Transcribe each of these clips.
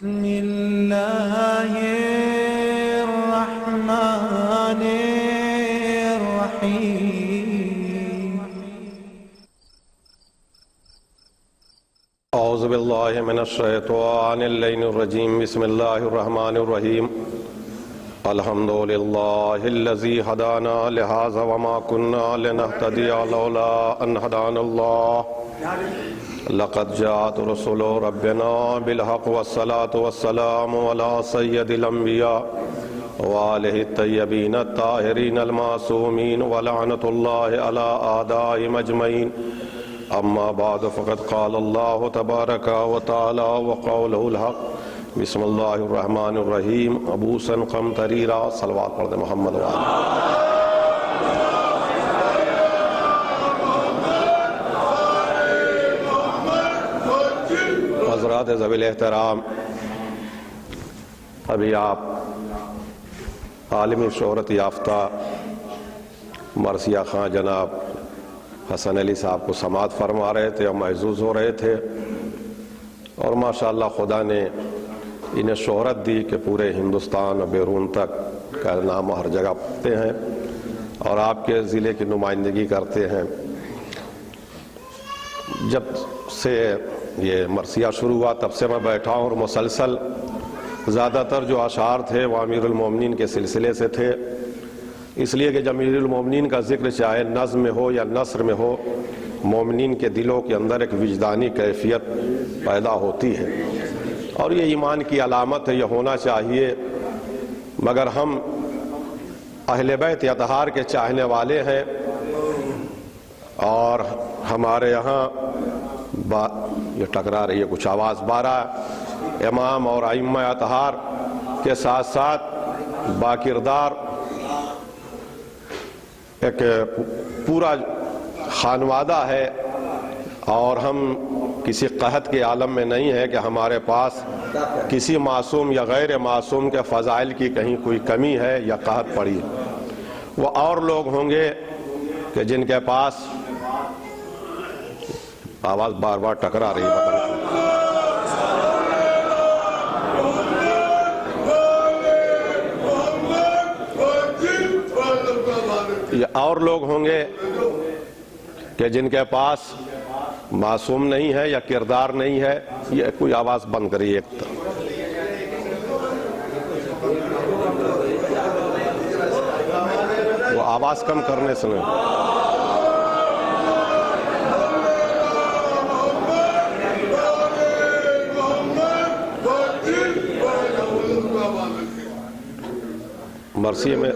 بسم الله الرحمن الرحيم. اعوذ باللہ من الشیطان اللعین الرجیم. بسم اللہ الرحمن الرحیم. الحمد للہ الذی ہدانا لہذا وما كنا لنہتدی لولا ان ہدانا اللہ. لقد جاءت رسل ربنا بالحق والصلاة والسلام على سید الانبیاء وآلہ الطیبین الطاہرین المعصومین ولعنۃ اللہ علی اعدائهم اجمعین. اما بعد فقد قال اللہ تبارک و تعالی وقوله الحق. بسم اللہ الرحمن الرحیم. ابوسا قمطریرا. صلوات پڑھ دیں محمد وآلہ. حضرات ذوی الاحترام، ابھی آپ عالمی شہرت یافتہ مرثیہ خان جناب حسن علی صاحب کو سماعت فرما رہے تھے اور محظوظ ہو رہے تھے، اور ماشاءاللہ خدا نے انہیں شہرت دی کہ پورے ہندوستان اور بیرون تک کا نام ہر جگہ پڑھتے ہیں اور آپ کے ضلع کی نمائندگی کرتے ہیں. جب سے یہ مرثیہ شروع ہوا تب سے میں بیٹھا ہوں اور مسلسل زیادہ تر جو اشعار تھے وہ امیر المومنین کے سلسلے سے تھے، اس لیے کہ جب امیر المومنین کا ذکر چاہے نظم میں ہو یا نثر میں ہو، مومنین کے دلوں کے اندر ایک وجدانی کیفیت پیدا ہوتی ہے اور یہ ایمان کی علامت ہے، یہ ہونا چاہیے. مگر ہم اہل بیت اطہار کے چاہنے والے ہیں اور ہمارے یہاں یہ ٹکرا رہی ہے کچھ آواز. 12 امام اور ائمہ اطہار کے ساتھ ساتھ باکردار ایک پورا خانوادہ ہے، اور ہم کسی قحط کے عالم میں نہیں ہے کہ ہمارے پاس کسی معصوم یا غیر معصوم کے فضائل کی کہیں کوئی کمی ہے یا قحط پڑی. وہ اور لوگ ہوں گے کہ جن کے پاس آواز بار بار ٹکرا رہی ہے. یہ اور لوگ ہوں گے کہ جن کے پاس معصوم نہیں ہے یا کردار نہیں ہے. یہ کوئی آواز بند کری ایک طرف. وہ آواز کم کرنے سے نہیں. مرثیے میں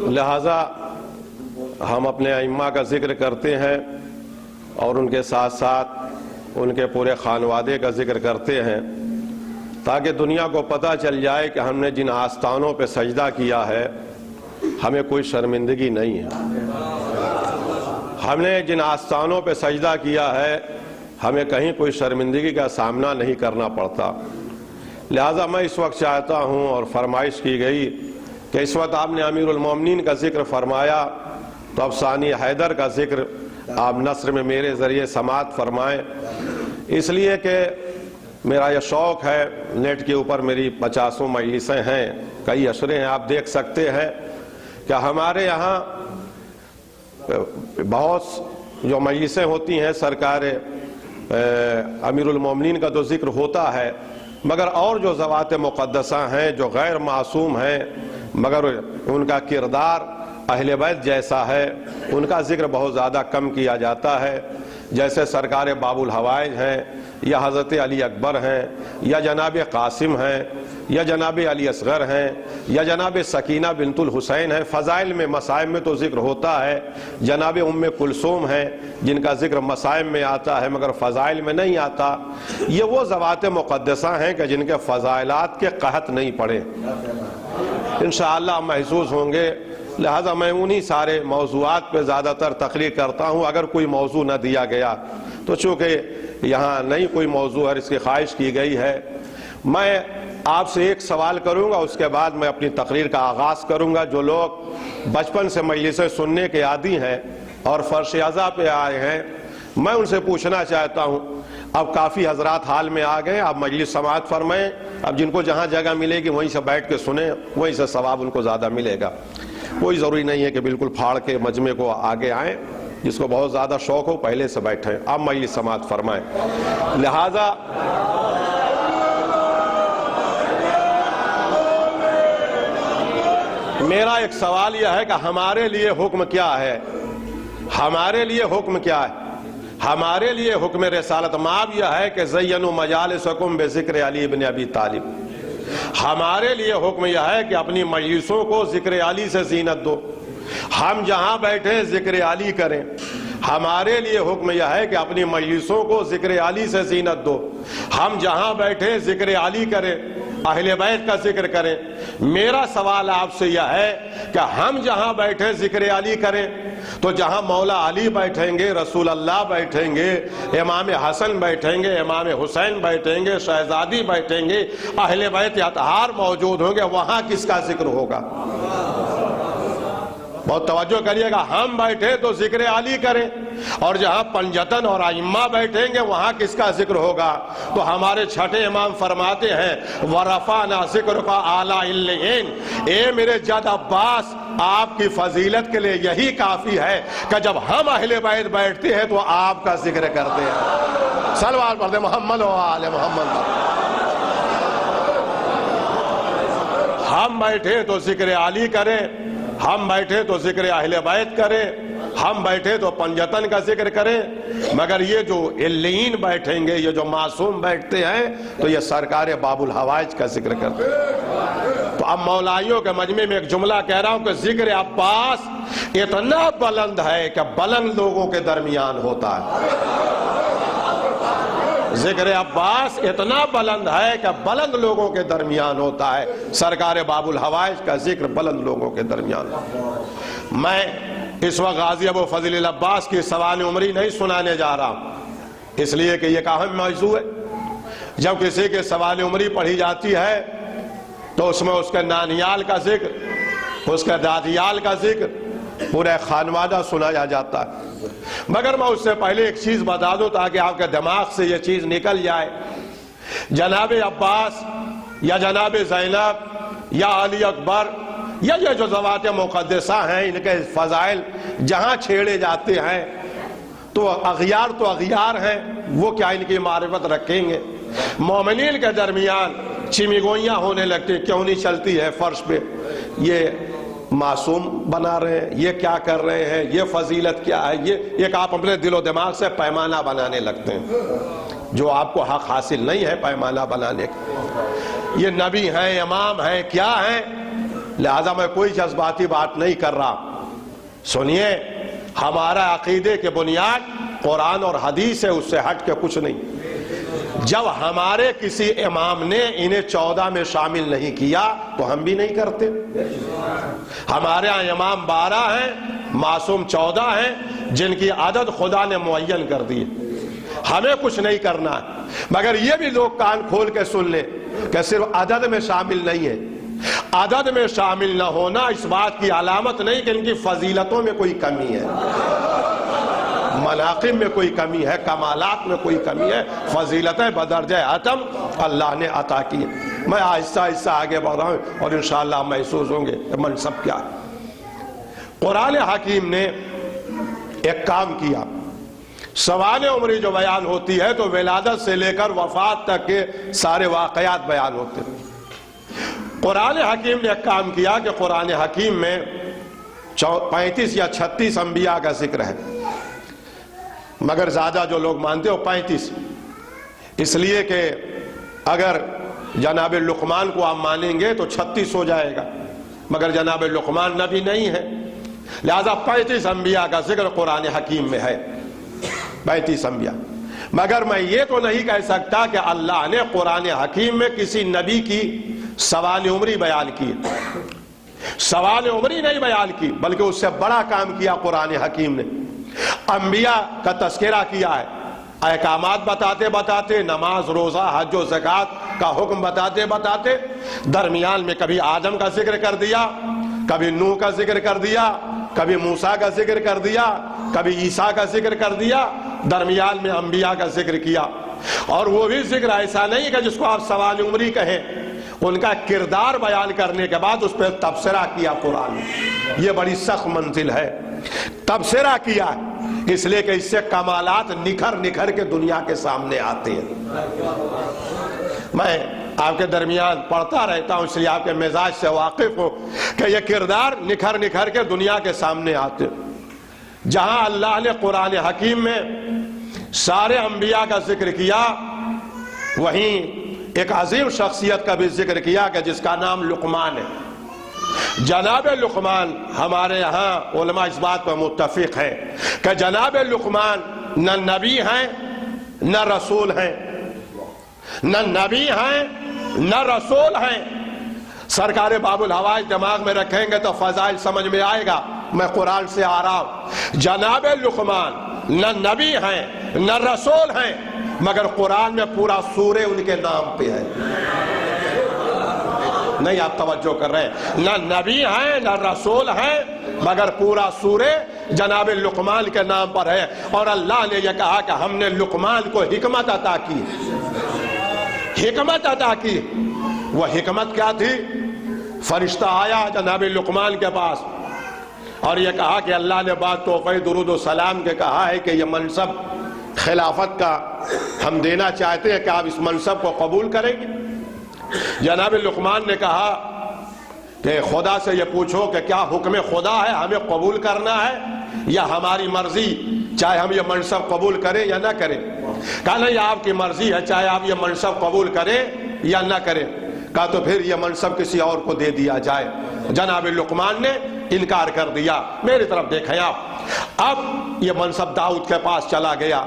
لہذا ہم اپنے ائمہ کا ذکر کرتے ہیں اور ان کے ساتھ ساتھ ان کے پورے خانوادے کا ذکر کرتے ہیں تاکہ دنیا کو پتہ چل جائے کہ ہم نے جن آستانوں پہ سجدہ کیا ہے ہمیں کوئی شرمندگی نہیں ہے. ہم نے جن آستانوں پہ سجدہ کیا ہے ہمیں کہیں کوئی شرمندگی کا سامنا نہیں کرنا پڑتا. لہٰذا میں اس وقت چاہتا ہوں اور فرمائش کی گئی کہ اس وقت آپ نے امیر المومنین کا ذکر فرمایا تو اب ثانی حیدر کا ذکر آپ نثر میں میرے ذریعے سماعت فرمائیں، اس لیے کہ میرا یہ شوق ہے. نیٹ کے اوپر میری 50 مجلسیں ہیں، کئی اشرے ہیں، آپ دیکھ سکتے ہیں کہ ہمارے یہاں بہت جو مجلسیں ہوتی ہیں سرکار امیر المومنین کا تو ذکر ہوتا ہے، مگر اور جو ذوات مقدسہ ہیں جو غیر معصوم ہیں مگر ان کا کردار اہل بیت جیسا ہے ان کا ذکر بہت زیادہ کم کیا جاتا ہے. جیسے سرکار باب الحوائج ہیں یا حضرت علی اکبر ہیں یا جناب قاسم ہیں یا جناب علی اصغر ہیں یا جناب سکینہ بنت الحسین ہیں. فضائل میں مصائب میں تو ذکر ہوتا ہے. جناب ام کلثوم ہیں جن کا ذکر مصائب میں آتا ہے مگر فضائل میں نہیں آتا. یہ وہ ذوات مقدسہ ہیں کہ جن کے فضائلات کے قحط نہیں پڑے. انشاءاللہ محظوظ ہوں گے. لہذا میں انہی سارے موضوعات پہ زیادہ تر تقریر کرتا ہوں. اگر کوئی موضوع نہ دیا گیا تو چونکہ یہاں نہیں کوئی موضوع ہے، اس کی خواہش کی گئی ہے. میں آپ سے ایک سوال کروں گا، اس کے بعد میں اپنی تقریر کا آغاز کروں گا۔ جو لوگ بچپن سے مجلسیں سننے کے عادی ہیں اور فرش عزا پہ آئے ہیں، میں ان سے پوچھنا چاہتا ہوں، اب کافی حضرات حال میں آ گئے، آپ مجلس سماعت فرمائیں، اب جن کو جہاں جگہ ملے گی وہیں سے بیٹھ کے سنیں، وہیں سے ثواب ان کو زیادہ ملے گا۔ کوئی ضروری نہیں ہے کہ بالکل پھاڑ کے مجمع کو آگے آئیں، جس کو بہت زیادہ شوق ہو پہلے سے بیٹھیں، آپ مجلس سماعت فرمائیں۔ لہذا میرا ایک سوال یہ ہے کہ ہمارے لیے حکم کیا ہے؟ ہمارے لیے حکم کیا ہے؟ ہمارے لیے حکم رسالت مآب یہ ہے کہ زینوا مجالسکم بذکر علی ابن ابی طالب۔ ہمارے لیے حکم یہ ہے کہ اپنی مجلسوں کو ذکر علی سے زینت دو، ہم جہاں بیٹھے ذکر علی کریں۔ ہمارے لیے حکم یہ ہے کہ اپنی مجلسوں کو ذکر علی سے زینت دو، ہم جہاں بیٹھے ذکر علی کریں، اہل بیت کا ذکر کریں۔ میرا سوال آپ سے یہ ہے کہ ہم جہاں بیٹھے ذکر علی کریں تو جہاں مولا علی بیٹھیں گے، رسول اللہ بیٹھیں گے، امام حسن بیٹھیں گے، امام حسین بیٹھیں گے، شہزادی بیٹھیں گے، اہل بیت اطہار موجود ہوں گے، وہاں کس کا ذکر ہوگا؟ بہت توجہ کریے گا، ہم بیٹھے تو ذکر علی کریں، اور جہاں پنجتن اور ائمہ بیٹھیں گے وہاں کس کا ذکر ہوگا؟ تو ہمارے چھٹے امام فرماتے ہیں وَرَفَعْنَا ذِكْرُكَ أَعْلَى عِلِّيِّينَ، اے میرے جد عباس، آپ کی فضیلت کے لیے یہی کافی ہے کہ جب ہم اہل بیت بیٹھتے ہیں تو آپ کا ذکر کرتے ہیں۔ صلوات پڑھتے محمد و آل محمد۔ ہم بیٹھے تو ذکر علی کریں، ہم بیٹھے تو ذکر اہل بیت کریں، ہم بیٹھے تو پنجتن کا ذکر کریں، مگر یہ جو علیین بیٹھیں گے، یہ جو معصوم بیٹھتے ہیں، تو یہ سرکار باب الحوائج کا ذکر کرتے ہیں۔ تو اب مولائیوں کے مجمع میں ایک جملہ کہہ رہا ہوں کہ ذکر عباس اتنا بلند ہے کہ بلند لوگوں کے درمیان ہوتا ہے۔ ذکر عباس اتنا بلند ہے کہ بلند لوگوں کے درمیان ہوتا ہے۔ سرکار باب الحوائج کا ذکر بلند لوگوں کے درمیان ہوتا ہے۔ میں اس وقت غازی ابو فضل العباس کی سوانح عمری نہیں سنانے جا رہا ہوں، اس لیے کہ یہ ایک اہم موضوع ہے۔ جب کسی کے سوانح عمری پڑھی جاتی ہے تو اس میں اس کے نانیال کا ذکر، اس کے دادیال کا ذکر، پورا خانوادہ سنایا جاتا ہے۔ مگر میں اس سے پہلے ایک چیز بتا دوں تاکہ آپ کے دماغ سے یہ چیز نکل جائے۔ جناب عباس یا جناب زینب یا علی اکبر یا یہ جو ذوات مقدسہ ہیں، ان کے فضائل جہاں چھیڑے جاتے ہیں تو اغیار ہیں، وہ کیا ان کی معرفت رکھیں گے؟ مومنین کے درمیان چمیگوئیاں ہونے لگتی، کیوں نہیں چلتی ہے فرش پہ؟ یہ معصوم بنا رہے ہیں، یہ کیا کر رہے ہیں، یہ فضیلت کیا ہے؟ یہ ایک آپ اپنے دل و دماغ سے پیمانہ بنانے لگتے ہیں، جو آپ کو حق حاصل نہیں ہے پیمانہ بنانے کا۔ یہ نبی ہیں، امام ہیں، کیا ہیں؟ لہذا میں کوئی جذباتی بات نہیں کر رہا۔ سنیے، ہمارا عقیدے کے بنیاد قرآن اور حدیث ہے، اس سے ہٹ کے کچھ نہیں۔ جب ہمارے کسی امام نے انہیں 14 میں شامل نہیں کیا تو ہم بھی نہیں کرتے۔ ہمارے ہاں امام 12 ہیں، معصوم 14 ہیں، جن کی عدد خدا نے معین کر دی، ہمیں کچھ نہیں کرنا ہے۔ مگر یہ بھی لوگ کان کھول کے سن لیں کہ صرف عدد میں شامل نہیں ہے۔ عدد میں شامل نہ ہونا اس بات کی علامت نہیں کہ ان کی فضیلتوں میں کوئی کمی ہے، مناقب میں کوئی کمی ہے، کمالات میں کوئی کمی ہے۔ فضیلتیں بدرجہ اتم اللہ نے عطا کی ہیں۔ میں آہستہ آہستہ آگے بڑھ رہا ہوں اور انشاءاللہ محسوس ہوں گے کہ منصب کیا ہے۔ قرآن حکیم نے ایک کام کیا، سوانح عمری جو بیان ہوتی ہے تو ولادت سے لے کر وفات تک کے سارے واقعات بیان ہوتے ہیں۔ قرآن حکیم نے ایک کام کیا کہ قرآن حکیم میں 35 یا 36 انبیاء کا ذکر ہے، مگر زیادہ جو لوگ مانتے ہو 35، اس لیے کہ اگر جناب لقمان کو آپ مانیں گے تو 36 ہو جائے گا، مگر جناب لقمان نبی نہیں ہے، لہذا 35 انبیاء کا ذکر قرآن حکیم میں ہے، 35 انبیاء۔ مگر میں یہ تو نہیں کہہ سکتا کہ اللہ نے قرآن حکیم میں کسی نبی کی سوانح عمری بیان کی، سوانح عمری نہیں بیان کی، بلکہ اس سے بڑا کام کیا قرآن حکیم نے۔ انبیاء کا تذکرہ کیا ہے، احکامات بتاتے بتاتے نماز، روزہ، حج و زکوٰۃ کا حکم بتاتے بتاتے درمیان میں کبھی آدم کا ذکر کر دیا، کبھی نوح کا ذکر کر دیا، کبھی موسیٰ کا ذکر کر دیا، کبھی عیسیٰ کا ذکر کر دیا، درمیان میں انبیاء کا ذکر کیا۔ اور وہ بھی ذکر ایسا نہیں کہ جس کو آپ سوال عمری کہیں، ان کا کردار بیان کرنے کے بعد اس پہ تبصرہ کیا قرآن نے۔ یہ بڑی سخت منزل ہے، تبصرہ کیا، اس لیے کہ اس سے کمالات نکھر نکھر کے دنیا کے سامنے آتے ہیں۔ میں آپ کے درمیان پڑھتا رہتا ہوں اس لیے آپ کے مزاج سے واقف ہوں کہ یہ کردار نکھر نکھر کے دنیا کے سامنے آتے ہیں۔ جہاں اللہ نے قرآن حکیم میں سارے انبیاء کا ذکر کیا، وہیں ایک عظیم شخصیت کا بھی ذکر کیا کہ جس کا نام لقمان ہے۔ جناب لقمان، ہمارے یہاں علماء اس بات پر متفق ہیں کہ جناب لقمان نہ نبی ہیں نہ رسول ہیں، نہ نبی ہیں نہ رسول ہیں۔ سرکار باب الحوائج دماغ میں رکھیں گے تو فضائل سمجھ میں آئے گا۔ میں قرآن سے آ رہا ہوں، جناب لقمان نہ نبی ہیں نہ رسول ہیں، مگر قرآن میں پورا سورہ ان کے نام پہ ہے۔ نہیں آپ توجہ کر رہے ہیں، نہ نبی ہیں نہ رسول ہیں، مگر پورا سورہ جناب لقمان کے نام پر ہے۔ اور اللہ نے یہ کہا کہ ہم نے لقمان کو حکمت عطا کی، حکمت عطا کی۔ وہ حکمت کیا تھی؟ فرشتہ آیا جناب لقمان کے پاس اور یہ کہا کہ اللہ نے بعد تحفہ درود و سلام کے کہا ہے کہ یہ منصب خلافت کا ہم دینا چاہتے ہیں کہ آپ اس منصب کو قبول کریں گے؟ جناب لقمان نے کہا کہ خدا سے یہ پوچھو کہ کیا حکم خدا ہے، ہمیں قبول کرنا ہے یا ہماری مرضی، چاہے ہم یہ منصب قبول کریں یا نہ کریں؟ کہا نہیں، آپ کی مرضی ہے، چاہے آپ یہ منصب قبول کریں یا نہ کریں۔ کہا تو پھر یہ منصب کسی اور کو دے دیا جائے۔ جناب لقمان نے انکار کر دیا۔ میری طرف دیکھیں آپ، اب یہ منصب داؤد کے پاس چلا گیا۔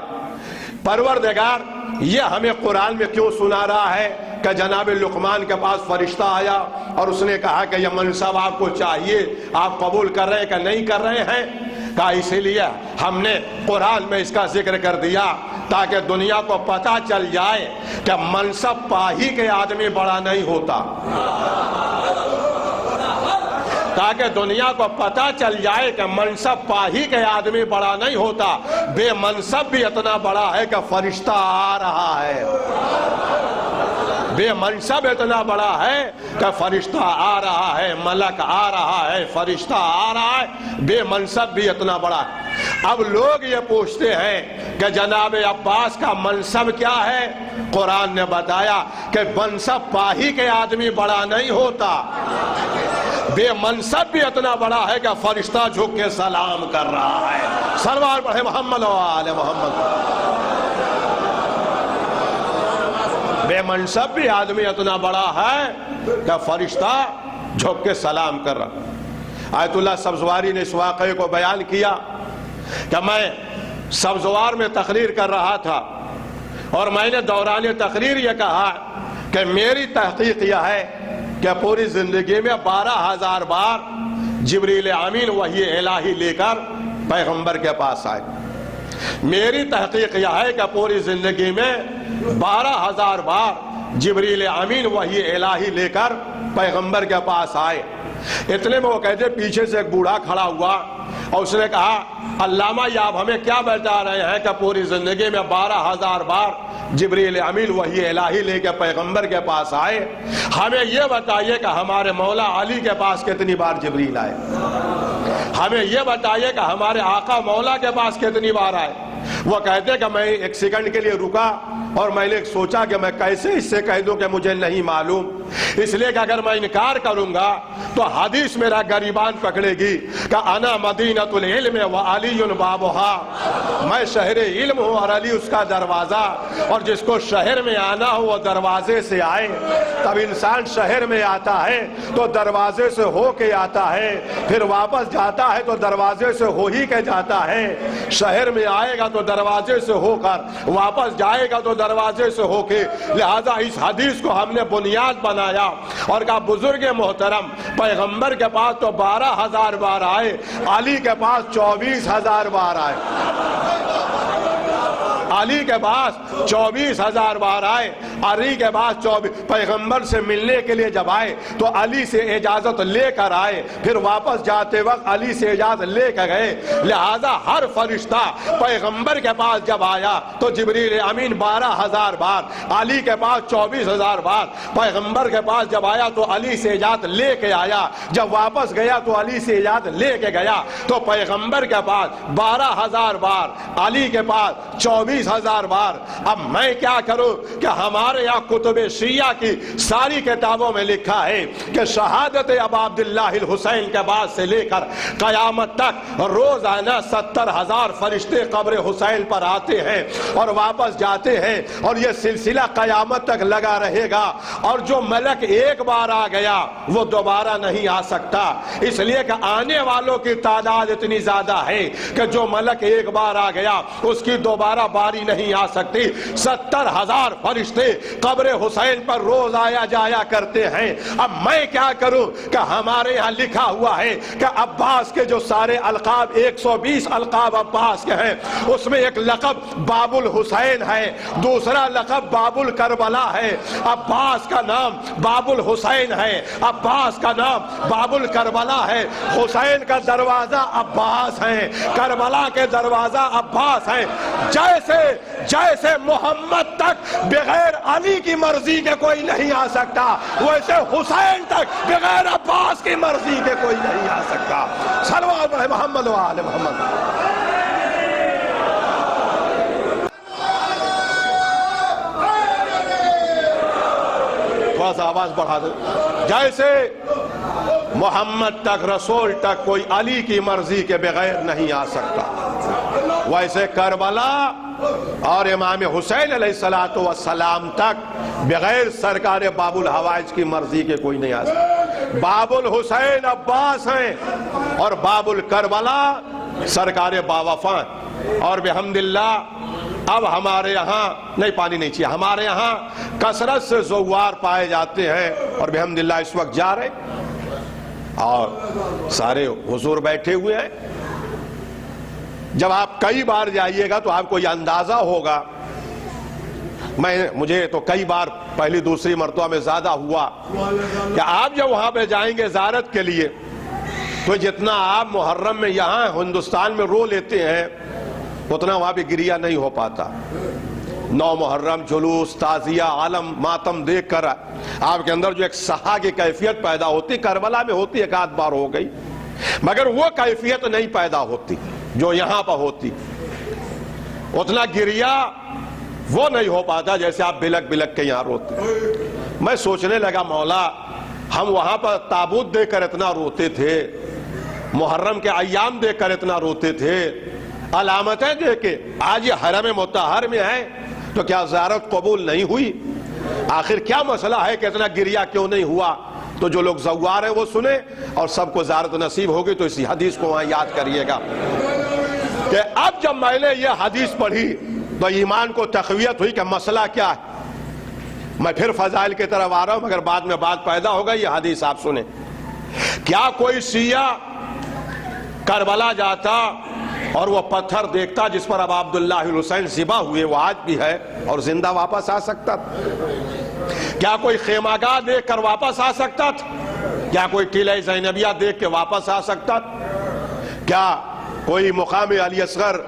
پروردگار یہ ہمیں قرآن میں کیوں سنا رہا ہے کہ جناب لقمان کے پاس فرشتہ آیا اور اس نے کہا کہ یہ منصب آپ کو چاہیے، آپ قبول کر رہے ہیں کہ نہیں کر رہے ہیں؟ کہا اسی لیے ہم نے قرآن میں اس کا ذکر کر دیا تاکہ دنیا کو پتہ چل جائے کہ منصب پا ہی کے آدمی بڑا نہیں ہوتا، تاکہ دنیا کو پتہ چل جائے کہ منصب پا ہی کے آدمی بڑا نہیں ہوتا، بے منصب بھی اتنا بڑا ہے کہ فرشتہ آ رہا ہے، بے منصب اتنا بڑا ہے کہ فرشتہ آ رہا ہے، ملک آ رہا ہے، فرشتہ آ رہا ہے، بے منصب بھی اتنا بڑا ہے۔ اب لوگ یہ پوچھتے ہیں کہ جناب عباس کا منصب کیا ہے؟ قرآن نے بتایا کہ منصب پا ہی کے آدمی بڑا نہیں ہوتا، بے منصب بھی اتنا بڑا ہے کہ فرشتہ جھک کے سلام کر رہا ہے۔ سلوات پڑھے محمد و آل محمد۔ بے منصب بھی آدمی اتنا بڑا ہے کہ فرشتہ جھک کے سلام کر رہا۔ آیت اللہ سبزواری نے اس واقعے کو بیان کیا کہ میں سبزوار میں تقریر کر رہا تھا اور میں نے دوران تقریر یہ کہا کہ میری تحقیق یہ ہے کہ پوری زندگی میں 12,000 بار جبریل امین وحی الہی لے کر پیغمبر کے پاس آئے۔ میری تحقیق یہ ہے کہ پوری زندگی میں 12,000 بار جبریل امین وحی الہی لے کر پیغمبر کے پاس آئے۔ اتنے میں وہ کہتے پیچھے سے ایک بوڑھا کھڑا ہوا اور اس نے کہا علامہ یہ آپ ہمیں کیا بتا رہے ہیں کہ پوری زندگی میں 12,000 بار جبریل امین وحی الہی لے کے پیغمبر کے پاس آئے، ہمیں یہ بتائیے کہ ہمارے مولا علی کے پاس کتنی بار جبریل آئے، ہمیں یہ بتائیے کہ ہمارے آقا مولا کے پاس کتنی بار آئے۔ وہ کہتے کہ میں ایک سیکنڈ کے لیے رکا اور میں نے سوچا کہ میں کیسے اس سے کہہ دوں کہ مجھے نہیں معلوم، اس لیے کہ اگر میں انکار کروں گا تو حدیث میرا گریبان پکڑے گی کہ انا مدینۃ العلم وعلی بابها، میں شہر علم ہوں اور علی اس کا دروازہ، اور جس کو شہر میں آنا ہو وہ دروازے سے آئے۔ تب انسان شہر میں آتا ہے تو دروازے سے ہو کے آتا ہے، پھر واپس جاتا ہے تو دروازے سے ہو ہی کے جاتا ہے۔ شہر میں آئے گا تو دروازے سے ہو کر، واپس جائے گا تو دروازے سے ہو کے۔ لہذا اس حدیث کو ہم نے بنیاد بنایا اور کہا بزرگ محترم پیغمبر کے پاس تو 12,000 بار آئے، علی کے پاس 24,000 بار آئے۔ علی کے پاس 24,000 بار آئے. علی کے پاس پیغمبر سے ملنے کے لیے جب آئے تو علی سے اجازت لے کر آئے, پھر واپس جاتے وقت علی سے اجازت لے کر گئے. لہذا ہر فرشتہ پیغمبر کے پاس جب آیا تو جبریل امین 12,000 بار, علی کے پاس 24,000 بار. پیغمبر کے پاس جب آیا تو علی سے اجازت لے کے آیا, جب واپس گیا تو علی سے اجازت لے کے گیا. تو پیغمبر کے پاس 12,000 بار, علی کے پاس 24,000 بار. اب میں کیا کروں کہ ہمارے یہاں کتب شیعہ کی ساری کتابوں میں لکھا ہے کہ شہادت ابا عبداللہ الحسین کے بعد سے لے کر قیامت تک روزانہ 70,000 فرشتے قبر حسین پر آتے ہیں اور واپس جاتے ہیں, اور یہ سلسلہ قیامت تک لگا رہے گا. اور جو ملک ایک بار آ گیا وہ دوبارہ نہیں آ سکتا, اس لیے کہ آنے والوں کی تعداد اتنی زیادہ ہے کہ جو ملک ایک بار آ گیا اس کی دوبارہ باری نہیں آ سکتی. 70,000 فرشتے قبر حسین پر روز آیا جایا کرتے ہیں. اب میں کیا کروں کہ ہمارے یہاں لکھا ہوا ہے کہ عباس کے جو سارے القاب 120 القاب عباس کے ہیں, اس میں ایک لقب باب الحسین ہے, دوسرا لقب باب الکربلا ہے. عباس کا نام باب الحسین ہے, عباس کا نام باب الکربلا ہے. حسین کا دروازہ عباس ہے, کربلا کے دروازہ عباس ہیں. جیسے محمد تک بغیر علی کی مرضی کے کوئی نہیں آ سکتا, ویسے حسین تک بغیر عباس کی مرضی کے کوئی نہیں آ سکتا. صلوات محمد و آل محمد. تھوڑا سا آواز بڑھا دو. جیسے محمد تک, رسول تک کوئی علی کی مرضی کے بغیر نہیں آ سکتا, ویسے کربلا اور امام حسین علیہ السلام تک بغیر سرکار باب الحوائج کی مرضی کے کوئی نہیں آ سکتا. باب الحسین عباس ہیں اور باب الکربلا سرکار باوفا. اور بحمداللہ اب ہمارے یہاں نہیں, پانی نہیں چاہیے, ہمارے یہاں کثرت سے زوار پائے جاتے ہیں اور بحمداللہ اس وقت جا رہے اور سارے حضور بیٹھے ہوئے ہیں. جب آپ کئی بار جائیے گا تو آپ کو یہ اندازہ ہوگا, مجھے تو کئی بار پہلی دوسری مرتبہ میں زیادہ ہوا کہ آپ جب وہاں پہ جائیں گے زیارت کے لیے تو جتنا آپ محرم میں یہاں ہندوستان میں رو لیتے ہیں اتنا وہاں پہ گریہ نہیں ہو پاتا. 9 محرم جلوس, تعزیہ, عالم, ماتم دیکھ کر آپ کے اندر جو ایک سہا کی کیفیت پیدا ہوتی, کربلا میں ہوتی, ایک آدھ بار ہو گئی, مگر وہ کیفیت نہیں پیدا ہوتی جو یہاں پر ہوتی. اتنا گریہ وہ نہیں ہو پاتا جیسے آپ بلک بلک کے یہاں روتے. میں سوچنے لگا مولا, ہم وہاں پر تابوت دیکھ کر اتنا روتے تھے, محرم کے ایام دیکھ کر اتنا روتے تھے, علامتیں دیکھ کے آج یہ حرم مطہر میں ہے تو کیا زیارت قبول نہیں ہوئی؟ آخر کیا مسئلہ ہے کہ اتنا گریہ کیوں نہیں ہوا؟ تو جو لوگ زوار ہیں وہ سنیں, اور سب کو زیارت نصیب ہوگی تو اسی حدیث کو وہاں یاد کریے گا کہ اب جب میں نے یہ حدیث پڑھی تو ایمان کو تقویت ہوئی کہ مسئلہ کیا ہے. میں پھر فضائل کی طرف آ رہا ہوں مگر بعد میں بات پیدا ہوگا. یہ حدیث آپ سنیں. کیا کوئی شیعہ کربلا جاتا اور وہ پتھر دیکھتا جس پر اب عبداللہ الحسین ذبح ہوئے, وہ آج بھی ہے اور زندہ واپس آ سکتا تھا؟ کیا کوئی خیمہ گاہ دیکھ کر واپس آ سکتا تھا؟ کیا کوئی قلعہ زینبیہ دیکھ کے واپس آ سکتا تھا؟ کیا کوئی مقام علی اصغر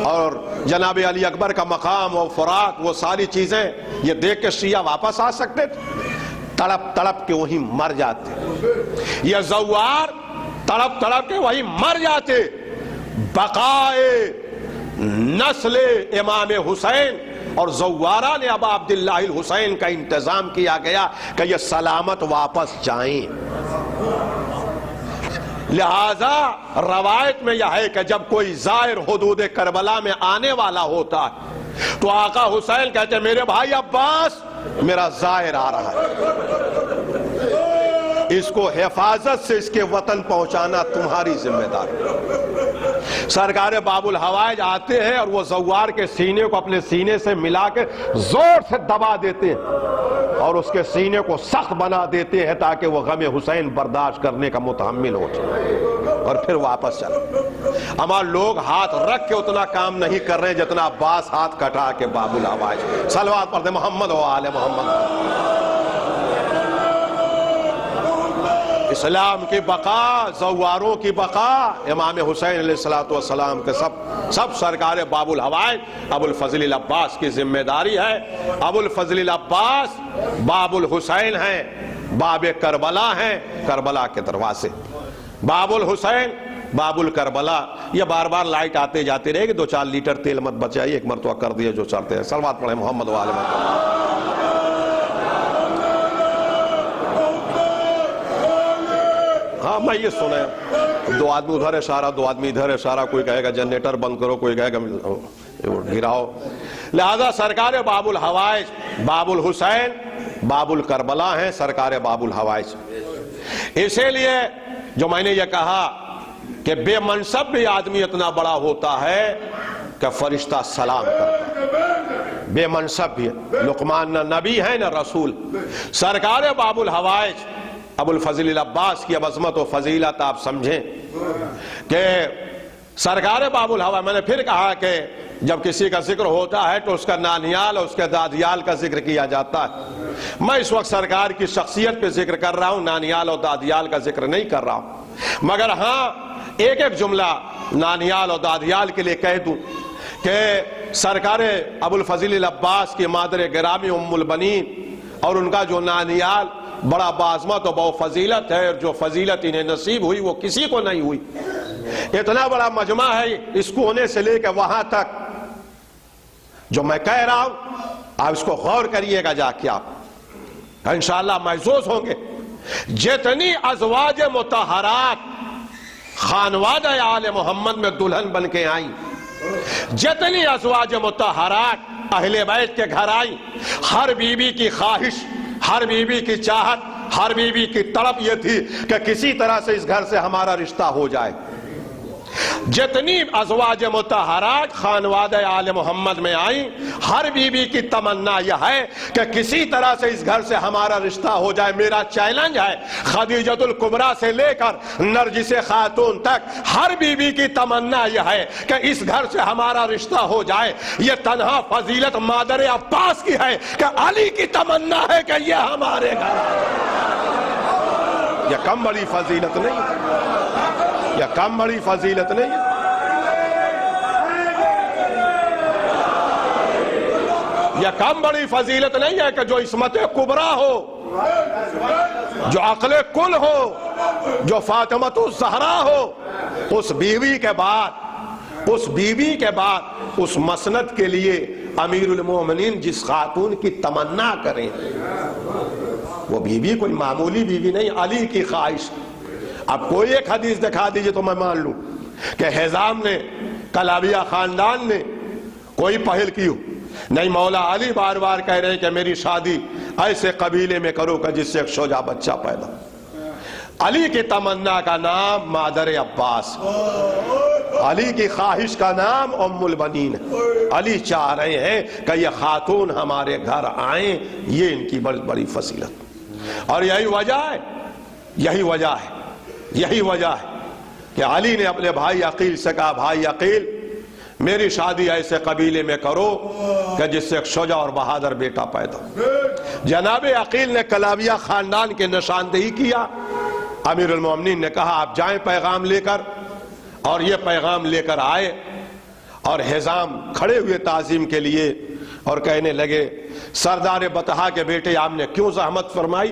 اور جناب علی اکبر کا مقام اور فرات, وہ ساری چیزیں یہ دیکھ کے شیعہ واپس آ سکتے تھے؟ تڑپ تڑپ کے وہی مر جاتے. یہ زوار تڑپ تڑپ کے وہی مر جاتے. بقائے نسل امام حسین اور زوارہ نے ابا عبداللہ الحسین کا انتظام کیا گیا کہ یہ سلامت واپس جائیں. لہذا روایت میں یہ ہے کہ جب کوئی زائر حدود کربلا میں آنے والا ہوتا ہے تو آقا حسین کہتے ہیں میرے بھائی عباس, میرا زائر آ رہا ہے, اس کو حفاظت سے اس کے وطن پہنچانا تمہاری ذمہ داری. سرکار باب الحوائج آتے ہیں اور وہ زوار کے سینے کو اپنے سینے سے ملا کے زور سے دبا دیتے ہیں اور اس کے سینے کو سخت بنا دیتے ہیں تاکہ وہ غم حسین برداشت کرنے کا متحمل ہو جائے اور پھر واپس چلے. ہمارے لوگ ہاتھ رکھ کے اتنا کام نہیں کر رہے جتنا عباس ہاتھ کٹا کے باب الحوائج. صلوات پڑھتے محمد و آل محمد. اسلام کی بقا، زواروں کی بقا امام حسین علیہ السلام کے سب سرکار باب الحوائج ابو الفضل العباس کی ذمہ داری ہے. ابو الفضل العباس باب الحسین ہیں، باب کربلا ہیں، کربلا کے دروازے. باب الحسین باب الکربلا. یہ بار بار لائٹ آتے جاتے رہے کہ 2-4 لیٹر تیل مت بچائیے، ایک مرتبہ کر دیے جو چڑھتے ہیں. صلوات پڑھیں محمد و آل محمد. ہاں میں یہ سنا 2 آدمی ادھر اشارہ، 2 آدمی ادھر اشارہ، کوئی کہے گا جنریٹر بند کرو، کوئی کہے گا گراؤ. لہذا سرکار باب الحوائج باب الحسین باب الکربلا ہیں، سرکار باب الحوائج. اسی لیے جو میں نے یہ کہا کہ بے منصب بھی آدمی اتنا بڑا ہوتا ہے کہ فرشتہ سلام کرتا ہے. بے منصب بھی. لقمان نہ نبی ہے نہ رسول. سرکار باب الحوائج ابو الفضل العباس کی اب عظمت و فضیلت آپ سمجھیں کہ سرکار باب الحوائج. میں نے پھر کہا کہ جب کسی کا ذکر ہوتا ہے تو اس کا نانیال اور اس کے دادیال کا ذکر کیا جاتا ہے. میں اس وقت سرکار کی شخصیت پہ ذکر کر رہا ہوں، نانیال اور دادیال کا ذکر نہیں کر رہا ہوں. مگر ہاں ایک جملہ نانیال اور دادیال کے لیے کہہ دوں کہ سرکار ابو الفضل العباس کی مادر گرامی ام البنین اور ان کا جو نانیال بڑا باعظمت و بہت فضیلت ہے، اور جو فضیلت انہیں نصیب ہوئی وہ کسی کو نہیں ہوئی. اتنا بڑا مجمع ہے اس کو ہونے سے لے کے وہاں تک جو میں کہہ رہا ہوں، آپ اس کو غور کریے گا جا کے، آپ انشاءاللہ محظوظ ہوں گے. جتنی ازواج مطہرات خانوادہ آل محمد میں دلہن بن کے آئیں، جتنی ازواج مطہرات اہل بیت کے گھر آئیں، ہر بیوی کی خواہش، ہر بیوی کی چاہت، ہر بیوی کی تڑپ یہ تھی کہ کسی طرح سے اس گھر سے ہمارا رشتہ ہو جائے. جتنی ازواج مطہرات خانوادہ آل محمد میں آئیں، ہر بیوی کی تمنا یہ ہے کہ کسی طرح سے اس گھر سے ہمارا رشتہ ہو جائے. میرا چیلنج ہے خدیجۃ الکبریٰ سے لے کر نرجس خاتون تک ہر بیوی کی تمنا یہ ہے کہ اس گھر سے ہمارا رشتہ ہو جائے. یہ تنہا فضیلت مادر عباس کی ہے کہ علی کی تمنا ہے کہ یہ ہمارے گھر آئے. یہ کم بڑی فضیلت نہیں، یہ کم بڑی فضیلت نہیں. یہ کم بڑی فضیلت نہیں ہے کہ جو عصمت کبریٰ ہو، جو عقل کل ہو، جو فاطمۃ الزہرا ہو، اس بیوی کے بعد اس مسند کے لیے امیر المومنین جس خاتون کی تمنا کریں، وہ بیوی کوئی معمولی بیوی نہیں، علی کی خواہش. اب کوئی ایک حدیث دکھا دیجئے تو میں مان لوں کہ حزام نے، کلابیہ خاندان نے کوئی پہل کی ہو. نہیں، مولا علی بار بار کہہ رہے ہیں کہ میری شادی ایسے قبیلے میں کرو کہ جس سے ایک شجاع بچہ پیدا. علی کی تمنا کا نام مادر عباس، علی کی خواہش کا نام ام البنین. علی چاہ رہے ہیں کہ یہ خاتون ہمارے گھر آئیں، یہ ان کی بڑی فضیلت. اور یہی وجہ ہے کہ علی نے اپنے بھائی عقیل سے کہا، بھائی عقیل میری شادی ایسے قبیلے میں کرو کہ جس سے ایک شجاع اور بہادر بیٹا پیدا. جناب عقیل نے کلابیہ خاندان کے نشاندہی کیا. امیر المومنین نے کہا آپ جائیں پیغام لے کر، اور یہ پیغام لے کر آئے اور حزام کھڑے ہوئے تعظیم کے لیے اور کہنے لگے سردار بطحا کے بیٹے آپ نے کیوں زحمت فرمائی؟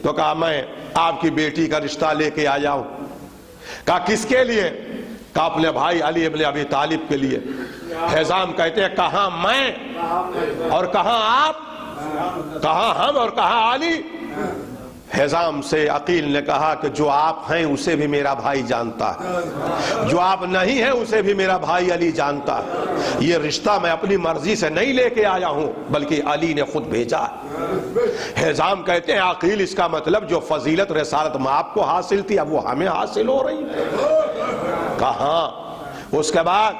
تو کہا میں آپ کی بیٹی کا رشتہ لے کے آیا ہوں. کہا کس کے لیے؟ کہا اپنے بھائی علی ابن ابی طالب کے لیے. حزام کہتے ہیں کہاں میں اور کہاں آپ، کہاں ہم اور کہاں علی؟ حزام سے عقیل نے کہا کہ جو آپ ہیں اسے بھی میرا بھائی جانتا ہے، جو آپ نہیں ہیں اسے بھی میرا بھائی علی جانتا ہے. یہ رشتہ میں اپنی مرضی سے نہیں لے کے آیا ہوں بلکہ علی نے خود بھیجا. حزام کہتے ہیں عقیل اس کا مطلب جو فضیلت رسالت میں آپ کو حاصل تھی اب وہ ہمیں حاصل ہو رہی ہے. کہاں. اس کے بعد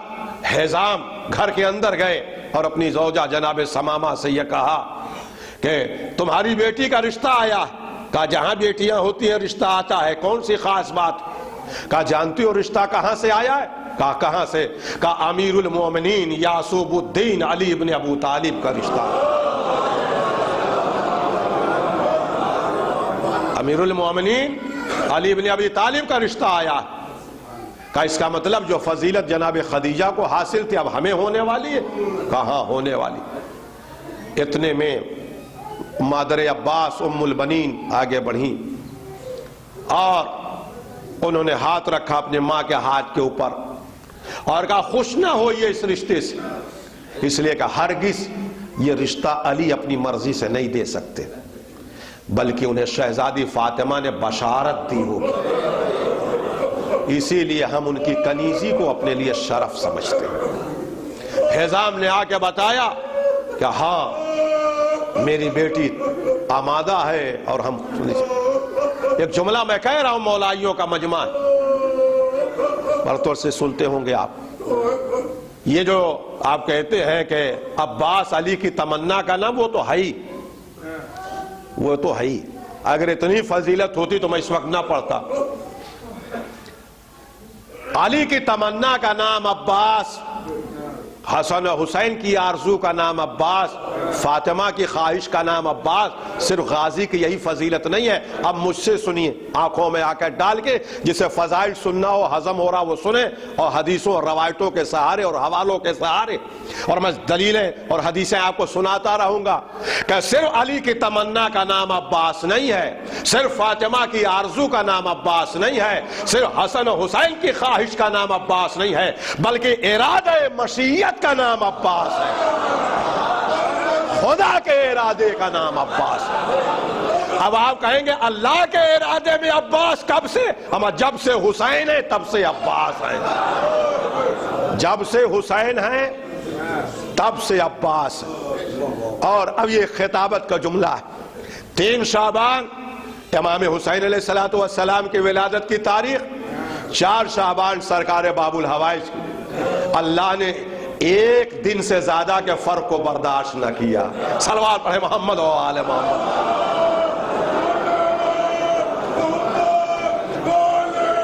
حزام گھر کے اندر گئے اور اپنی زوجہ جناب سمامہ سے یہ کہا کہ کہ تمہاری بیٹی کا رشتہ آیا ہے۔ کہا جہاں بیٹیاں ہوتی ہیں رشتہ آتا ہے، کون سی خاص بات؟ کہا جانتی ہو رشتہ کہاں سے آیا ہے؟ کہا کہاں سے؟ کہا امیر المومنین یعقوب الدین علی ابن ابو طالب کا رشتہ۔ امیر المومنین علی ابن ابی طالب کا رشتہ آیا۔ کہا اس کا مطلب جو فضیلت جناب خدیجہ کو حاصل تھی اب ہمیں ہونے والی ہے؟ کہاں ہونے والی۔ اتنے میں مادر عباس ام البنین آگے بڑھیں اور انہوں نے ہاتھ رکھا اپنے ماں کے ہاتھ کے اوپر اور کہا خوش نہ ہوئیے اس رشتے سے، اس لیے کہ ہرگز یہ رشتہ علی اپنی مرضی سے نہیں دے سکتے، بلکہ انہیں شہزادی فاطمہ نے بشارت دی ہوگی، اسی لیے ہم ان کی کنیزی کو اپنے لیے شرف سمجھتے ہیں۔ حزام نے آ کے بتایا کہ ہاں میری بیٹی آمادہ ہے، اور ہم ایک جملہ میں کہہ رہا ہوں مولائیوں کا مجمع برطور سے سنتے ہوں گے آپ، یہ جو آپ کہتے ہیں کہ عباس علی کی تمنا کا نام، وہ تو ہے ہی، وہ تو ہے ہی، اگر اتنی فضیلت ہوتی تو میں اس وقت نہ پڑھتا۔ علی کی تمنا کا نام عباس، حسن و حسین کی آرزو کا نام عباس، فاطمہ کی خواہش کا نام عباس، صرف غازی کی یہی فضیلت نہیں ہے۔ اب مجھ سے سنیے، آنکھوں میں آ کر ڈال کے، جسے فضائل سننا ہو، ہضم ہو رہا وہ سنے، اور حدیثوں اور روایتوں کے سہارے اور حوالوں کے سہارے، اور میں دلیلیں اور حدیثیں آپ کو سناتا رہوں گا کہ صرف علی کی تمنا کا نام عباس نہیں ہے، صرف فاطمہ کی آرزو کا نام عباس نہیں ہے، صرف حسن و حسین کی خواہش کا نام عباس نہیں ہے، بلکہ ارادہ مشیت کا نام عباس ہے، خدا کے ارادے کا نام عباس ہے۔ اب آپ کہیں گے اللہ کے ارادے میں عباس کب سے؟ ہم جب سے حسین ہے تب سے عباس ہے، جب سے حسین ہے تب سے عباس ہے۔ اور اب یہ خطابت کا جملہ ہے، 3 شعبان امام حسین علیہ السلام کی ولادت کی تاریخ، 4 شعبان سرکار باب الحوائج کی۔ اللہ نے ایک دن سے زیادہ کے فرق کو برداشت نہ کیا۔ صلوات پڑھے محمد و آل محمد۔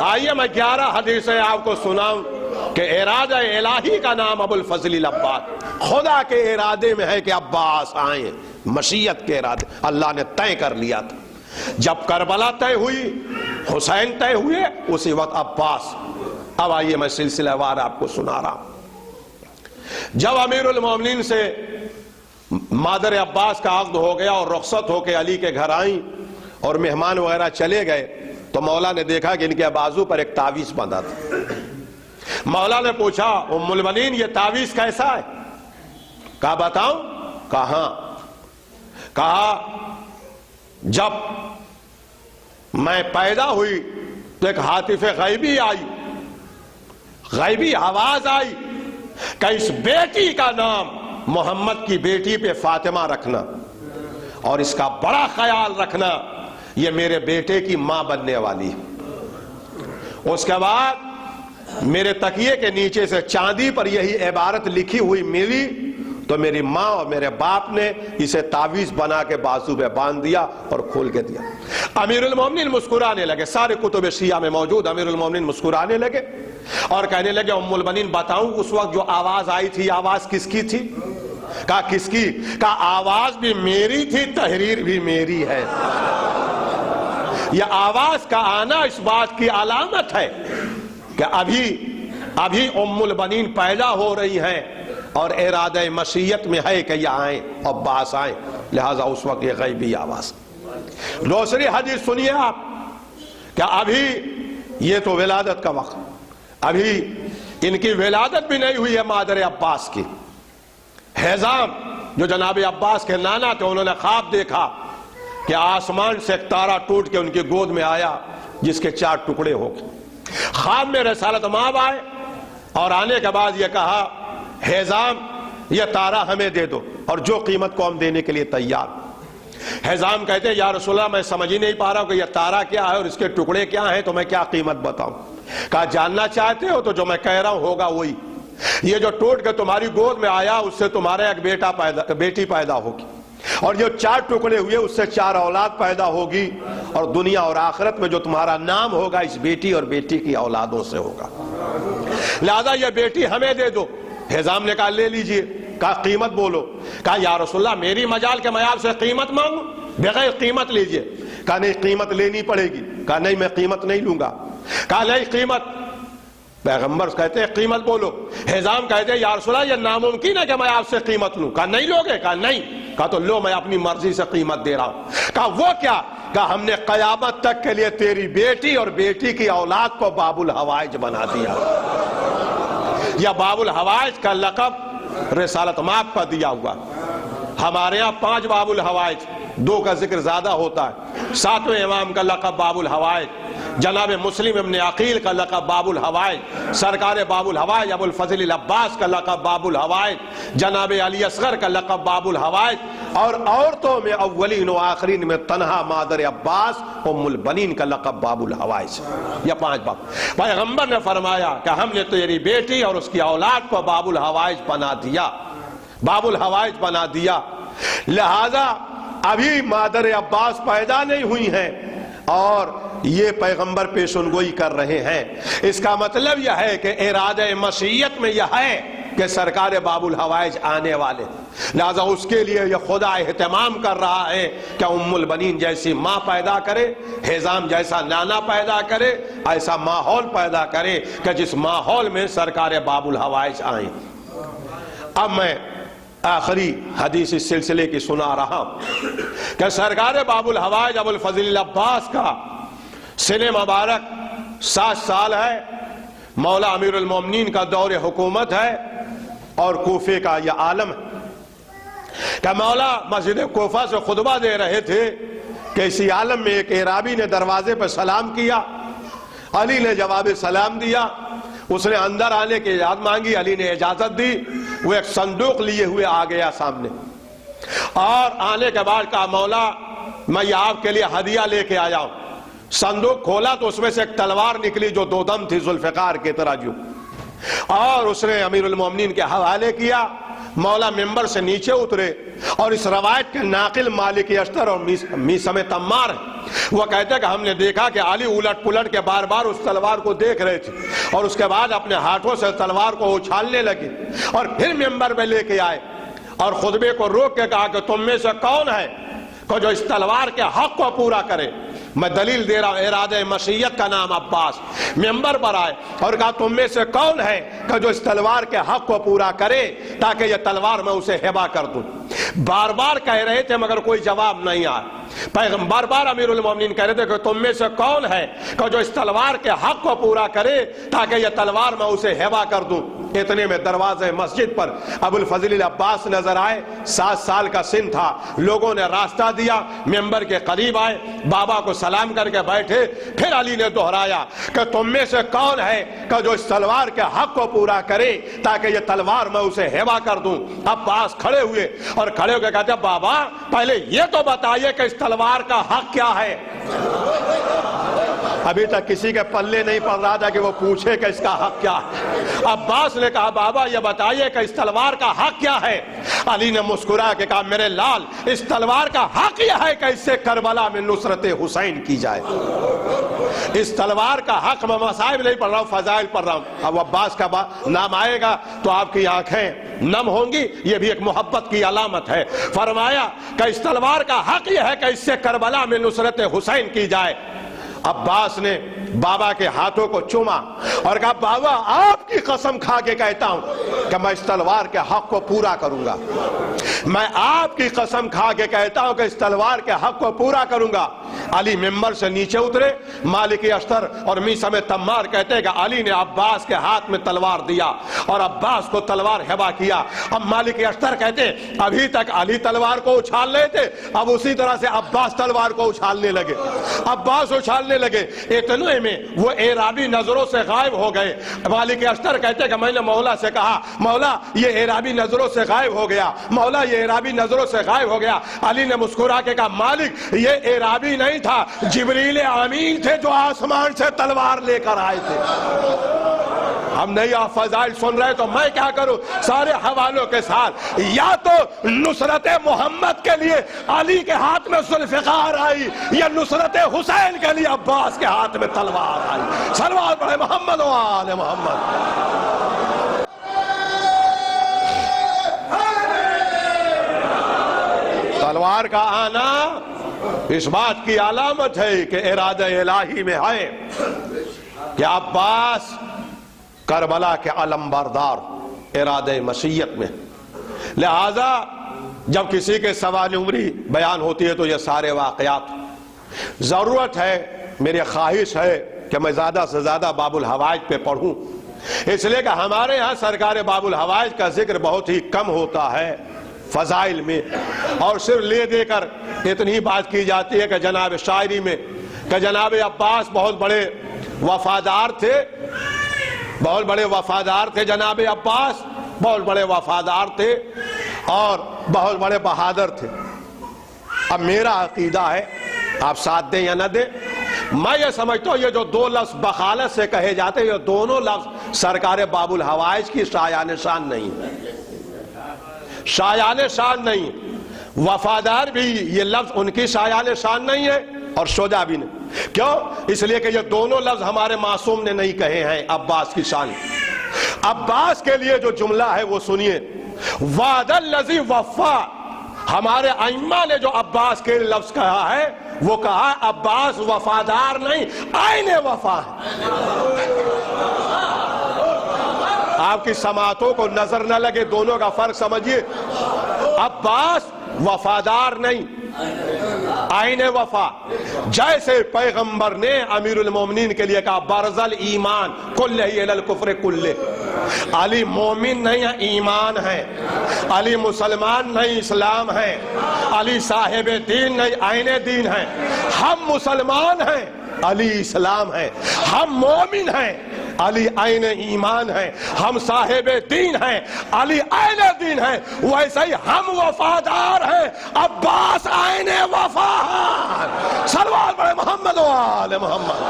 آئیے میں 11 حدیثیں آپ کو سناؤں کہ ارادہ الہی کا نام ابو الفضل العباس، خدا کے ارادے میں ہے کہ عباس آئیں، مشیت کے ارادے اللہ نے طے کر لیا تھا۔ جب کربلا طے ہوئی، حسین طے ہوئے، اسی وقت عباس۔ اب آئیے میں سلسلہ وار آپ کو سنا رہا ہوں۔ جب امیر المومنین سے مادر عباس کا عقد ہو گیا اور رخصت ہو کے علی کے گھر آئیں اور مہمان وغیرہ چلے گئے، تو مولا نے دیکھا کہ ان کے بازو پر ایک تعویذ بندھا تھا۔ مولا نے پوچھا ام المومنین یہ تعویذ کیسا ہے؟ کہا بتاؤں؟ کہاں؟ کہا جب میں پیدا ہوئی تو ایک ہاتف غیبی آئی، غیبی آواز آئی کہ اس بیٹی کا نام محمد کی بیٹی پہ فاطمہ رکھنا، اور اس کا بڑا خیال رکھنا، یہ میرے بیٹے کی ماں بننے والی ہے۔ اس کے بعد میرے تکیے کے نیچے سے چاندی پر یہی عبارت لکھی ہوئی ملی، تو میری ماں اور میرے باپ نے اسے تعویذ بنا کے بازو پہ باندھ دیا اور کھول کے دیا۔ امیر المومنین مسکرانے لگے، سارے کتب شیعہ میں موجود، امیر المومنین مسکرانے لگے اور کہنے لگے ام المومنین بتاؤں اس وقت جو آواز آئی تھی آواز کس کی تھی؟ کہا کس کی؟ کہا آواز بھی میری تھی، تحریر بھی میری ہے۔ یہ آواز کا آنا اس بات کی علامت ہے کہ ابھی ام البنین پیدا ہو رہی ہیں اور ارادہ مشیت میں ہے کہ یہ آئیں، عباس آئیں، لہذا اس وقت یہ غیبی آواز۔ دوسری حدیث سنیے آپ کہ ابھی یہ تو ولادت کا وقت، ابھی ان کی ولادت بھی نہیں ہوئی ہے مادر عباس کی۔ حزام جو جناب عباس کے نانا تھے، انہوں نے خواب دیکھا کہ آسمان سے ایک تارا ٹوٹ کے ان کی گود میں آیا جس کے 4 ٹکڑے ہو گئے۔ خواب میں رسالت مآب آئے اور آنے کے بعد یہ کہا حزام یہ تارا ہمیں دے دو اور جو قیمت کو ہم دینے کے لیے تیار۔ حزام کہتے ہیں یا رسول اللہ میں سمجھ ہی نہیں پا رہا ہوں کہ یہ تارا کیا ہے اور اس کے ٹکڑے کیا ہیں، تو میں کیا قیمت بتاؤں؟ کہا جاننا چاہتے ہو تو جو میں کہہ رہا ہوں ہوگا وہی، یہ جو ٹوٹ کے تمہاری گود میں آیا اس سے تمہارا ایک بیٹی پیدا ہوگی، اور جو 4 ٹکڑے ہوئے اس سے 4 اولاد پیدا ہوگی، اور دنیا اور آخرت میں جو تمہارا نام ہوگا اس بیٹی اور بیٹی کی اولادوں سے ہوگا، لہذا یہ بیٹی ہمیں دے دو۔ حزام نے کہا لے لیجئے۔ کہا قیمت بولو۔ کہا یا رسول اللہ میری مجال کہ میں آپ سے قیمت مانگوں، بغیر قیمت لیجئے۔ کہا نہیں قیمت لینی پڑے گی۔ کہا نہیں میں قیمت نہیں لوں گا۔ کہا نہیں قیمت، پیغمبر کہتے ہیں قیمت بولو۔ حزام کہتے ہیں یا رسول اللہ یہ ناممکن ہے کہ میں آپ سے قیمت لوں۔ کہا نہیں لوگے؟ کہا نہیں۔ کہا تو لو میں اپنی مرضی سے قیمت دے رہا ہوں۔ کہا وہ کیا؟ کہا ہم نے قیامت تک کے لیے تیری بیٹی اور بیٹی کی اولاد کو باب الحوائج بنا دیا۔ یا باب الحوائج کا لقب رسالت مآب پر دیا ہوا۔ ہمارے ہاں 5 باب الحوائج، 2 کا ذکر زیادہ ہوتا ہے۔ 7ویں امام کا لقب باب الحوائج، جناب مسلم ابن عقیل کا لقب باب الحوائج، سرکار باب الحوائج ابو الفضل العباس کا لقب باب الحوائج، جناب علی اصغر کا لقب باب الحوائج، اور عورتوں میں اولین و آخرین میں تنہا مادر عباس ام البنین کا لقب باب الحوائج۔ یہ 5 باب۔ پیغمبر نے فرمایا کہ ہم نے تیری بیٹی اور اس کی اولاد کو باب الحوائج بنا دیا، باب الحوائج بنا دیا۔ لہذا ابھی مادر عباس پیدا نہیں ہوئی ہیں اور یہ پیغمبر پیشنگوئی کر رہے ہیں۔ اس کا مطلب یہ ہے کہ ارادہ مشیت میں یہ ہے کہ سرکار باب الحوائج آنے والے، لہذا اس کے لیے یہ خدا اہتمام کر رہا ہے کہ ام البنین جیسی ماں پیدا کرے، حزام جیسا نانا پیدا کرے، ایسا ماحول پیدا کرے کہ جس ماحول میں سرکار باب الحوائج آئیں۔ اب میں آخری حدیث اس سلسلے کی سنا رہا ہوں کہ سرکار باب الحوائج ابو الفضل العباس کا سن مبارک 7 سال ہے، مولا امیر المومنین کا دور حکومت ہے، اور کوفے کا یہ عالم ہے کہ مولا مسجد کوفہ سے خطبہ دے رہے تھے کہ اسی عالم میں ایک اعرابی نے دروازے پر سلام کیا، علی نے جواب سلام دیا، اس نے اندر آنے کی اجازت مانگی، علی نے اجازت دی، وہ ایک صندوق لیے ہوئے آ گیا سامنے، اور آنے کے بعد کہا مولا میں یہ آپ کے لیے ہدیہ لے کے آیا ہوں۔ صندوق کھولا تو اس میں سے ایک تلوار نکلی جو 2 دم تھی ذوالفقار کی طرح جو، اور اس نے امیر المومنین کے حوالے کیا۔ مولا ممبر سے نیچے اترے، اور اس روایت کے ناقل مالک اشتر اور میثم تمار ہیں، وہ کہتے ہیں کہ ہم نے دیکھا کہ علی الٹ پلٹ کے بار بار اس تلوار کو دیکھ رہے تھے، اور اس کے بعد اپنے ہاتھوں سے تلوار کو اچھالنے لگے، اور پھر ممبر پہ لے کے آئے اور خطبے کو روک کے کہا کہ تم میں سے کون ہے کہ جو اس تلوار کے حق کو پورا کرے؟ میں دلیل دے رہا ہوں، ارادہ مشیت کا نام عباس۔ ممبر پر آئے اور کہا تم میں سے کون ہے کہ جو اس تلوار کے حق کو پورا کرے تاکہ یہ تلوار میں اسے ہبہ کر دوں۔ بار بار کہہ رہے تھے مگر کوئی جواب نہیں آیا۔ پیغمبر بار بار امیر المومنین کہہ رہے تھے کہ تم میں سے کون ہے کہ جو اس تلوار کے حق کو پورا کرے تاکہ یہ تلوار میں اسے ہبہ کر دوں۔ اتنے میں دروازے مسجد پر ابو الفضل العباس نظر آئے، 7 سال کا سن تھا، لوگوں نے راستہ دیا، ممبر کے قریب آئے، بابا کو سلام کر کے بیٹھے، پھر علی نے دہرایا کہ تم میں سے کون ہے کہ جو اس تلوار کے حق کو پورا کرے تاکہ یہ تلوار میں اسے ہبہ کر دوں۔ عباس کھڑے ہوئے اور کھڑے ہو کے کہتے ہیں بابا پہلے یہ تو بتائیے کہ اس تلوار کا حق کیا ہے۔ ابھی تک کسی کے پلے نہیں پڑ رہا تھا کہ وہ پوچھے کہ اس کا حق کیا ہے۔ عباس نے کہا بابا یہ بتائیے کہ اس تلوار کا حق کیا ہے۔ علی نے مسکرا کے کہا میرے لال اس تلوار کا حق یہ ہے کہ اس سے کربلا میں نصرت حسین کی جائے۔ اس تلوار کا حق میں مصائب نہیں پڑھ رہا ہوں، فضائل پڑھ رہا ہوں۔ اب عباس کا نام آئے گا تو آپ کی آنکھیں نم ہوں گی، یہ بھی ایک محبت کی علامت ہے۔ فرمایا کہ اس تلوار کا حق یہ ہے کہ اس سے کربلا میں نصرت حسین کی جائے۔ عباس نے بابا کے ہاتھوں کو چوما اور کہا بابا آپ کی قسم کھا کے کہتا ہوں کہ میں اس تلوار کے حق کو پورا کروں گا، میں آپ کی قسم کھا کے کہتا ہوں کہ اس تلوار کے حق کو پورا کروں گا۔ علی ممبر سے نیچے اترے، مالک اشتر اور میثم تمار کہتے ہیں کہ علی نے عباس کے ہاتھ میں تلوار دیا اور عباس کو تلوار ہبہ کیا۔ اب مالک اشتر کہتے ہیں ابھی تک علی تلوار کو اچھال رہے تھے، اب اسی طرح سے عباس تلوار کو اچھالنے لگے، عباس اچھالنے لگے۔ اتنے میں وہ اعرابی نظروں سے غائب ہو گئے۔ مالک اشتر کہتے ہیں کہ میں نے مولا سے کہا مولا یہ اعرابی نظروں سے غائب ہو گیا، مولا یہ اعرابی نظروں سے غائب ہو گیا۔ علی نے مسکرا کے کہا مالک یہ اعرابی نہیں تھا، جبریل امین تھے جو آسمان سے تلوار لے کر آئے تھے۔ ہم نہیں آپ فضائل سن رہے تو میں کیا کروں؟ سارے حوالوں کے ساتھ یا تو نصرت محمد کے لیے علی کے ہاتھ میں ذوالفقار آئی، یا نصرت حسین کے لیے عباس کے ہاتھ میں تلوار آئی۔ صلوات پڑھے محمد و آل محمد۔ تلوار کا آنا اس بات کی علامت ہے کہ ارادہ الہی میں ہے کہ عباس کربلا کے علم بردار ارادہ مشیت میں، لہذا جب کسی کے سوال عمری بیان ہوتی ہے تو یہ سارے واقعات ضرورت ہے، میری خواہش ہے کہ میں زیادہ سے زیادہ باب الحوائج پہ پڑھوں، اس لیے کہ ہمارے ہاں سرکار باب الحوائج کا ذکر بہت ہی کم ہوتا ہے فضائل میں، اور صرف لے دے کر اتنی بات کی جاتی ہے کہ جناب شاعری میں کہ جناب عباس بہت بڑے وفادار تھے، بہت بڑے وفادار تھے، جناب عباس بہت بڑے وفادار تھے اور بہت بڑے بہادر تھے۔ اب میرا عقیدہ ہے، آپ ساتھ دیں یا نہ دیں، میں یہ سمجھتا ہوں یہ جو دو لفظ بخالت سے کہے جاتے ہیں، یہ دونوں لفظ سرکار باب الحوائج کی شایان شان نہیں، شایان شان نہیں، وفادار بھی یہ لفظ ان کی شایان شان نہیں ہے اور شجاع بھی نہیں۔ کیوں؟ اس لیے کہ یہ دونوں لفظ ہمارے معصوم نے نہیں کہے ہیں عباس کی شان۔ عباس کے لیے جو جملہ ہے وہ سنیے، وعد الذی وفا، ہمارے ائمہ نے جو عباس کے لفظ کہا ہے وہ کہا عباس وفادار نہیں، عین وفا ہے۔ آپ کی سماعتوں کو نظر نہ لگے، دونوں کا فرق سمجھیے، عباس وفادار نہیں، عین وفا۔ جیسے پیغمبر نے امیر المومنین کے لیے کہا برز الایمان کلہ الی الکفر کلہ، علی مومن نہیں ہے، ایمان ہے، علی مسلمان نہیں، اسلام ہے، علی صاحب دین نہیں، عین دین ہے۔ ہم مسلمان ہیں، علی اسلام ہے، ہم مومن ہیں، علی عین ایمان ہے، ہم صاحب دین ہیں، علی عین دین ہے، ویسے ہی ہم وفادار ہیں، عباس عین وفا ہے۔ صلوات پڑھے محمد و آل محمد۔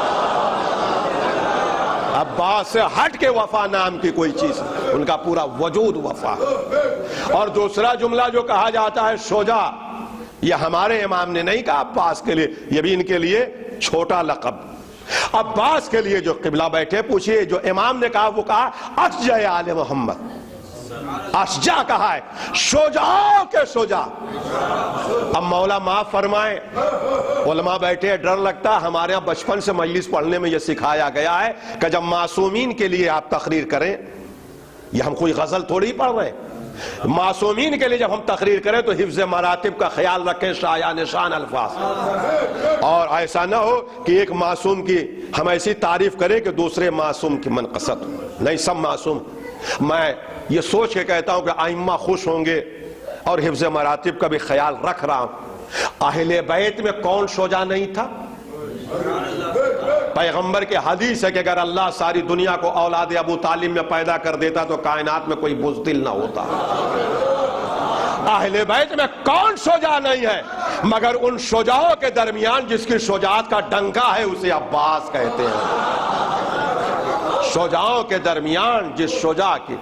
عباس سے ہٹ کے وفا نام کی کوئی چیز، ان کا پورا وجود وفا۔ اور دوسرا جملہ جو کہا جاتا ہے شجاع، یہ ہمارے امام نے نہیں کہا عباس کے لیے، یہ بھی ان کے لیے چھوٹا لقب۔ عباس کے لیے جو قبلہ بیٹھے پوچھئے، جو امام نے کہا وہ کہا اشجع آل محمد، اشجع کہا ہے، شجاع کے شجاع۔ اب مولا معاف فرمائے، علماء بیٹھے، ڈر لگتا، ہمارے ہاں بچپن سے مجلس پڑھنے میں یہ سکھایا گیا ہے کہ جب معصومین کے لیے آپ تقریر کریں، یہ ہم کوئی غزل تھوڑی پڑھ رہے ہیں، معصومین کے لیے جب ہم تقریر کریں تو حفظ مراتب کا خیال رکھیں، شایان شان الفاظ، اور ایسا نہ ہو کہ ایک معصوم کی ہم ایسی تعریف کریں کہ دوسرے معصوم کی منقصت نہیں، سب معصوم۔ میں یہ سوچ کے کہتا ہوں کہ ائمہ خوش ہوں گے اور حفظ مراتب کا بھی خیال رکھ رہا ہوں۔ اہل بیت میں کون شجاع نہیں تھا؟ پیغمبر کے حدیث ہے کہ اگر اللہ ساری دنیا کو اولاد ابو طالب میں پیدا کر دیتا تو کائنات میں کوئی بزدل نہ ہوتا۔ اہل بیت میں کون شجاع نہیں ہے؟ مگر ان شجاعوں کے درمیان جس کی شجاعت کا ڈنکا ہے اسے عباس کہتے ہیں۔ شجاعوں کے درمیان جس شجاع کی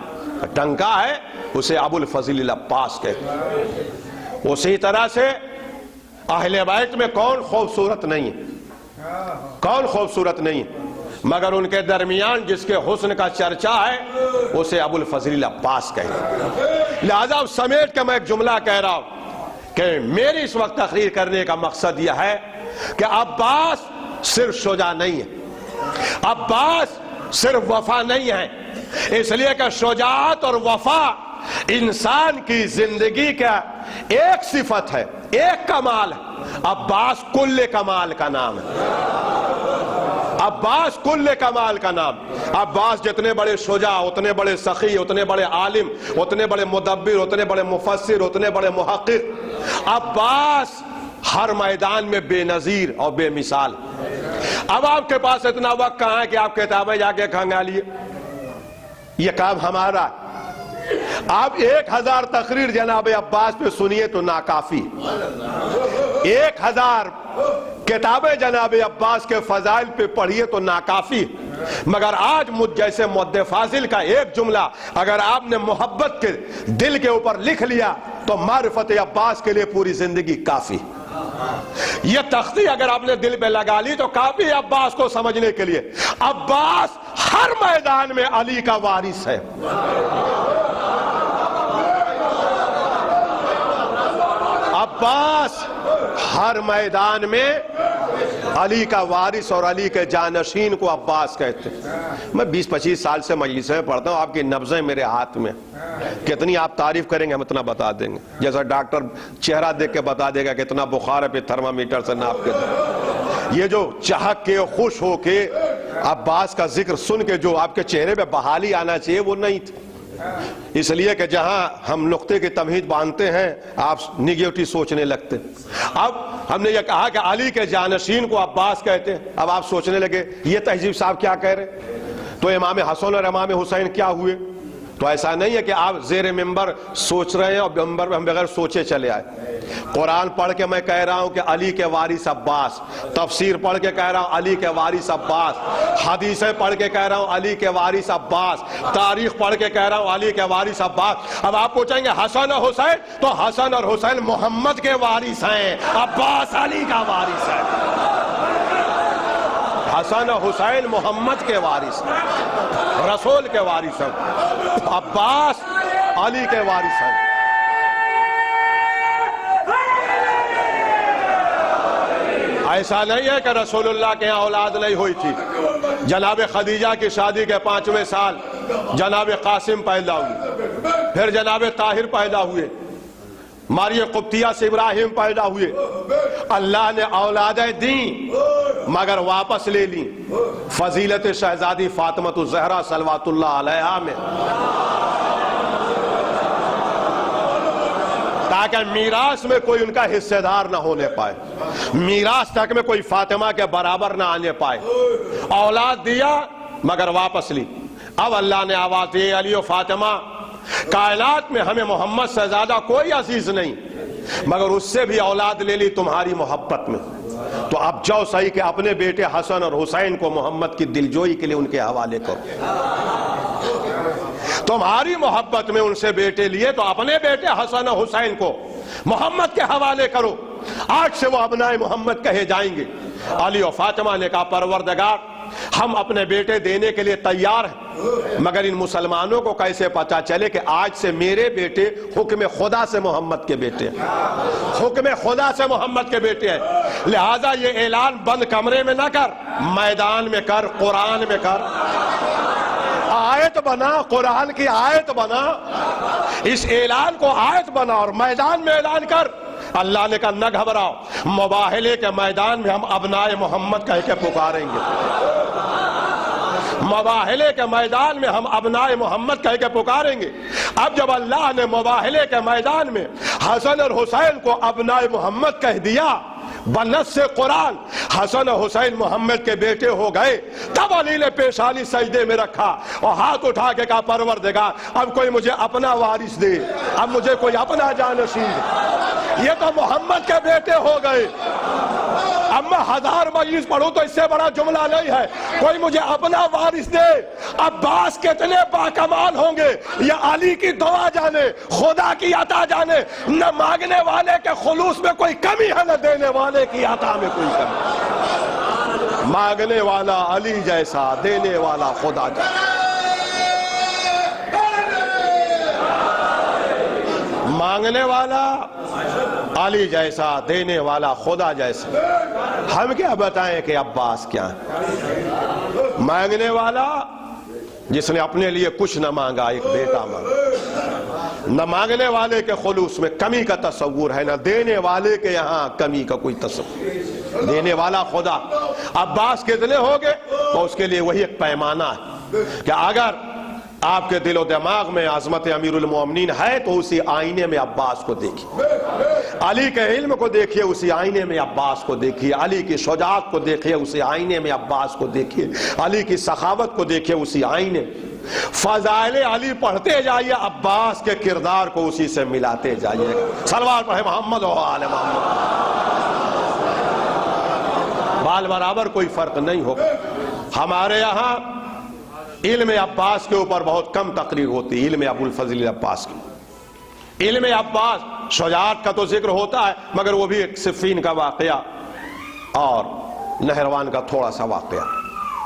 ڈنکا ہے اسے ابو الفضل العباس کہتے ہیں۔ اسی طرح سے اہل بیت میں کون خوبصورت نہیں ہے؟ کون خوبصورت نہیں، مگر ان کے درمیان جس کے حسن کا چرچا ہے اسے ابو الفضل العباس کہتے ہیں۔ لہذا اب سمیٹ کے میں ایک جملہ کہہ رہا ہوں کہ میری اس وقت تقریر کرنے کا مقصد یہ ہے کہ عباس صرف شجاع نہیں ہے، عباس صرف وفا نہیں ہے، اس لیے کہ شجاعت اور وفا انسان کی زندگی کا ایک صفت ہے، ایک کمال ہے۔ عباس کل کمال کا نام ہے، عباس کل کمال کا نام۔ عباس جتنے بڑے شجاع، اتنے بڑے سخی، اتنے بڑے عالم، اتنے بڑے مدبر، اتنے بڑے مفسر، اتنے بڑے محقق۔ عباس ہر میدان میں بے نظیر اور بے مثال۔ اب آپ کے پاس اتنا وقت کہاں ہے کہ آپ کتابیں جا کے کھنگالیے، یہ کام ہمارا۔ آپ 1000 تقریر جناب عباس پہ سنیے تو ناکافی، 1000 کتابیں جناب عباس کے فضائل پہ پڑھیے تو ناکافی۔ مگر آج مجھ جیسے مودع فاضل کا ایک جملہ اگر آپ نے محبت کے دل کے اوپر لکھ لیا تو معرفت عباس کے لیے پوری زندگی کافی. یہ تختی اگر آپ نے دل پہ لگا لی تو کافی ہے عباس کو سمجھنے کے لیے. عباس ہر میدان میں علی کا وارث ہے. عباس ہر میدان میں علی کا وارث اور علی کے جانشین کو عباس کہتے ہیں. میں 20-25 سال سے مجلسیں میں پڑھتا ہوں, آپ کی نبضیں میرے ہاتھ میں, کتنی آپ تعریف کریں گے ہم اتنا بتا دیں گے. جیسا ڈاکٹر چہرہ دیکھ کے بتا دے گا کتنا بخار ہے پھر تھرمامیٹر سے ناپ کے. یہ جو چہک کے خوش ہو کے عباس کا ذکر سن کے جو آپ کے چہرے پہ بحالی آنا چاہیے وہ نہیں تھی. اس لیے کہ جہاں ہم نقطے کی تمہید باندھتے ہیں آپ نگیٹو سوچنے لگتے. اب ہم نے یہ کہا کہ علی کے جانشین کو عباس کہتے ہیں. اب آپ سوچنے لگے یہ تہذیب صاحب کیا کہہ رہے, تو امام حسن اور امام حسین کیا ہوئے؟ تو ایسا نہیں ہے کہ آپ زیر منبر سوچ رہے ہیں اور منبر پہ ہم بغیر سوچے چلے آئے. قرآن پڑھ کے میں کہہ رہا ہوں کہ علی کے وارث عباس, تفسیر پڑھ کے کہہ رہا ہوں علی کے وارث عباس, حدیثیں پڑھ کے کہہ رہا ہوں علی کے وارث عباس, تاریخ پڑھ کے کہہ رہا ہوں علی کے وارث عباس. اب آپ پوچھیں گے حسن اور حسین, تو حسن اور حسین محمد کے وارث ہیں, عباس علی کا وارث ہے. حسن اور حسین محمد کے وارث ہیں, رسول کے وارث ہیں. عباس علی کے وارث ہیں. ایسا نہیں ہے کہ رسول اللہ کے یہاں اولاد نہیں ہوئی تھی. جناب خدیجہ کی شادی کے 5ویں سال جناب قاسم پیدا ہوئے, پھر جناب طاہر پیدا ہوئے, ماریہ قبطیہ سے ابراہیم پیدا ہوئے. اللہ نے اولادیں دیں مگر واپس لے لیں فضیلت شہزادی فاطمہ الزہرا صلوات اللہ علیہا میں, تاکہ میراث میں کوئی ان کا حصہ دار نہ ہونے پائے, میراث تک میں کوئی فاطمہ کے برابر نہ آنے پائے. اولاد دیا مگر واپس لی. اب اللہ نے آواز دی علی و فاطمہ, کائنات میں ہمیں محمد سے زیادہ کوئی عزیز نہیں, مگر اس سے بھی اولاد لے لی تمہاری محبت میں. تو اب جاؤ صحیح کہ اپنے بیٹے حسن اور حسین کو محمد کی دلجوئی کے لیے ان کے حوالے کرو. تمہاری محبت میں ان سے بیٹے لیے تو اپنے بیٹے حسن و حسین کو محمد کے حوالے کرو. آج سے وہ ابنائے محمد کہے جائیں گے. علی و فاطمہ نے کہا پروردگار ہم اپنے بیٹے دینے کے لیے تیار ہیں, مگر ان مسلمانوں کو کیسے پتہ چلے کہ آج سے میرے بیٹے حکم خدا سے محمد کے بیٹے ہیں, حکم خدا سے محمد کے بیٹے ہیں. لہذا یہ اعلان بند کمرے میں نہ کر, میدان میں کر, قرآن میں کر, آیت بنا, قرآن کی آیت بنا, اس اعلان کو آیت بنا اور میدان میں اعلان کر. اللہ نے کہا نہ گھبراؤ, مباہلے کے میدان میں ہم ابنائے محمد کہہ کے پکاریں گے. مباہلے کے میدان میں ہم ابنائے محمد کہہ کے پکاریں گے. اب جب اللہ نے مباہلے کے میدان میں حسن اور حسین کو ابنائے محمد کہہ دیا بنص قرآن, حسن و حسین محمد کے بیٹے ہو گئے, تب علی نے پیشانی سجدے میں رکھا اور ہاتھ اٹھا کے کہا پروردگار اب کوئی مجھے اپنا وارث دے, اب مجھے کوئی اپنا جانشین دے. یہ تو محمد کے بیٹے ہو گئے. اب میں 1000 مجلس پڑھوں تو اس سے بڑا جملہ نہیں ہے, کوئی مجھے اپنا وارث دے. عباس کتنے باکمال ہوں گے یہ علی کی دعا جانے, خدا کی عطا جانے. نہ مانگنے والے کے خلوص میں کوئی کمی ہے, نہ دینے والے کی عطا میں کوئی کمی. مانگنے والا علی جیسا, دینے والا خدا جیسا. مانگنے والا علی جیسا, دینے والا خدا جیسا. ہم کیا بتائیں کہ عباس کیا ہے؟ مانگنے والا جس نے اپنے لیے کچھ نہ مانگا, ایک بیٹا مانگا. نہ مانگنے والے کے خلوص میں کمی کا تصور ہے, نہ دینے والے کے یہاں کمی کا کوئی تصور. دینے والا خدا. عباس کتنے ہو گئے تو اس کے لیے وہی ایک پیمانہ ہے کہ اگر آپ کے دل و دماغ میں عظمت امیر المومنین ہے تو اسی آئینے میں عباس کو دیکھیے, علی کے علم کو دیکھیے اسی آئینے میں عباس کو دیکھیے, علی کی شجاعت کو دیکھیے اسی آئینے میں عباس کو دیکھیے, علی کی سخاوت کو دیکھیے اسی آئینے. فضائل علی پڑھتے جائیے, عباس کے کردار کو اسی سے ملاتے جائیے. صلوات پڑھے محمد و آل محمد. بال برابر کوئی فرق نہیں ہوگا. ہمارے یہاں علم عباس کے اوپر بہت کم تقریر ہوتی ہے، علم ابو الفضل عباس کی۔ علم عباس شجاعت کا تو ذکر ہوتا ہے، مگر وہ بھی ایک صفین کا واقعہ اور نہروان کا تھوڑا سا واقعہ،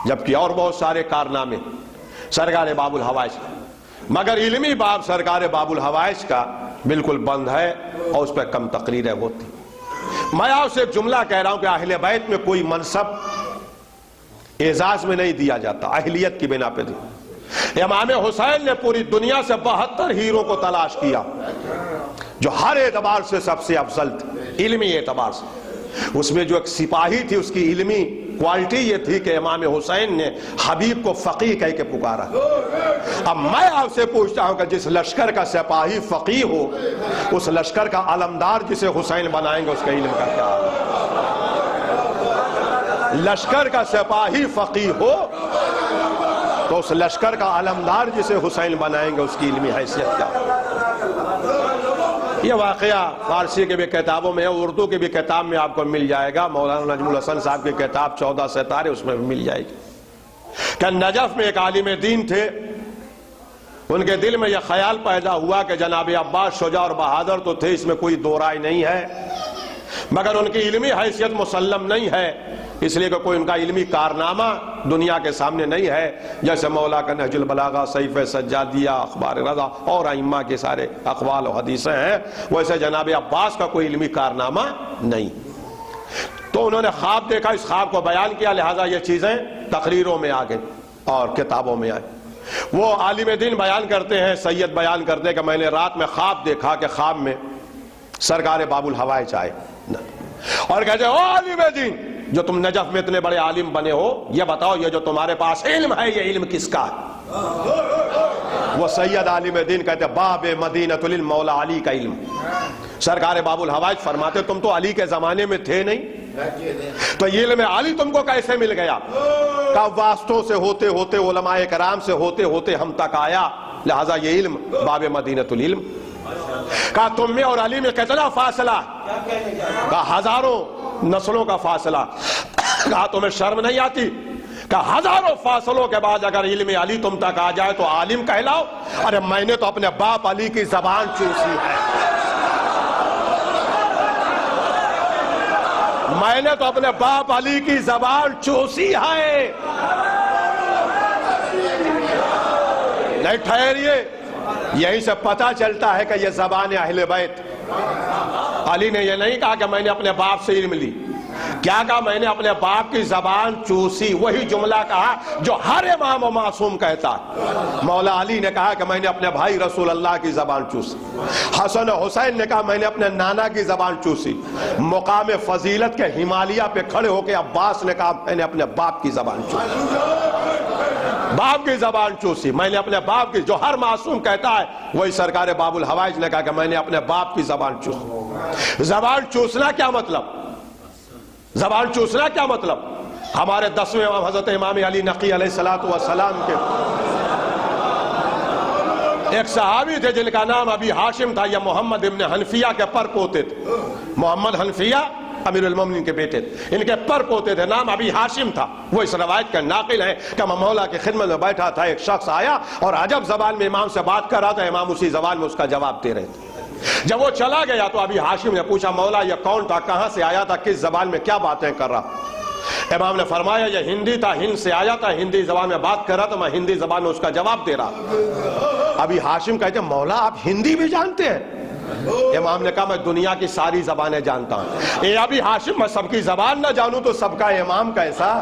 جبکہ اور بہت سارے کارنامے سرکار باب الحوائج، مگر علمی باب سرکار باب الحوائج کا بالکل بند ہے اور اس پہ کم تقریریں ہوتی۔ میں آپ سے ایک جملہ کہہ رہا ہوں کہ اہل بیت میں کوئی منصب اعزاز میں نہیں دیا جاتا، اہلیت کی بنا پہ دی۔ امام حسین نے پوری دنیا سے 72 ہیرو کو تلاش کیا جو ہر اعتبار سے سب سے افضل تھے، علمی اعتبار سے۔ اس میں جو ایک سپاہی تھی، اس کی علمی کوالٹی یہ تھی کہ امام حسین نے حبیب کو فقیہ کہہ کے پکارا۔ اب میں آپ سے پوچھتا ہوں کہ جس لشکر کا سپاہی فقیہ ہو، اس لشکر کا علمدار جسے حسین بنائیں گے، اس کا علم کا کیا ہے؟ لشکر کا سپاہی فقیہ ہو تو اس لشکر کا علمدار جسے حسین بنائیں گے، اس کی علمی حیثیت کیا ہے؟ یہ واقعہ فارسی کے بھی کتابوں میں ہے، اردو کے بھی کتاب میں آپ کو مل جائے گا، مولانا نجم الحسن صاحب کی کتاب 14 ستارے، اس میں بھی مل جائے گی کہ نجف میں ایک عالم دین تھے، ان کے دل میں یہ خیال پیدا ہوا کہ جناب عباس شجاع اور بہادر تو تھے، اس میں کوئی دو رائے نہیں ہے، مگر ان کی علمی حیثیت مسلم نہیں ہے، اس لیے کہ کوئی ان کا علمی کارنامہ دنیا کے سامنے نہیں ہے، جیسے مولا کا نہج البلاغہ، سیف سجادیہ، اخبار رضا اور ائمہ کے سارے اقوال و حدیثیں ہیں، ویسے جناب عباس کا کوئی علمی کارنامہ نہیں۔ تو انہوں نے خواب دیکھا، اس خواب کو بیان کیا، لہٰذا یہ چیزیں تقریروں میں آ گئی اور کتابوں میں آئی۔ وہ عالم دین بیان کرتے ہیں، سید بیان کرتے ہیں کہ میں نے رات میں خواب دیکھا کہ خواب میں سرکار باب الحوائج آئے اور کہتے ہیں، او عالم دین جو تم نجف میں اتنے بڑے عالم بنے ہو، یہ بتاؤ یہ جو تمہارے پاس علم ہے، یہ علم کس کا ہے؟ وہ سید عالم دین کہتے ہیں، باب مدینۃ للمولا علی کا علم۔ سرکار باب الحوائج فرماتے تم تو علی کے زمانے میں تھے نہیں، تو یہ علم علی تم کو کیسے مل گیا؟ کہ واسطوں سے ہوتے ہوتے، علماء کرام سے ہوتے ہوتے ہم تک آیا، لہٰذا یہ علم باب مدینۃ العلم۔ کہا تم میں اور علی میں کتنا فاصلہ؟ کہا ہزاروں نسلوں کا فاصلہ۔ کہا تمہیں شرم نہیں آتی؟ کہا ہزاروں فاصلوں کے بعد اگر علم علی تم تک آ جائے تو عالم کہلاؤ؟ ارے میں نے تو اپنے باپ علی کی زبان چوسی ہے، میں نے تو اپنے باپ علی کی زبان چوسی ہے۔ نہیں ٹھہریے، یہیں سے پتہ چلتا ہے کہ یہ زبان اہل بیت۔ علی نے یہ نہیں کہا کہ میں نے اپنے باپ سے علم لی، کیا کہا؟ میں نے اپنے باپ کی زبان چوسی، وہی جملہ کہا جو ہر امام و معصوم کہتا ہے۔ مولا علی نے کہا کہ میں نے اپنے بھائی رسول اللہ کی زبان چوسی، حسن و حسین نے کہا میں نے اپنے نانا کی زبان چوسی، مقام فضیلت کے ہمالیہ پہ کھڑے ہو کے عباس نے کہا میں نے اپنے باپ کی زبان چوسی، باپ کی زبان چوسی، میں نے اپنے باپ کی، جو ہر معصوم کہتا ہے وہی سرکار باب الحوائج نے کہا کہ میں نے اپنے باپ کی زبان چوسی۔ زبان چوسنا کیا مطلب؟ زبان چوسنا کیا مطلب؟ ہمارے 10ویں امام حضرت امام علی نقی علیہ السلام کے ایک صحابی تھے جن کا نام ابی ہاشم تھا، یا محمد ابن حنفیہ کے پر پوتے تھے۔ محمد حنفیہ امیر المومنین کے بیٹے تھے، ان کے پر پوتے تھے، نام ابی ہاشم تھا۔ وہ اس روایت کا ناقل ہے کہ میں مولا کی خدمت میں بیٹھا تھا، ایک شخص آیا اور عجب زبان میں امام سے بات کر رہا تھا، امام اسی زبان میں اس کا جواب دے رہے تھے۔ جب وہ چلا گیا تو ابی ہاشم نے پوچھا مولا یہ کون تھا، کہاں سے آیا تھا، کس زبان میں کیا باتیں کر رہا؟ امام نے فرمایا یہ ہندی تھا، ہند سے آیا تھا، ہندی زبان میں بات کر رہا تھا، میں ہندی زبان میں اس کا جواب دے رہا۔ ابی ہاشم کہتے ہیں مولا آپ ہندی بھی جانتے ہیں؟ امام نے کہا میں دنیا کی ساری زبانیں جانتا ہوں۔ اے ابی ہاشم میں سب کی زبان نہ جانوں تو سب کا امام کیسا؟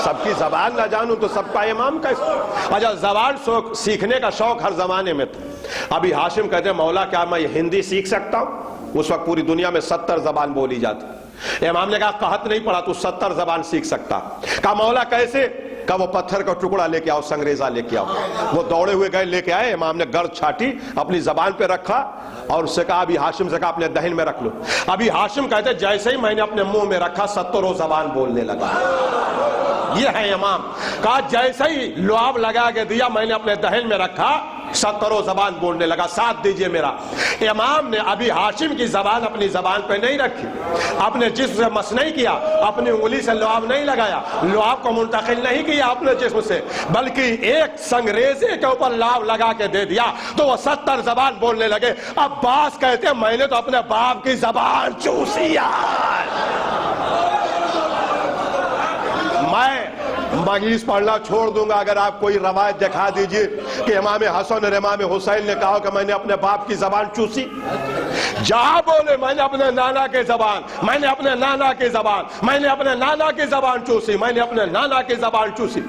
سب کی زبان نہ جانوں تو سب کا امام کیسا؟ اچھا زبان سیکھنے کا شوق ہر زمانے میں تھا۔ ابی ہاشم کہتے ہیں مولا کیا میں یہ ہندی سیکھ سکتا ہوں؟ اس وقت پوری دنیا میں 70 زبان بولی جاتی۔ امام نے کہا قحط نہیں پڑا تو 70 زبان سیکھ سکتا۔ کہا مولا کیسے؟ کہا وہ پتھر کا ٹکڑا لے کے آؤ، سنگریزہ لے کے آؤ۔ وہ دوڑے ہوئے گئے لے کے آئے، امام نے گرد چھاٹی اپنی زبان پہ رکھا اور اس سے کہا ابی ہاشم سے کہا اپنے دہن میں رکھ لو۔ ابی ہاشم کہتے جیسے ہی میں نے اپنے منہ میں رکھا 70 زبان بولنے لگا۔ یہ ہے امام. کہا جیسے ہی لعاب لگا کے دیا میں نے اپنے دہن میں رکھا, 70 زبان بولنے لگا, ساتھ دیجئے میرا. امام نے ابھی ہاشم کی زبان اپنی زبان پہ نہیں رکھی, اپنے جسم سے مس نہیں کیا, اپنی انگلی سے لعاب نہیں لگایا, لعاب کو منتقل نہیں کیا اپنے جسم سے, بلکہ ایک سنگریزے کے اوپر لعاب لگا کے دے دیا تو وہ 70 زبان بولنے لگے. عباس کہتے ہیں میں نے تو اپنے باپ کی زبان چوسی یار. میں مغیث پڑھنا چھوڑ دوں گا اگر آپ کوئی روایت دکھا دیجئے کہ امام حسن اور امام حسین نے کہا کہ میں نے اپنے باپ کی زبان چوسی. جہاں بولے میں نے اپنے نانا کی زبان, میں نے اپنے نانا کی زبان, میں نے اپنے نانا کی زبان چوسی, میں نے اپنے نانا کی زبان چوسی.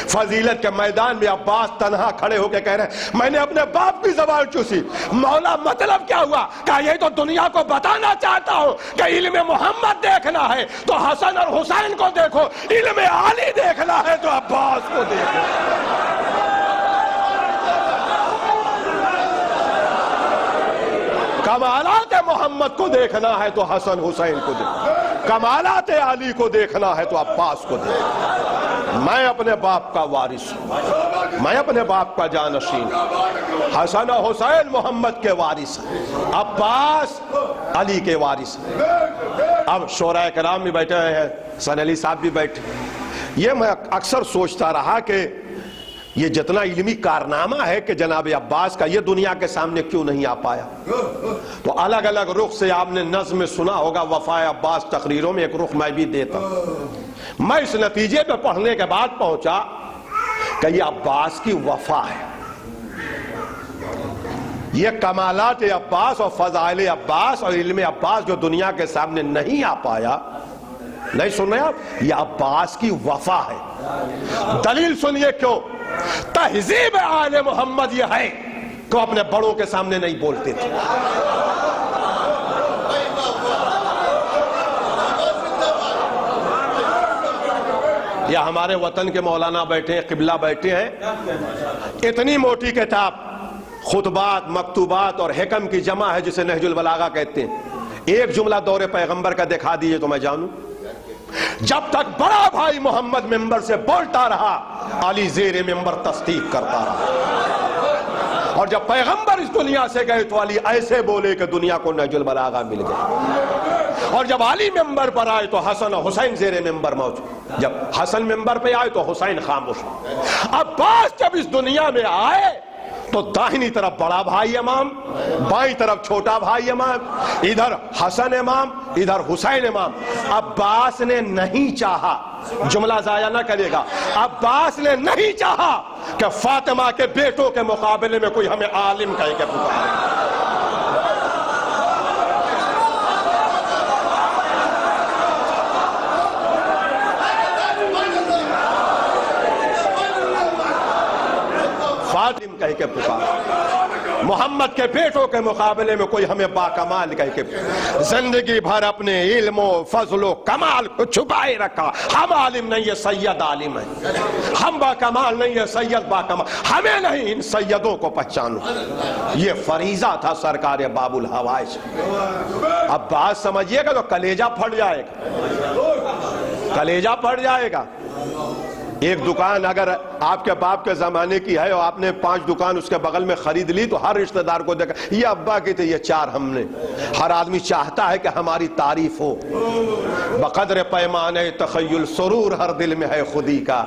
فضیلت کے میدان میں عباس تنہا کھڑے ہو کے کہہ رہے ہیں میں نے اپنے باپ کی زبان چوسی. مولا مطلب کیا ہوا؟ کہا یہ تو دنیا کو بتانا چاہتا ہوں کہ علم محمد دیکھنا ہے تو حسن اور حسین کو دیکھو, علم علی دیکھنا ہے تو عباس کو دیکھو. کمالات محمد کو دیکھنا ہے تو حسن حسین کو دیکھو, کمالات علی کو دیکھنا ہے تو عباس کو دیکھو. میں اپنے باپ کا وارث ہوں, میں اپنے باپ کا جانشین, حسن و حسین محمد کے وارث ہیں, عباس علی کے وارث ہیں. اب شورا کرام بھی بیٹھے ہیں, حسن علی صاحب بھی بیٹھے. یہ میں اکثر سوچتا رہا کہ یہ جتنا علمی کارنامہ ہے کہ جناب عباس کا, یہ دنیا کے سامنے کیوں نہیں آ پایا. تو الگ الگ رخ سے آپ نے نظم میں سنا ہوگا وفا عباس تقریروں میں, ایک رخ میں بھی دیتا ہوں. میں اس نتیجے پہ پڑھنے کے بعد پہنچا کہ یہ عباس کی وفا ہے, یہ کمالات عباس اور فضائل عباس اور علم عباس جو دنیا کے سامنے نہیں آ پایا. نہیں سن رہے آپ, یہ عباس کی وفا ہے. دلیل سنیے کیوں. تہذیب آل محمد یہ ہے کہ وہ اپنے بڑوں کے سامنے نہیں بولتے تھے. یا ہمارے وطن کے مولانا بیٹھے ہیں, قبلہ بیٹھے ہیں, اتنی موٹی کتاب خطبات مکتوبات اور حکم کی جمع ہے جسے نہج البلاغہ کہتے ہیں. ایک جملہ دور پیغمبر کا دکھا دیجئے تو میں جانوں. جب تک بڑا بھائی محمد ممبر سے بولتا رہا علی زیر ممبر تصدیق کرتا رہا, اور جب پیغمبر اس دنیا سے گئے تو علی ایسے بولے کہ دنیا کو نہج البلاغہ مل گیا. اور جب علی ممبر پر آئے تو حسن و حسین زیر ممبر موجود, جب حسن ممبر پہ آئے تو حسین خاموش. عباس جب اس دنیا میں آئے تو داہنی طرف بڑا بھائی امام, بائیں طرف چھوٹا بھائی امام, ادھر حسن امام ادھر حسین امام. عباس نے نہیں چاہا, جملہ ضائع نہ کرے گا, عباس نے نہیں چاہا کہ فاطمہ کے بیٹوں کے مقابلے میں کوئی ہمیں عالم کہے کہ پکارے. فاطم کہہ کے پکارا, محمد کے بیٹوں کے مقابلے میں کوئی ہمیں باکمال کہہ کے. زندگی بھر اپنے علم و فضل و کمال کو چھپائے رکھا. ہم عالم نہیں, یہ سید عالم ہے. ہم باکمال نہیں, یہ سید باکمال. ہمیں نہیں, ان سیدوں کو پہچانو. یہ فریضہ تھا سرکار باب الحوائج. اب بات سمجھیے گا تو کلیجہ پھٹ جائے گا, کلیجہ پھٹ جائے گا. ایک دکان اگر آپ کے باپ کے زمانے کی ہے اور آپ نے 5 دکان اس کے بغل میں خرید لی تو ہر رشتہ دار کو دیکھا یہ ابا کی تھے, یہ 4 ہم نے. ہر آدمی چاہتا ہے کہ ہماری تعریف ہو. بقدر پیمانے تخیل سرور ہر دل میں ہے خودی کا,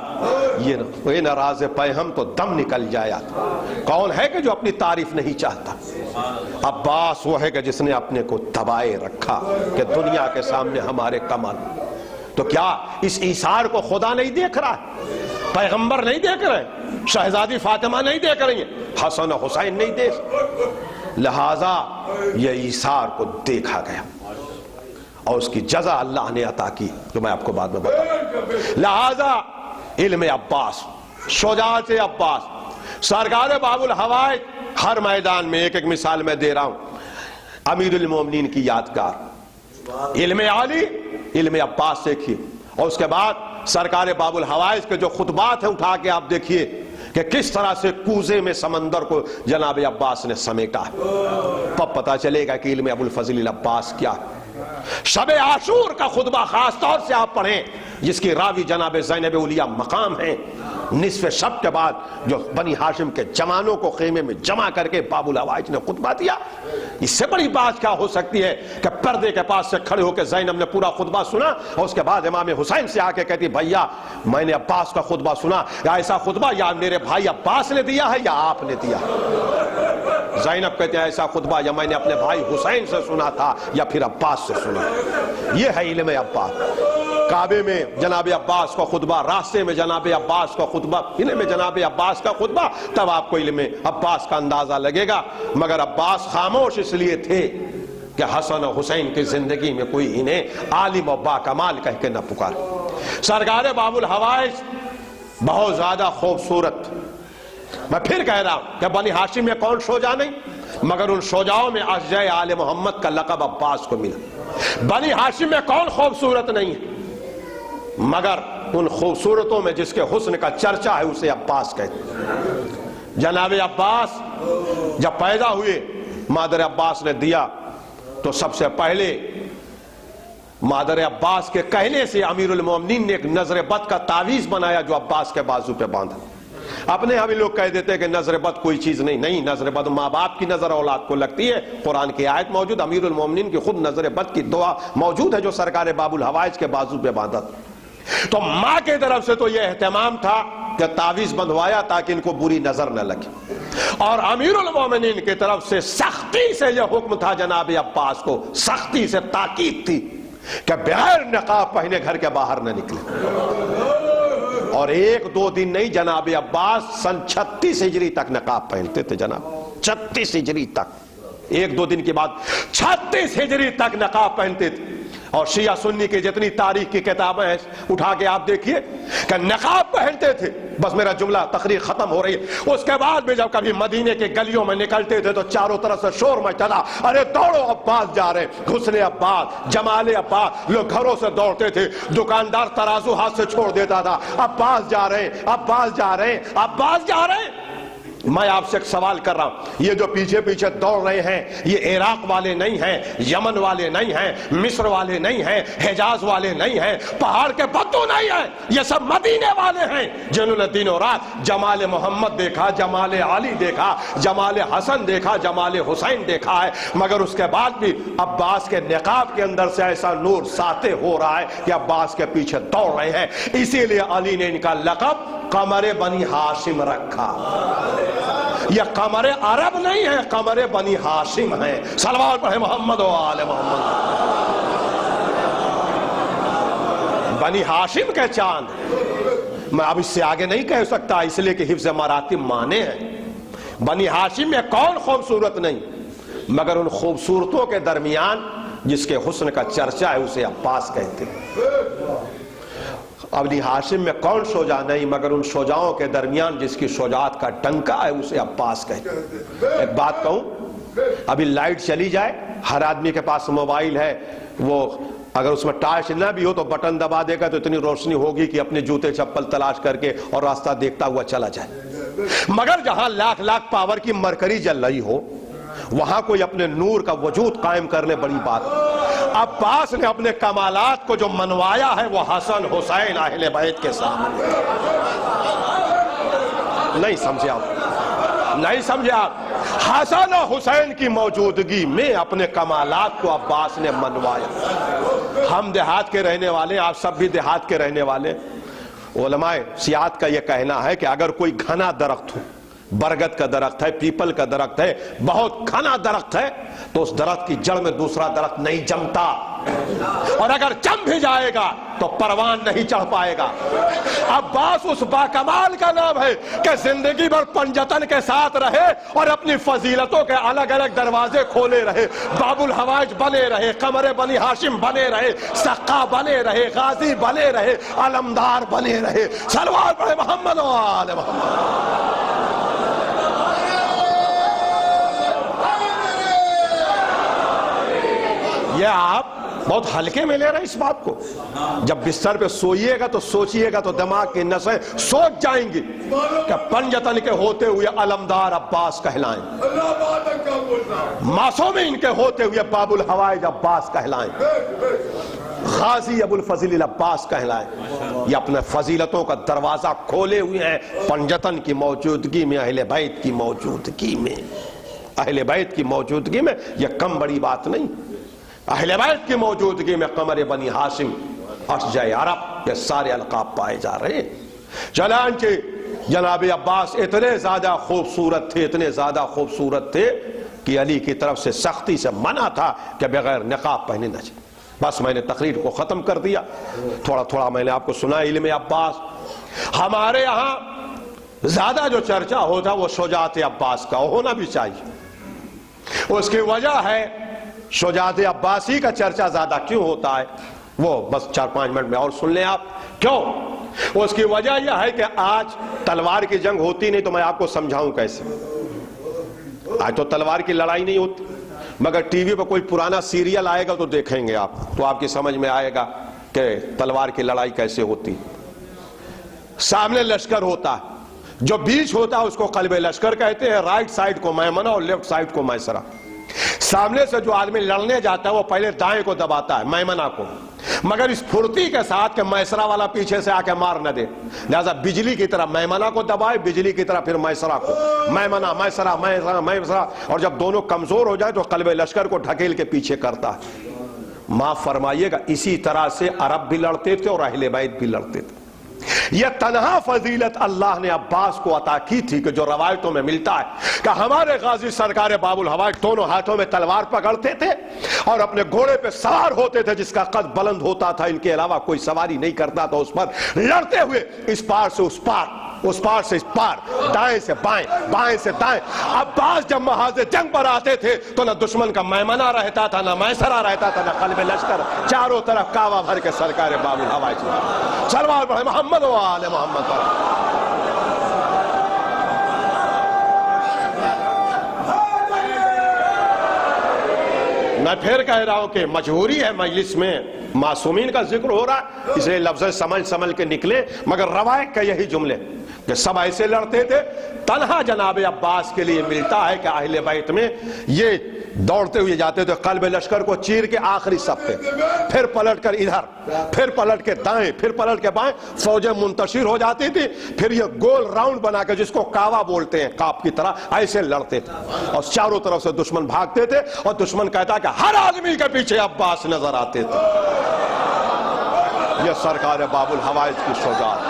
یہ ناراض پیہم تو دم نکل جایا. کون ہے کہ جو اپنی تعریف نہیں چاہتا؟ عباس وہ ہے کہ جس نے اپنے کو دبائے رکھا کہ دنیا کے سامنے ہمارے کمال. تو کیا اس ایثار کو خدا نہیں دیکھ رہا ہے؟ پیغمبر نہیں دیکھ رہے, شہزادی فاطمہ نہیں دیکھ رہی ہیں, حسن و حسین نہیں دیکھ. لہذا یہ ایثار کو دیکھا گیا اور اس کی جزا اللہ نے عطا کی جو میں آپ کو بعد میں بتاؤں. لہذا علم عباس, شجاعت عباس, سرکار باب الحوائج ہر میدان میں ایک ایک مثال میں دے رہا ہوں. امیر المومنین کی یادگار, علم علی علم عباس دیکھیے, اور اس کے بعد سرکار باب الحوائج کے جو خطبات ہیں اٹھا کے آپ دیکھیے کہ کس طرح سے کوزے میں سمندر کو جناب عباس نے سمیٹا. تب پتا چلے گا کہ علم ابو الفضل العباس کیا ہے. شب عاشور کا خطبہ خاص طور سے آپ پڑھیں, جس کی راوی جناب زینب اولیاء مقام ہیں، نصف شب کے بعد جو بنی ہاشم کے جوانوں کو خیمے میں جمع کر کے باب الحوائج نے خطبہ دیا، اس سے بڑی بات کیا ہو سکتی ہے کہ پردے کے پاس سے کھڑے ہو کے زینب نے پورا خطبہ سنا اور اس کے بعد امام حسین سے آ کے کہتی بھیا میں نے عباس کا خطبہ سنا، یا ایسا خطبہ یا میرے بھائی عباس نے دیا ہے یا آپ نے دیا ہے؟ زینب کہتے ہیں ایسا خطبہ یا میں نے اپنے بھائی حسین سے سنا تھا یا پھر عباس سے سنا۔ یہ ہے علم عباس۔ کعبے میں جناب عباس کا خطبہ، راستے میں جناب عباس کا خطبہ، علم جناب عباس کا خطبہ، تب آپ کو علم عباس کا اندازہ لگے گا۔ مگر عباس خاموش اس لیے تھے کہ حسن و حسین کی زندگی میں کوئی انہیں عالم و باکمال کہہ کے نہ پکارے۔ سرکار باب الحوائج بہت زیادہ خوبصورت، میں پھر کہہ رہا ہوں کہ بنی ہاشم میں کون شجاع نہیں، مگر ان شجاعوں میں اشجع آل محمد کا لقب عباس کو ملا۔ بنی ہاشم میں کون خوبصورت نہیں ہے، مگر ان خوبصورتوں میں جس کے حسن کا چرچا ہے اسے عباس کہتے ہیں۔ جناب عباس جب پیدا ہوئے، مادر عباس نے دیا تو سب سے پہلے مادر عباس کے کہنے سے امیر المومنین نے ایک نظر بد کا تعویذ بنایا جو عباس کے بازو پہ باندھا۔ اپنے ہمیں لوگ کہہ دیتے ہیں کہ نظر بد کوئی چیز نہیں، نظر بد ماں باپ کی نظر اولاد کو لگتی ہے۔ قرآن کی آیت موجود، امیر المومنین کی خود نظر بد کی دعا موجود ہے جو سرکار باب الحوائج کے بازو پہ باندھا۔ تو ماں کے طرف سے تو یہ اہتمام تھا کہ تعویذ بندھوایا تاکہ ان کو بری نظر نہ لگے، اور امیر المومنین کی طرف سے سختی سے یہ حکم تھا جناب عباس کو، سختی سے تاکید تھی کہ بغیر نقاب پہنے گھر کے باہر نہ نکلے۔ اور ایک دو دن نہیں، جناب عباس سن 36 ہجری تک نقاب پہنتے تھے جناب، 36 ہجری تک، ایک دو دن کے بعد 36 ہجری تک نقاب پہنتے تھے۔ اور شیعہ سنی کی جتنی تاریخ کی کتابیں ہیں اٹھا کے آپ دیکھیے کہ نقاب پہنتے تھے۔ بس میرا جملہ تقریر ختم ہو رہی ہے۔ اس کے بعد بھی جب کبھی مدینے کے گلیوں میں نکلتے تھے تو چاروں طرف سے شور مچا، ارے دوڑو عباس جا رہے، حسن عباس، جمال عباس۔ لوگ گھروں سے دوڑتے تھے، دکاندار ترازو ہاتھ سے چھوڑ دیتا تھا، عباس جا رہے ہیں، عباس جا رہے ہیں، عباس جا رہے ہیں۔ میں آپ سے ایک سوال کر رہا ہوں، یہ جو پیچھے پیچھے دوڑ رہے ہیں یہ عراق والے نہیں ہیں، یمن والے نہیں ہیں، مصر والے نہیں ہیں، حجاز والے نہیں ہیں، پہاڑ کے بدو نہیں ہیں، یہ سب مدینے والے ہیں جنہوں نے دن و رات جمال محمد دیکھا، جمال علی دیکھا، جمال حسن دیکھا، جمال حسین دیکھا ہے۔ مگر اس کے بعد بھی عباس کے نقاب کے اندر سے ایسا نور ساطع ہو رہا ہے کہ عباس کے پیچھے دوڑ رہے ہیں۔ اسی لیے علی نے ان کا لقب قمر بنی ہاشم رکھا۔ یہ قمر عرب نہیں ہے، قمر بنی ہاشم ہیں۔ صلوات پڑھے محمد و آل محمد۔ بنی ہاشم کے چاند، میں اب اس سے آگے نہیں کہہ سکتا اس لیے کہ حفظ مراتب مانے ہیں۔ بنی ہاشم میں کون خوبصورت نہیں، مگر ان خوبصورتوں کے درمیان جس کے حسن کا چرچا ہے اسے عباس کہتے ہیں۔ بنی ہاشم میں کون شجاع نہیں، مگر ان شجاعوں کے درمیان جس کی شجاعت کا ڈنکا ہے اسے عباس کہتے ہیں۔ ایک بات کہوں، ابھی لائٹ چلی جائے، ہر آدمی کے پاس موبائل ہے، وہ اگر اس میں ٹارچ نہ بھی ہو تو بٹن دبا دے گا تو اتنی روشنی ہوگی کہ اپنے جوتے چپل تلاش کر کے اور راستہ دیکھتا ہوا چلا جائے۔ مگر جہاں لاکھ لاکھ پاور کی مرکری جل رہی ہو وہاں کوئی اپنے نور کا وجود قائم کرنے بڑی بات۔ عباس نے اپنے کمالات کو جو منوایا ہے وہ حسن حسین اہل بیت کے سامنے۔ نہیں سمجھے آپ، نہیں سمجھے آپ، حسن و حسین کی موجودگی میں اپنے کمالات کو عباس نے منوایا۔ ہم دیہات کے رہنے والے، آپ سب بھی دیہات کے رہنے والے، علماء سیاحت کا یہ کہنا ہے کہ اگر کوئی گھنا درخت ہو، برگد کا درخت ہے، پیپل کا درخت ہے، بہت گھنا درخت ہے، تو اس درخت کی جڑ میں دوسرا درخت نہیں جمتا، اور اگر جم بھی جائے گا تو پروان نہیں چڑھ پائے گا۔ عباس اس باکمال کا نام ہے کہ زندگی بھر پنجتن کے ساتھ رہے اور اپنی فضیلتوں کے الگ الگ دروازے کھولے رہے، باب الحوائج بنے رہے، قمر بنی ہاشم بنے رہے، سقا بنے رہے، غازی بنے رہے، علمدار بنے رہے۔ صلوات پڑھے محمد و آل محمد۔ یہ آپ بہت ہلکے میں لے رہے ہیں اس بات کو۔ جب بستر پہ سوئیے گا تو سوچئے گا تو دماغ کی نسیں سوچ جائیں گی کہ پنجتن کے ہوتے ہوئے علمدار عباس کہلائیں، معصوم ان کے ہوتے ہوئے باب الحوائج عباس کہلائیں، غازی ابو الفضل العباس کہلائے. یہ اپنے فضیلتوں کا دروازہ کھولے ہوئے ہیں پنجتن کی موجودگی میں, اہل بیت کی موجودگی میں. اہل بیت کی موجودگی میں یہ کم بڑی بات نہیں. اہل بیت کی موجودگی میں قمر بنی ہاشم, اشجع عرب, یہ سارے القاب پائے جا رہے ہیں. چنانچہ جناب عباس اتنے زیادہ خوبصورت تھے, اتنے زیادہ خوبصورت تھے کہ علی کی طرف سے سختی سے منع تھا کہ بغیر نقاب پہنے نہ جائے. بس میں نے تقریر کو ختم کر دیا. تھوڑا تھوڑا میں نے آپ کو سنا علم عباس. ہمارے یہاں زیادہ جو چرچا ہوتا وہ شجاعت عباس کا ہونا بھی چاہیے. اس کی وجہ ہے شجاعت عباسی کا چرچا زیادہ کیوں ہوتا ہے, وہ بس 4-5 منٹ میں اور سن لیں آپ. کیوں؟ اس کی وجہ یہ ہے کہ آج تلوار کی جنگ ہوتی نہیں, تو میں آپ کو سمجھاؤں کیسے. آج تو تلوار کی لڑائی نہیں ہوتی, مگر ٹی وی پہ کوئی پرانا سیریل آئے گا تو دیکھیں گے آپ, تو آپ کی سمجھ میں آئے گا کہ تلوار کی لڑائی کیسے ہوتی. سامنے لشکر ہوتا ہے, جو بیچ ہوتا ہے اس کو قلب لشکر کہتے ہیں, رائٹ سائڈ کو میمنہ اور لیفٹ سائڈ کو میسرہ. سامنے سے جو آدمی لڑنے جاتا ہے وہ پہلے دائیں کو دباتا ہے, میمنہ کو, مگر اس پھرتی کے ساتھ کہ میسرہ والا پیچھے سے آ کے مار نہ دے, لہذا بجلی کی طرح میمنہ کو دبائے, بجلی کی طرح پھر میسرہ کو, میمنہ میسرہ میسرہ میسرہ, اور جب دونوں کمزور ہو جائے تو قلب لشکر کو ڈھکیل کے پیچھے کرتا ہے. معاف فرمائیے گا, اسی طرح سے عرب بھی لڑتے تھے اور اہل بیت بھی لڑتے تھے. یہ تنہا فضیلت اللہ نے عباس کو عطا کی تھی کہ جو روایتوں میں ملتا ہے کہ ہمارے غازی سرکار باب الحوائج دونوں ہاتھوں میں تلوار پکڑتے تھے اور اپنے گھوڑے پہ سوار ہوتے تھے جس کا قد بلند ہوتا تھا, ان کے علاوہ کوئی سواری نہیں کرتا تھا, اس پر لڑتے ہوئے اس پار سے اس پار, اس پار سے اس پار, دائیں سے بائیں, بائیں سے دائیں. عباس جب محاذ جنگ پر آتے تھے تو نہ دشمن کا میمنہ رہتا تھا, نہ میسرہ رہتا تھا, نہ قلب لشکر, چاروں طرف کعبہ بھر کے سرکار باب الحوائج صلوات پڑھیں محمد و آل محمد پر. میں پھر کہہ رہا ہوں کہ مجبوری ہے, مجلس میں معصومین کا ذکر ہو رہا ہے, اسے لفظ سمجھ کے نکلے, مگر روایت کا یہی جملے کہ سب ایسے لڑتے تھے. تنہا جناب عباس کے لیے ملتا ہے کہ اہل بیت میں یہ دوڑتے ہوئے جاتے تھے قلب لشکر کو چیر کے آخری صف پہ, پھر پلٹ کر ادھر, پھر پلٹ کے دائیں, پھر پلٹ کے بائیں, فوجیں منتشر ہو جاتی تھی, پھر یہ گول راؤنڈ بنا کے جس کو کعوہ بولتے ہیں, کاپ کی طرح ایسے لڑتے تھے, اور چاروں طرف سے دشمن بھاگتے تھے, اور دشمن کہتا کہ ہر آدمی کے پیچھے عباس نظر آتے تھے. یہ سرکار باب الحوائج کی شجاعت,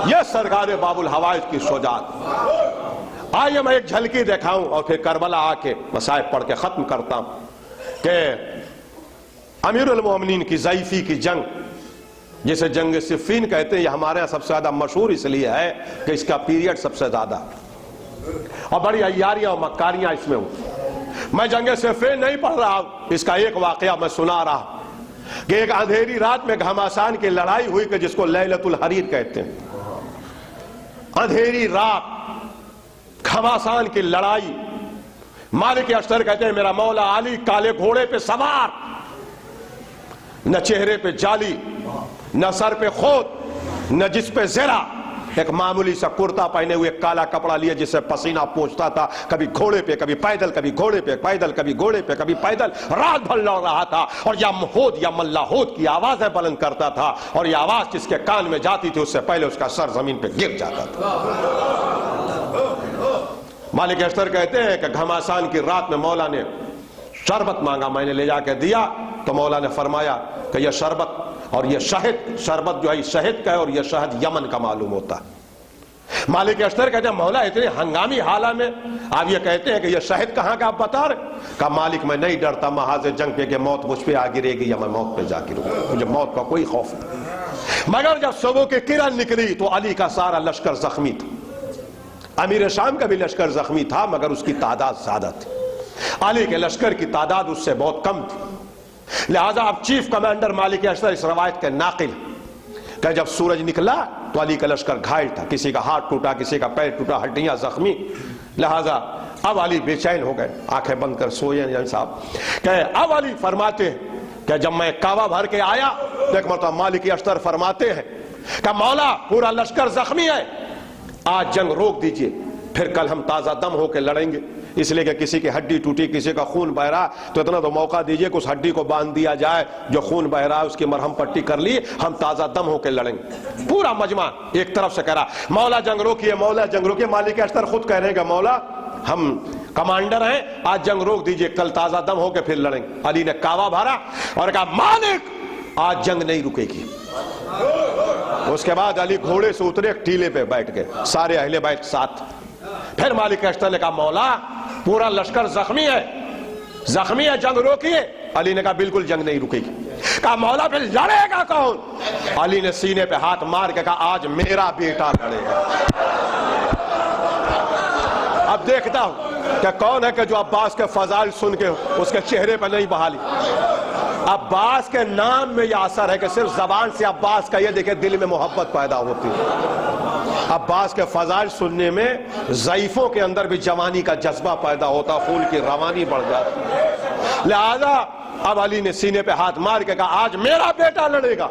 یہ سرکار باب الحوائج کی شجاعت. آئیے میں ایک جھلکی دکھاؤں اور پھر کربلا آ کے مصائب پڑھ کے ختم کرتا ہوں کہ امیر المومنین کی ضعیفی کی جنگ, جسے جنگ صفین کہتے ہیں, یہ ہمارے یہاں سب سے زیادہ مشہور اس لیے ہے کہ اس کا پیریڈ سب سے زیادہ اور بڑی عیاریاں اور مکاریاں اس میں ہوئی. میں جنگ صفین نہیں پڑھ رہا ہوں, اس کا ایک واقعہ میں سنا رہا کہ ایک اندھیری رات میں گھماسان کی لڑائی ہوئی کہ جس کو لیلۃ الحریر کہتے ہیں. اندھیری رات گھماسان کی لڑائی, مالک اشتر کہتے ہیں میرا مولا علی کالے گھوڑے پہ سوار, نہ چہرے پہ جالی, نہ سر پہ خود, نہ جس پہ زرہ, ایک معمولی سا کرتا پہنے ہوئے کالا کپڑا لیا جس سے پسینہ پہنچتا تھا, کبھی گھوڑے پہ کبھی پیدل, کبھی گھوڑے پہ پیدل, کبھی گھوڑے پہ کبھی پیدل, رات بھر لڑ رہا تھا, اور یا مہود یا ملاحود کی آوازیں بلند کرتا تھا, اور یہ آواز جس کے کان میں جاتی تھی اس سے پہلے اس کا سر زمین پہ گر جاتا تھا. مالک اشتر کہتے ہیں کہ گھماسان کی رات میں مولا نے شربت مانگا, میں نے لے جا کے دیا تو مولا نے فرمایا کہ یہ شربت اور یہ شہد, شربت جو ہے شہد کا ہے اور یہ شہد یمن کا معلوم ہوتا ہے. مالک اشتر کہتے ہیں مولا اتنے ہنگامی حالہ میں آپ یہ کہتے ہیں کہ یہ شہد کہاں کا آپ بتا رہے؟ کہا مالک میں نہیں ڈرتا محاذ جنگ پہ کہ موت مجھ پہ آ گرے گی یا میں موت پہ جا گروں گا, مجھے موت کا کوئی خوف نہیں. مگر جب صبح کی کرن نکلی تو علی کا سارا لشکر زخمی تھا, امیر شام کا بھی لشکر زخمی تھا, مگر اس کی تعداد زیادہ تھی. علی کے لشکر کی تعداد اس سے بہت کم تھی, لہذا اب چیف کمانڈر مالک اشتر اس روایت کے ناقل کہ جب سورج نکلا تو علی کا لشکر گھائل تھا, کسی کا ہاتھ ٹوٹا, کسی کا پیر ٹوٹا, ہڈیاں زخمی. لہذا اب علی بے چین ہو گئے, آنکھیں بند کر سوئے ہیں صاحب. کہ اب علی فرماتے ہیں کہ جب میں کعبہ بھر کے آیا ایک مرتبہ مالک اشتر فرماتے ہیں کہ مولا پورا لشکر زخمی ہے, آج جنگ روک دیجئے, پھر کل ہم تازہ دم ہو کے لڑیں گے. اس لیے کہ کسی کی ہڈی ٹوٹی، کسی کا خون بہ رہا، تو اتنا تو موقع دیجئے کہ اس ہڈی کو باندھ دیا جائے، جو خون بہ رہا ہے اس کی مرہم پٹی کر لی، ہم تازہ دم ہو کے لڑیں گے۔ پورا مجمع ایک طرف سے کہہ رہا مولا جنگ روکیے، مولا جنگ روکیے۔ مالک اشتر خود کہہ رہے ہیں کہ مولا ہم کمانڈر ہیں، آج جنگ روک دیجئے، کل تازہ دم ہو کے پھر لڑیں گے۔ علی نے کعوہ بھرا اور کہا مالک آج جنگ نہیں رکے گی۔ اس کے بعد علی گھوڑے سے اترے، ٹیلے پہ بیٹھ گئے، سارے اہل بیت ساتھ۔ پھر مالک اشتر نے کہا مولا پورا لشکر زخمی ہے، زخمی ہے، جنگ روکیے۔ علی نے کہا بالکل جنگ نہیں رکے گی۔ کہا مولا پھر لڑے گا کون؟ علی نے سینے پہ ہاتھ مار کے کہا آج میرا بیٹا لڑے گا۔ اب دیکھتا ہوں کہ کون ہے کہ جو عباس کے فضائل سن کے اس کے چہرے پہ نہیں بحالی۔ عباس کے نام میں یہ اثر ہے کہ صرف زبان سے عباس کا یہ دیکھے دل میں محبت پیدا ہوتی ہے۔ عباس کے فضائل سننے میں ضعیفوں کے اندر بھی جوانی کا جذبہ پیدا ہوتا، خون کی روانی بڑھ جاتی۔ لہذا اب علی نے سینے پہ ہاتھ مار کے کہا آج میرا بیٹا لڑے گا۔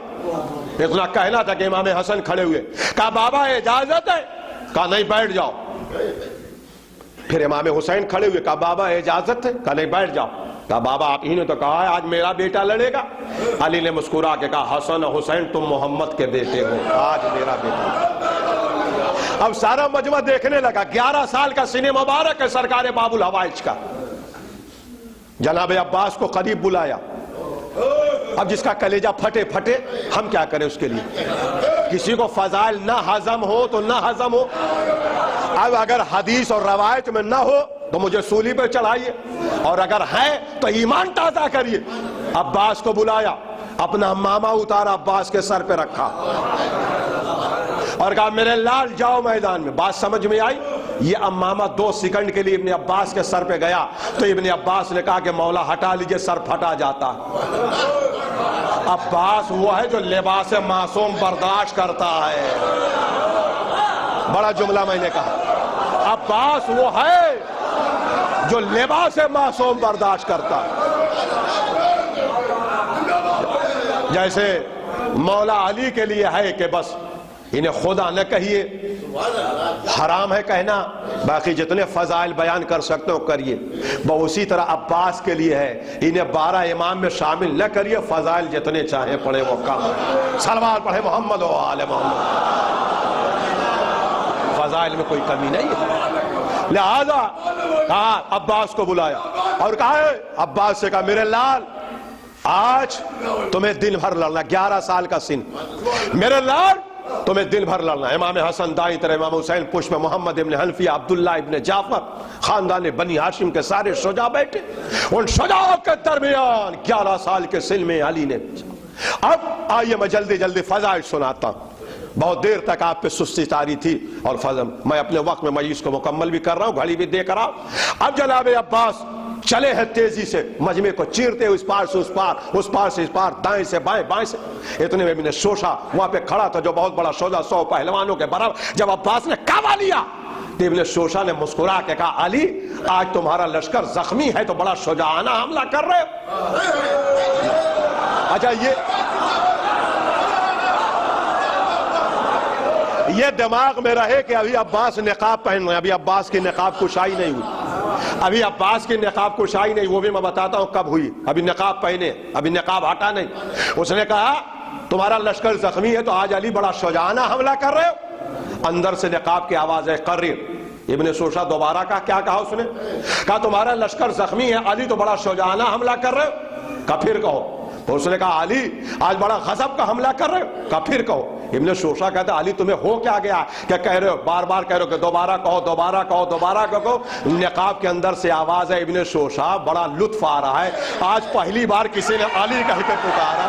اتنا کہنا تھا کہ امام حسن کھڑے ہوئے، کہا بابا اجازت ہے؟ کہا نہیں بیٹھ جاؤ۔ پھر امام حسین کھڑے ہوئے، کہا بابا اجازت ہے؟ کہا نہیں بیٹھ جاؤ۔ کہا بابا آپ ہی نے تو کہا ہے آج میرا بیٹا لڑے گا۔ علی نے مسکرا کے کہا حسن حسین تم محمد کے بیٹے ہو، آج میرا بیٹا۔ اب سارا مجمع دیکھنے لگا، 11 سال کا سن مبارک ہے سرکار باب الحوائج کا۔ جناب عباس کو قریب بلایا۔ اب جس کا کلیجہ پھٹے پھٹے، ہم کیا کریں اس کے لیے؟ کسی کو فضائل نہ ہضم ہو تو نہ ہضم ہو۔ اب اگر حدیث اور روایت میں نہ ہو تو مجھے سولی پہ چڑھائیے، اور اگر ہے تو ایمان تازہ کریے۔ عباس کو بلایا، اپنا عمامہ اتارا، عباس کے سر پہ رکھا اور کہا میرے لال جاؤ میدان میں۔ بات سمجھ میں آئی؟ یہ عمامہ 2 سیکنڈ کے لیے ابن عباس کے سر پہ گیا تو ابن عباس نے کہا کہ مولا ہٹا لیجئے، سر پھٹا جاتا۔ عباس وہ ہے جو لباس معصوم برداشت کرتا ہے۔ بڑا جملہ میں نے کہا، عباس وہ ہے جو لباس معصوم برداشت کرتا ہے۔ جیسے مولا علی کے لیے ہے کہ بس انہیں خدا نہ کہیے، حرام ہے کہنا، باقی جتنے فضائل بیان کر سکتے ہو کریے۔ اسی طرح عباس کے لیے ہے انہیں 12 امام میں شامل نہ کریے، فضائل جتنے چاہیں پڑھے وہ کم ہے۔ صلوات پڑھے محمد و آل محمد، فضائل میں کوئی کمی نہیں ہے۔ لہذا کہا عباس کو بلایا اور کہا عباس سے کہا میرے لال آج تمہیں دن بھر لڑنا، 11 سال کا سن، میرے لال تمہیں دن بھر لڑنا۔ امام حسن دائیں طرف، امام حسین پشت میں، محمد ابن حنفیہ، عبداللہ ابن جعفر، خاندان بنی ہاشم کے سارے شجاع بیٹھے۔ ان شجاعوں کے درمیان 11 سال کے سن میں علی نے۔ اب آئیے میں جلدی جلدی فضائل سناتا ہوں، بہت دیر تک آپ پہ سستی تاری تھی، اور میں اپنے وقت میں مجلس کو مکمل بھی کر رہا ہوں، گھڑی بھی دیکھ رہا ہوں۔ اب جناب عباس چلے ہیں تیزی سے، مجمع کو چیرتے ہوئے اس پار سے اس پار، اس پار سے اس پار، دائیں سے بائیں، بائیں سے۔ اتنے میں ابن شوشا وہاں پہ کھڑا تھا جو بہت بڑا شوشا، 100 پہلوانوں کے برابر۔ جب عباس نے کعبہ لیا تو ابن شوشا نے مسکرا کے کہا علی آج تمہارا لشکر زخمی ہے تو بڑا شجاعانہ حملہ کر رہے ہو۔ اچھا یہ دماغ میں رہے کہ ابھی عباس نقاب پہن رہے ہیں، ابھی عباس کی نقاب کشائی نہیں ہوئی، ابھی عباس کی نقاب کشائی نہیں، وہ بھی میں بتاتا ہوں کب ہوئی۔ ابھی نقاب پہنے، ابھی نقاب ہٹا نہیں۔ اس نے کہا تمہارا لشکر زخمی ہے تو آج علی بڑا شجاعانہ حملہ کر رہے ہو۔ اندر سے نقاب کی آواز ہے قرر۔ ابن شوشا دوبارہ کیا کہا اس نے؟ کہا تمہارا لشکر زخمی ہے، علی تو بڑا شجاعانہ حملہ کر رہے ہو۔ کہا پھر کہو۔ اس نے کہا علی آج بڑا غضب کا حملہ کر رہے ہو۔ کہا پھر کہو۔ ابن شوشا کہتا علی تمہیں ہو کیا گیا کہ کہہ رہے ہو، بار بار کہہ رہے ہو کہ دوبارہ کہو، دوبارہ کہو، دوبارہ کہو۔ نقاب کے اندر سے آواز ہے ابن شوشا بڑا لطف آ رہا ہے، آج پہلی بار کسی نے علی کہہ کے پکارا۔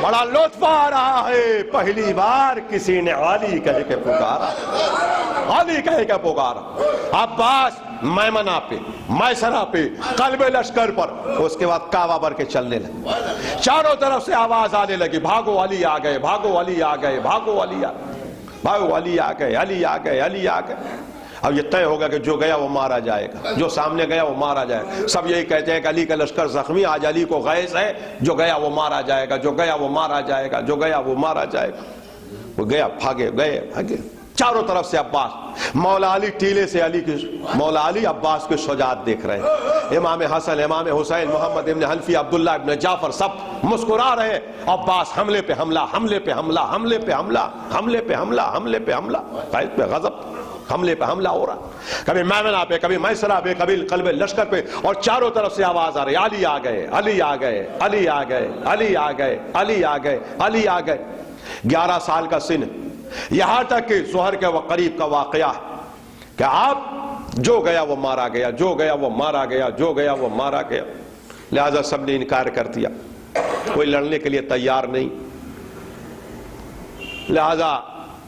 بڑا لطف آ رہا ہے، پہلی بار کسی نے علی کہہ کے پکارا، علی کہہ کے پکارا۔ عباس میمنہ پہ، میسرہ پہ، قلب لشکر پر، اس کے بعد کعبہ بھر کے چلنے لگے. چاروں طرف سے آواز آنے لگی، بھاگو علی آ گئے، بھاگو علی آ گئے، بھاگو علی آ گئے، بھاگو علی آ گئے، علی آ گئے، علی آ گئے. اب یہ طے ہوگا کہ جو گیا وہ مارا جائے گا، جو سامنے گیا وہ مارا جائے گا. سب یہی کہتے ہیں کہ علی کا لشکر زخمی، آج علی کو غیظ ہے، جو گیا وہ مارا جائے گا، جو گیا وہ مارا جائے گا، جو گیا وہ مارا جائے گا. وہ گیا، بھاگے، گئے، بھاگے. چاروں طرف سے عباس، مولا علی ٹیلے سے علی کی، مولا علی عباس کی شجاعت دیکھ رہے ہیں. امام حسن، امام حسین، محمد ابن حنفی، عبداللہ ابن جعفر سب مسکرا رہے ہیں. عباس حملے پہ حملہ، حملے پہ حملہ، حملے پہ حملہ، حملے پہ حملہ، حملے پہ حملہ، قائد پہ غضب، حملے پہ حملہ ہو رہا. کبھی میمنہ پہ، کبھی میسرہ پہ، کبھی قلب لشکر پہ، اور چاروں طرف سے آواز آ رہی، علی آ گئے، علی آ گئے، علی آ گئے، علی آ گئے، علی آ گئے، علی آ گئے. 11 سال کا سن، یہاں تک کہ ظہر کے قریب کا واقعہ کہ آپ جو گیا وہ مارا گیا، جو گیا وہ مارا گیا، جو گیا وہ مارا گیا. لہذا سب نے انکار کر دیا، کوئی لڑنے کے لیے تیار نہیں. لہذا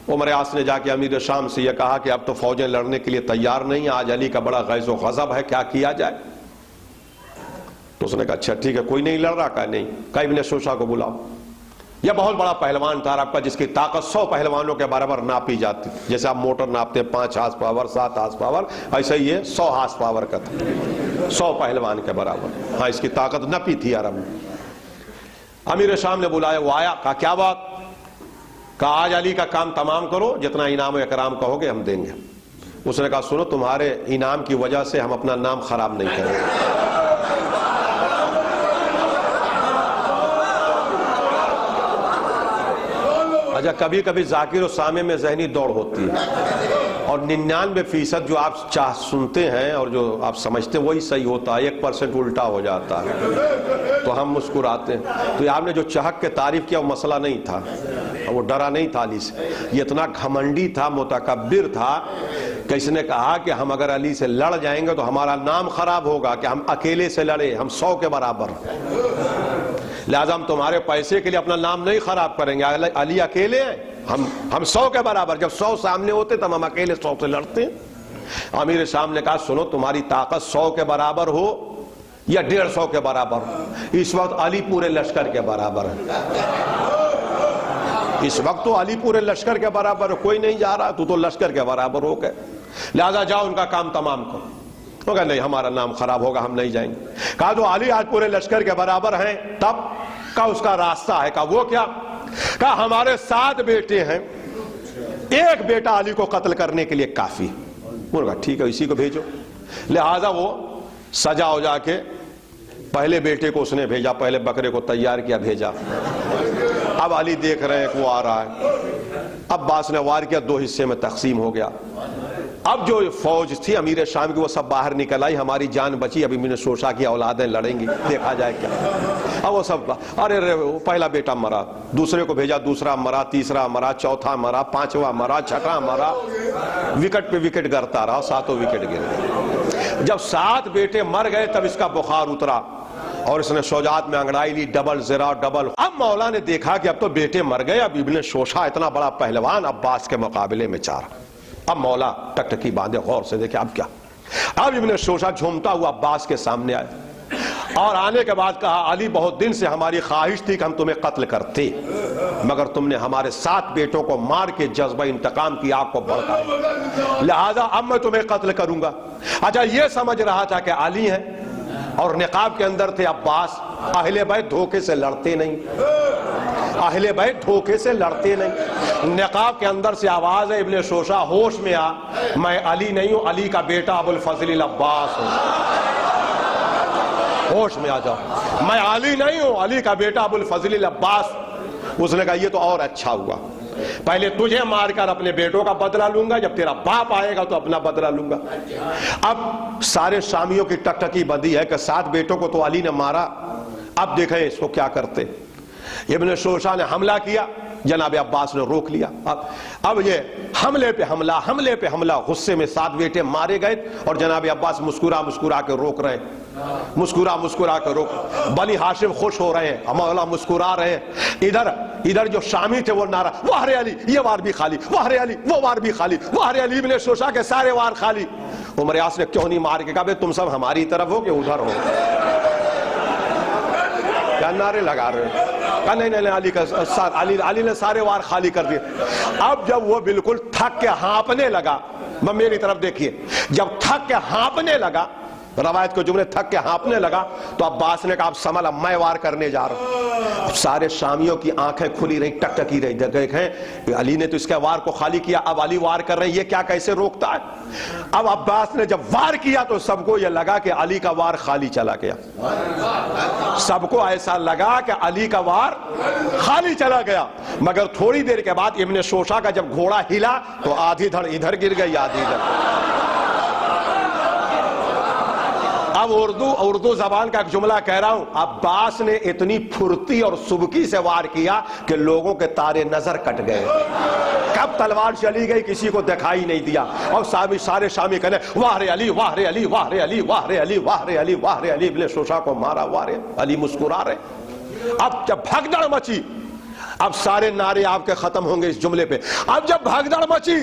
عمر عاص نے جا کے امیر شام سے یہ کہا کہ اب تو فوجیں لڑنے کے لیے تیار نہیں، آج علی کا بڑا غیظ و غضب ہے، کیا کیا جائے؟ تو اس نے کہا اچھا ٹھیک ہے، کوئی نہیں لڑ رہا؟ کہا نہیں. کہا ابن شوشا کو بلاؤ. یہ بہت بڑا پہلوان تھا عرب کا، جس کی طاقت 100 پہلوانوں کے برابر ناپی جاتی. جیسے آپ موٹر ناپتے ہیں 5 ہارس پاور، 7 ہارس پاور، ایسا ہی یہ 100 ہارس پاور کا تھا، 100 پہلوان کے برابر. ہاں، اس کی طاقت نپی تھی عرب میں. امیر شام نے بلایا، وہ آیا. کہا کیا بات؟ کہا آج علی کا کام تمام کرو، جتنا انعام و اکرام کہو گے ہم دیں گے. اس نے کہا سنو، تمہارے انعام کی وجہ سے ہم اپنا نام خراب نہیں کریں گے. اچھا، کبھی کبھی ذاکر و سامع میں ذہنی دوڑ ہوتی ہے، اور 99% جو آپ سنتے ہیں اور جو آپ سمجھتے ہیں وہی صحیح ہوتا ہے، 1% الٹا ہو جاتا ہے، تو ہم مسکراتے ہیں. تو آپ نے جو چہک کے تعریف کیا وہ مسئلہ نہیں تھا، وہ ڈرا نہیں تھا علی سے. یہ اتنا گھمنڈی تھا، متکبر تھا کہ اس نے کہا کہ ہم اگر علی سے لڑ جائیں گے تو ہمارا نام خراب ہوگا، کہ ہم اکیلے سے لڑے، ہم 100 کے برابر. لہذا ہم تمہارے پیسے کے لیے اپنا نام نہیں خراب کریں گے. علی اکیلے ہیں، ہم 100 کے برابر. جب 100 سامنے ہوتے تب ہم اکیلے 100 سے لڑتے ہیں. امیر شام نے کہا سنو، تمہاری طاقت 100 کے برابر ہو یا 150 کے برابر ہو، اس وقت علی پورے لشکر کے برابر ہے. اس وقت تو علی پورے لشکر کے برابر ہے، کوئی نہیں جا رہا، تو لشکر کے برابر ہو گئے. لہذا جاؤ ان کا کام تمام کرو. وہ کہا نہیں، ہمارا نام خراب ہوگا، ہم نہیں جائیں گے. کہا تو علی آج پورے لشکر کے برابر ہیں تب کا اس کا راستہ ہے. کہا وہ کیا؟ کہا ہمارے 7 بیٹے ہیں، ایک بیٹا علی کو قتل کرنے کے لیے کافی. انہوں نے کہا ٹھیک ہے، اسی کو بھیجو. لہذا وہ سجا ہو جا کے پہلے بیٹے کو اس نے بھیجا، پہلے بکرے کو تیار کیا، بھیجا. اب علی دیکھ رہے ہیں کہ وہ آ رہا ہے. عباس نے وار کیا، 2 حصے میں تقسیم ہو گیا. اب جو فوج تھی امیر شام کی وہ سب باہر نکل آئی، ہماری جان بچی، ابھی ابن شوشا کی اولادیں لڑیں گی، دیکھا جائے کیا. اب وہ سب ارے پہلا بیٹا مرا، دوسرے کو بھیجا، دوسرا مرا، تیسرا مرا، چوتھا مرا، 5واں مرا، 6واں مرا. وکٹ پہ وکٹ گرتا رہا، 7 وکٹ گر گئے. جب 7 بیٹے مر گئے تب اس کا بخار اترا اور اس نے شجاعت میں انگڑائی لی، ڈبل زرا ڈبل. اب مولا نے دیکھا کہ اب تو بیٹے مر گئے، اب ابن شوشا اتنا بڑا پہلوان عباس کے مقابلے میں 4. اب مولا ٹکٹکی باندھے، غور سے دیکھے اب کیا. اب ابن شوشا جھومتا ہوا عباس کے سامنے آئے اور آنے کے بعد کہا علی، بہت دن سے ہماری خواہش تھی کہ ہم تمہیں قتل کرتے، مگر تم نے ہمارے 7 بیٹوں کو مار کے جذبہ انتقام کی آگ کو بھڑکایا، لہذا اب میں تمہیں قتل کروں گا. اچھا، یہ سمجھ رہا تھا کہ علی ہیں اور نقاب کے اندر تھے عباس. اہل بیت دھوکے سے لڑتے نہیں، اہل بیت دھوکے سے لڑتے نہیں. نقاب کے اندر سے آواز ہے، ابن شوشا ہوش میں آ، میں علی نہیں ہوں، علی کا بیٹا ابو الفضل العباس ہوں. ہوش میں آ جاؤ، میں علی نہیں ہوں، علی کا بیٹا ابو الفضل العباس. اس نے کہا یہ تو اور اچھا ہوا، پہلے تجھے مار کر اپنے بیٹوں کا بدلہ لوں گا، جب تیرا باپ آئے گا تو اپنا بدلہ لوں گا. اب سارے شامیوں کی ٹکٹکی بندی ہے کہ 7 بیٹوں کو تو علی نے مارا، اب دیکھیں اس کو کیا کرتے. ابن شوشا نے حملہ کیا، جناب عباس نے روک لیا. اب یہ حملے پہ حملہ، حملے پہ حملہ، غصے میں 7 بیٹے مارے گئے اور جناب عباس مسکرا کے روک رہے، مسکرا کے روک. بنی ہاشم خوش ہو رہے ہیں، مولا مسکرا رہے ہیں. ادھر جو شامی تھے وہ نعرہ، وہر علی، یہ وار بھی خالی، وہر علی، وہ وار بھی خالی، وہر علی. ابن شوشا کے سارے وار خالی. عمر یاس نے کیوں نہیں مار کے کہا بھئی تم سب ہماری طرف ہو کہ ادھر ہو؟ کیا نعرے لگا رہے ہیں؟ کہا نہیں نہیں علی نے سارے وار خالی کر دیے۔ اب جب وہ بالکل تھک کے ہانپنے لگا، میری طرف دیکھیے، جب تھک کے ہانپنے لگا، روایت کو جملے تھک کے ہانپنے لگا تو عباس نے کہا اب سنبھل، اب میں وار کرنے جا رہا ہوں۔ اب سارے شامیوں کی آنکھیں کھلی رہی، ٹک ٹکی رہی، دیکھیں علی نے تو اس کے وار کو خالی کیا، اب علی وار کر رہے ہیں، یہ کیا کیسے روکتا ہے؟ اب عباس نے جب وار کیا تو سب کو یہ لگا کہ علی کا وار خالی چلا گیا، سب کو ایسا لگا کہ علی کا وار خالی چلا گیا۔ مگر تھوڑی دیر کے بعد ابن شوشا کا جب گھوڑا ہلا تو آدھی دھڑ ادھر گر گئی، آدھی ادھر۔ اب اردو زبان کا ایک جملہ کہہ رہا ہوں، عباس نے اتنی پھرتی اور سبکی سے وار کیا کہ لوگوں کے تارے نظر کٹ گئے، کب تلوار چلی گئی کسی کو دکھائی نہیں دیا، اور سارے شامی کہنے واہ رے علی واہ رے علی واہ رے علی واہ رے علی واہ رے علی واہ رے علی، ابن شوشا کو مارا، واہ رے علی مسکرا رہے۔ اب جب بھگدڑ مچی، اب سارے نعرے آپ کے ختم ہوں گے اس جملے پہ، اب جب بھگدڑ مچی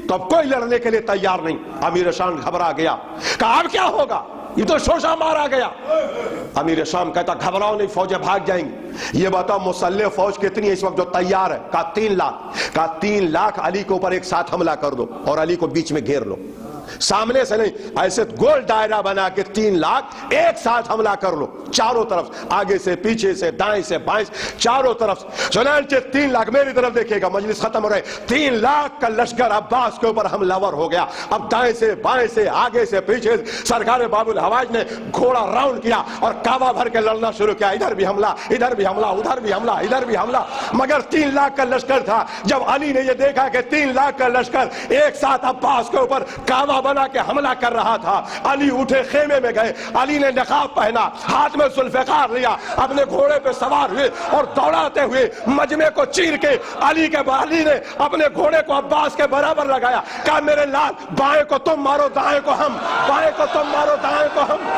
تو اب کوئی لڑنے کے لیے تیار نہیں۔ امیر شام گھبرا گیا، کہا اب کیا ہوگا، یہ تو شوشا مارا گیا۔ امیر شام کہتا گھبراؤ نہیں، فوجیں بھاگ جائیں گی۔ یہ بتاؤ مسلح فوج کتنی ہے اس وقت جو تیار ہے؟ کہا 3 لاکھ۔ کہا 3 لاکھ علی کے اوپر ایک ساتھ حملہ کر دو اور علی کو بیچ میں گھیر لو، سامنے سے نہیں، ایسے گول دائرہ بنا کے 3 لاکھ ایک ساتھ حملہ کر لو، چاروں طرف، آگے سے پیچھے سے دائیں سے بائیں سے، چاروں طرف۔ چنانچہ 3 لاکھ، میری طرف دیکھے گا، مجلس ختم ہو رہے، 3 لاکھ کا لشکر عباس کے اوپر حملہ ور ہو گیا۔ اب دائیں سے بائیں سے آگے سے پیچھے سے سرکار باب الحواج نے گھوڑا راؤنڈ کیا اور کعبہ بھر کے لڑنا شروع کیا، ادھر بھی حملہ، ادھر بھی حملہ، ادھر بھی حملہ، ادھر بھی حملہ۔ مگر 3 لاکھ کا لشکر تھا۔ جب علی نے یہ دیکھا کہ 3 لاکھ کا لشکر ایک ساتھ عباس کے اوپر کعبہ بنا کے حملہ کر رہا تھا، علی اٹھے، خیمے میں گئے، علی نے نقاب پہنا، ہاتھ میں ذوالفقار لیا، اپنے گھوڑے پہ سوار ہوئے اور دوڑاتے ہوئے مجمع کو چیر کے علی نے اپنے گھوڑے کو عباس کے برابر لگایا، کہا میرے لال بائیں کو تم مارو دائیں کو ہم، بائیں کو تم مارو دائیں کو ہم۔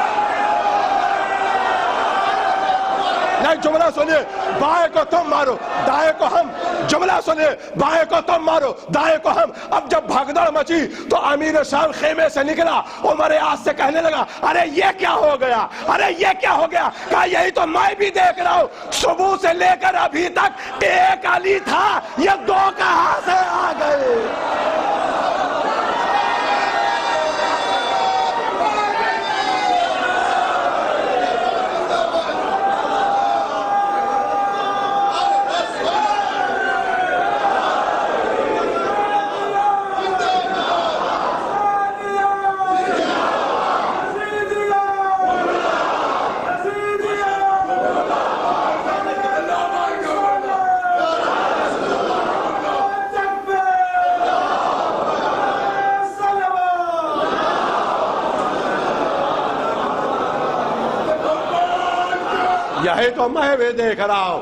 نہیں، جملہ سنیے، بائیں کو تم مارو دائیں کو ہم، جملہ سنیے، بائیں کو تم مارو دائیں کو ہم۔ اب جب بھگدڑ مچی تو امیر شام خیمے سے نکلا، عمر یاس سے کہنے لگا ارے یہ کیا ہو گیا، ارے یہ کیا ہو گیا؟ کہا یہی تو میں بھی دیکھ رہا ہوں، صبح سے لے کر ابھی تک ایک علی تھا، یہ 2 کہاں سے آ گئے؟ یہی تو میں بھی دیکھ رہا ہوں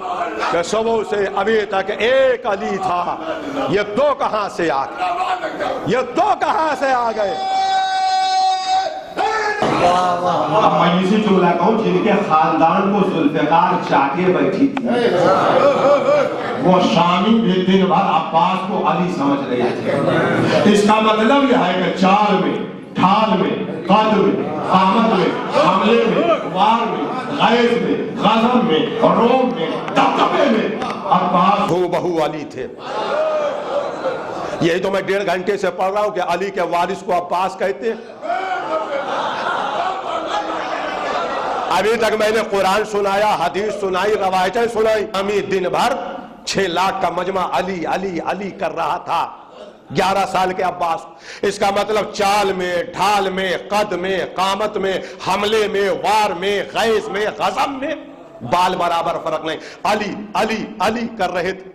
کہ صبح سے ابھی تک ایک علی تھا، یہ 2 کہاں سے آ گئے، یہ 2 کہاں سے آ گئے؟ اب میں اسی جملہ کہوں جن کے خاندان کو ذوالفقار چاٹے بیٹھی تھی، وہ شامی بھی دن بھر عباس کو علی سمجھ رہے تھے۔ اس کا مطلب یہ ہے کہ چال میں، ڈھال میں، قد میں، قامت میں، حملے میں، وار میں، غیظ میں، غضب میں، روم میں، دبدبے میں عباس ہو بہو علی تھے۔ یہی تو میں 1.5 گھنٹے سے پڑھ رہا ہوں کہ علی کے وارث کو عباس کہتے ہیں۔ ابھی تک میں نے قرآن سنایا، حدیث سنائی، روایتیں سنائی، ہمیں دن بھر 6 لاکھ کا مجمع علی علی علی کر رہا تھا، 11 سال کے عباس۔ اس کا مطلب چال میں، ڈھال میں، قد میں، قامت میں، حملے میں، وار میں، غیظ میں، غضب میں بال برابر فرق نہیں، علی علی علی کر رہے تھے۔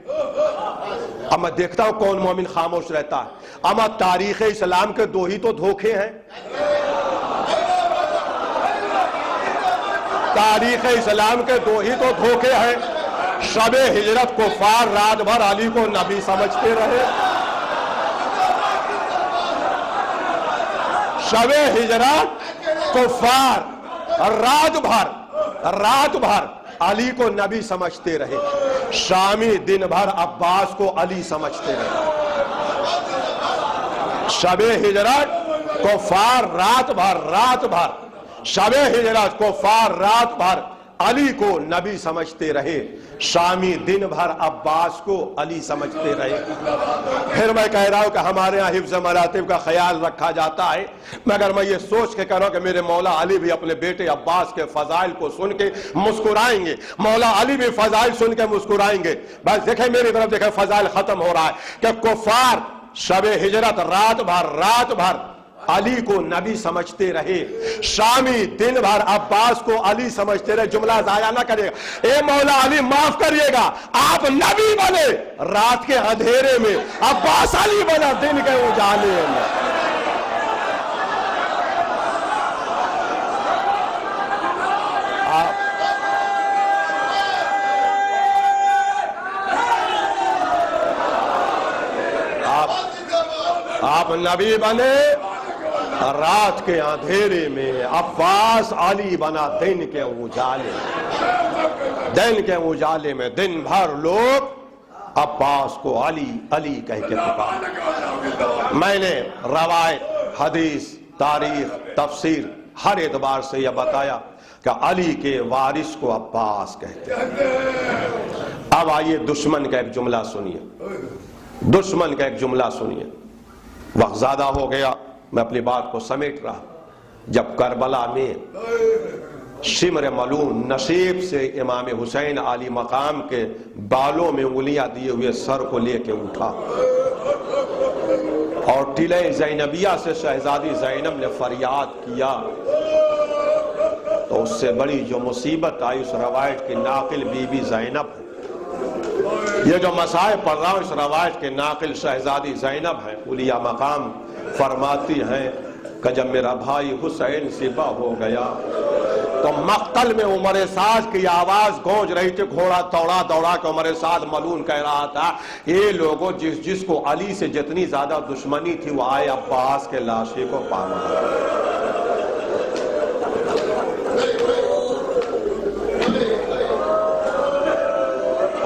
اب میں دیکھتا ہوں کون مومن خاموش رہتا ہے۔ اما تاریخ اسلام کے 2 ہی تو دھوکے ہیں، تاریخ اسلام کے 2 ہی تو دھوکے ہیں۔ شب ہجرت کفار رات بھر علی کو نبی سمجھتے رہے، شب ہجرت کفار رات بھر علی کو نبی سمجھتے رہے، شامی دن بھر عباس کو علی سمجھتے رہے۔ شب ہجرت کفار رات بھر شب ہجرت کفار رات بھر علی کو نبی سمجھتے رہے، شامی دن بھر عباس کو علی سمجھتے رہے۔ پھر میں کہہ رہا ہوں کہ ہمارے ہاں حفظ مراتب کا خیال رکھا جاتا ہے، مگر میں یہ سوچ کے کہہ رہا ہوں کہ میرے مولا علی بھی اپنے بیٹے عباس کے فضائل کو سن کے مسکرائیں گے، مولا علی بھی فضائل سن کے مسکرائیں گے۔ بس دیکھیں میری طرف دیکھیں، فضائل ختم ہو رہا ہے کہ کفار شب ہجرت رات بھر علی کو نبی سمجھتے رہے، شامی دن بھر عباس کو علی سمجھتے رہے۔ جملہ ضائع نہ کرے گا، اے مولا علی معاف کریے گا، آپ نبی بنے رات کے اندھیرے میں، عباس علی بنا دن کے اجالے میں۔ آپ نبی بنے رات کے اندھیرے میں، عباس علی بنا دن کے اجالے میں۔ دن بھر لوگ عباس کو علی علی کہہ کے پکار۔ میں نے روایت، حدیث، تاریخ، تفسیر ہر اعتبار سے یہ بتایا کہ علی کے وارث کو عباس کہتے ہیں۔ اب آئیے دشمن کا ایک جملہ سنیے، وقت زیادہ ہو گیا، میں اپنی بات کو سمیٹ رہا۔ جب کربلا میں شمر ملون نصیب سے امام حسین علی مقام کے بالوں میں انگلیاں دیے ہوئے سر کو لے کے اٹھا اور ٹلے زینبیہ سے شہزادی زینب نے فریاد کیا، تو اس سے بڑی جو مصیبت آئی اس روایت کی ناقل بی بی زینب ہے۔ یہ جو مصائب پڑھ رہا ہوں اس روایت کے ناقل شہزادی زینب ہیں۔ اولیاء مقام فرماتی ہیں کہ جب میرا بھائی حسین ذبح ہو گیا تو مقتل میں عمر سعد کی آواز گونج رہی تھی، گھوڑا دوڑا کہ عمر سعد ملون کہہ رہا تھا، یہ لوگوں جس کو علی سے جتنی زیادہ دشمنی تھی وہ آئے عباس کے لاشے کو پانا۔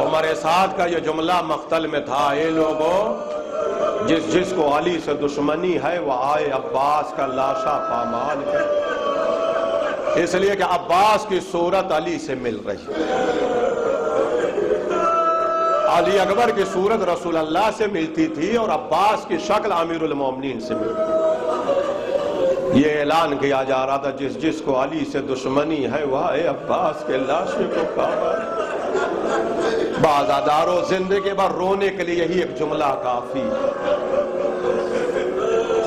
عمر سعد کا یہ جملہ مقتل میں تھا، اے لوگوں جس کو علی سے دشمنی ہے وہ آئے عباس کا لاشا پامال ہے، اس لیے کہ عباس کی صورت علی سے مل رہی ہے، علی اکبر کی صورت رسول اللہ سے ملتی تھی اور عباس کی شکل امیر المومنین سے ملتی تھی۔ یہ اعلان کیا جا رہا تھا جس کو علی سے دشمنی ہے وہ آئے عباس کے لاشے کو پامال۔ بازاداروں زندگی بھر رونے کے لیے یہی ایک جملہ کافی ہے۔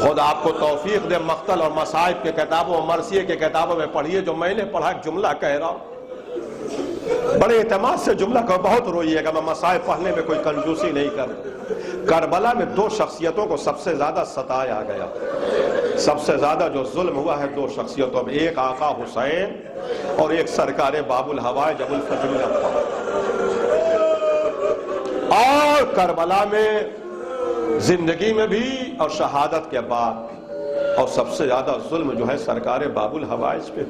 خود آپ کو توفیق دے مقتل اور مصائب کے کتابوں، مرثیے کے کتابوں میں پڑھیے جو میں نے پڑھا، ایک جملہ کہہ رہا ہوں، بڑے اعتماد سے جملہ کو بہت روئیے گا، میں مصائب پڑھنے میں کوئی کنجوسی نہیں کرتا۔ کربلا میں دو شخصیتوں کو سب سے زیادہ ستایا گیا، سب سے زیادہ جو ظلم ہوا ہے دو شخصیتوں میں، ایک آقا حسین اور ایک سرکار باب الہوائے ابو الفضل العباس۔ اور کربلا میں زندگی میں بھی اور شہادت کے بعد اور سب سے زیادہ ظلم جو ہے سرکار باب الحوائج پہ۔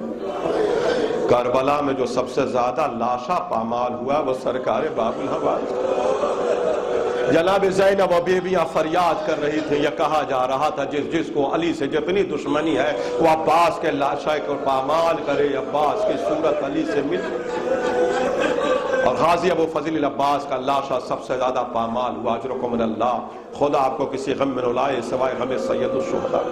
کربلا میں جو سب سے زیادہ لاشا پامال ہوا وہ سرکار باب الحوائج۔ جناب زینب و بیویاں فریاد کر رہی تھی، یہ کہا جا رہا تھا جس کو علی سے جتنی دشمنی ہے وہ عباس کے لاشا کو پامال کرے، عباس کی صورت علی سے مل۔ اور غازی ابو فضل العباس کا لاشا سب سے زیادہ پامال ہوا۔ اجرکم من اللہ، خدا آپ کو کسی غم میں نہ لائے سوائے غم سید الشہداء۔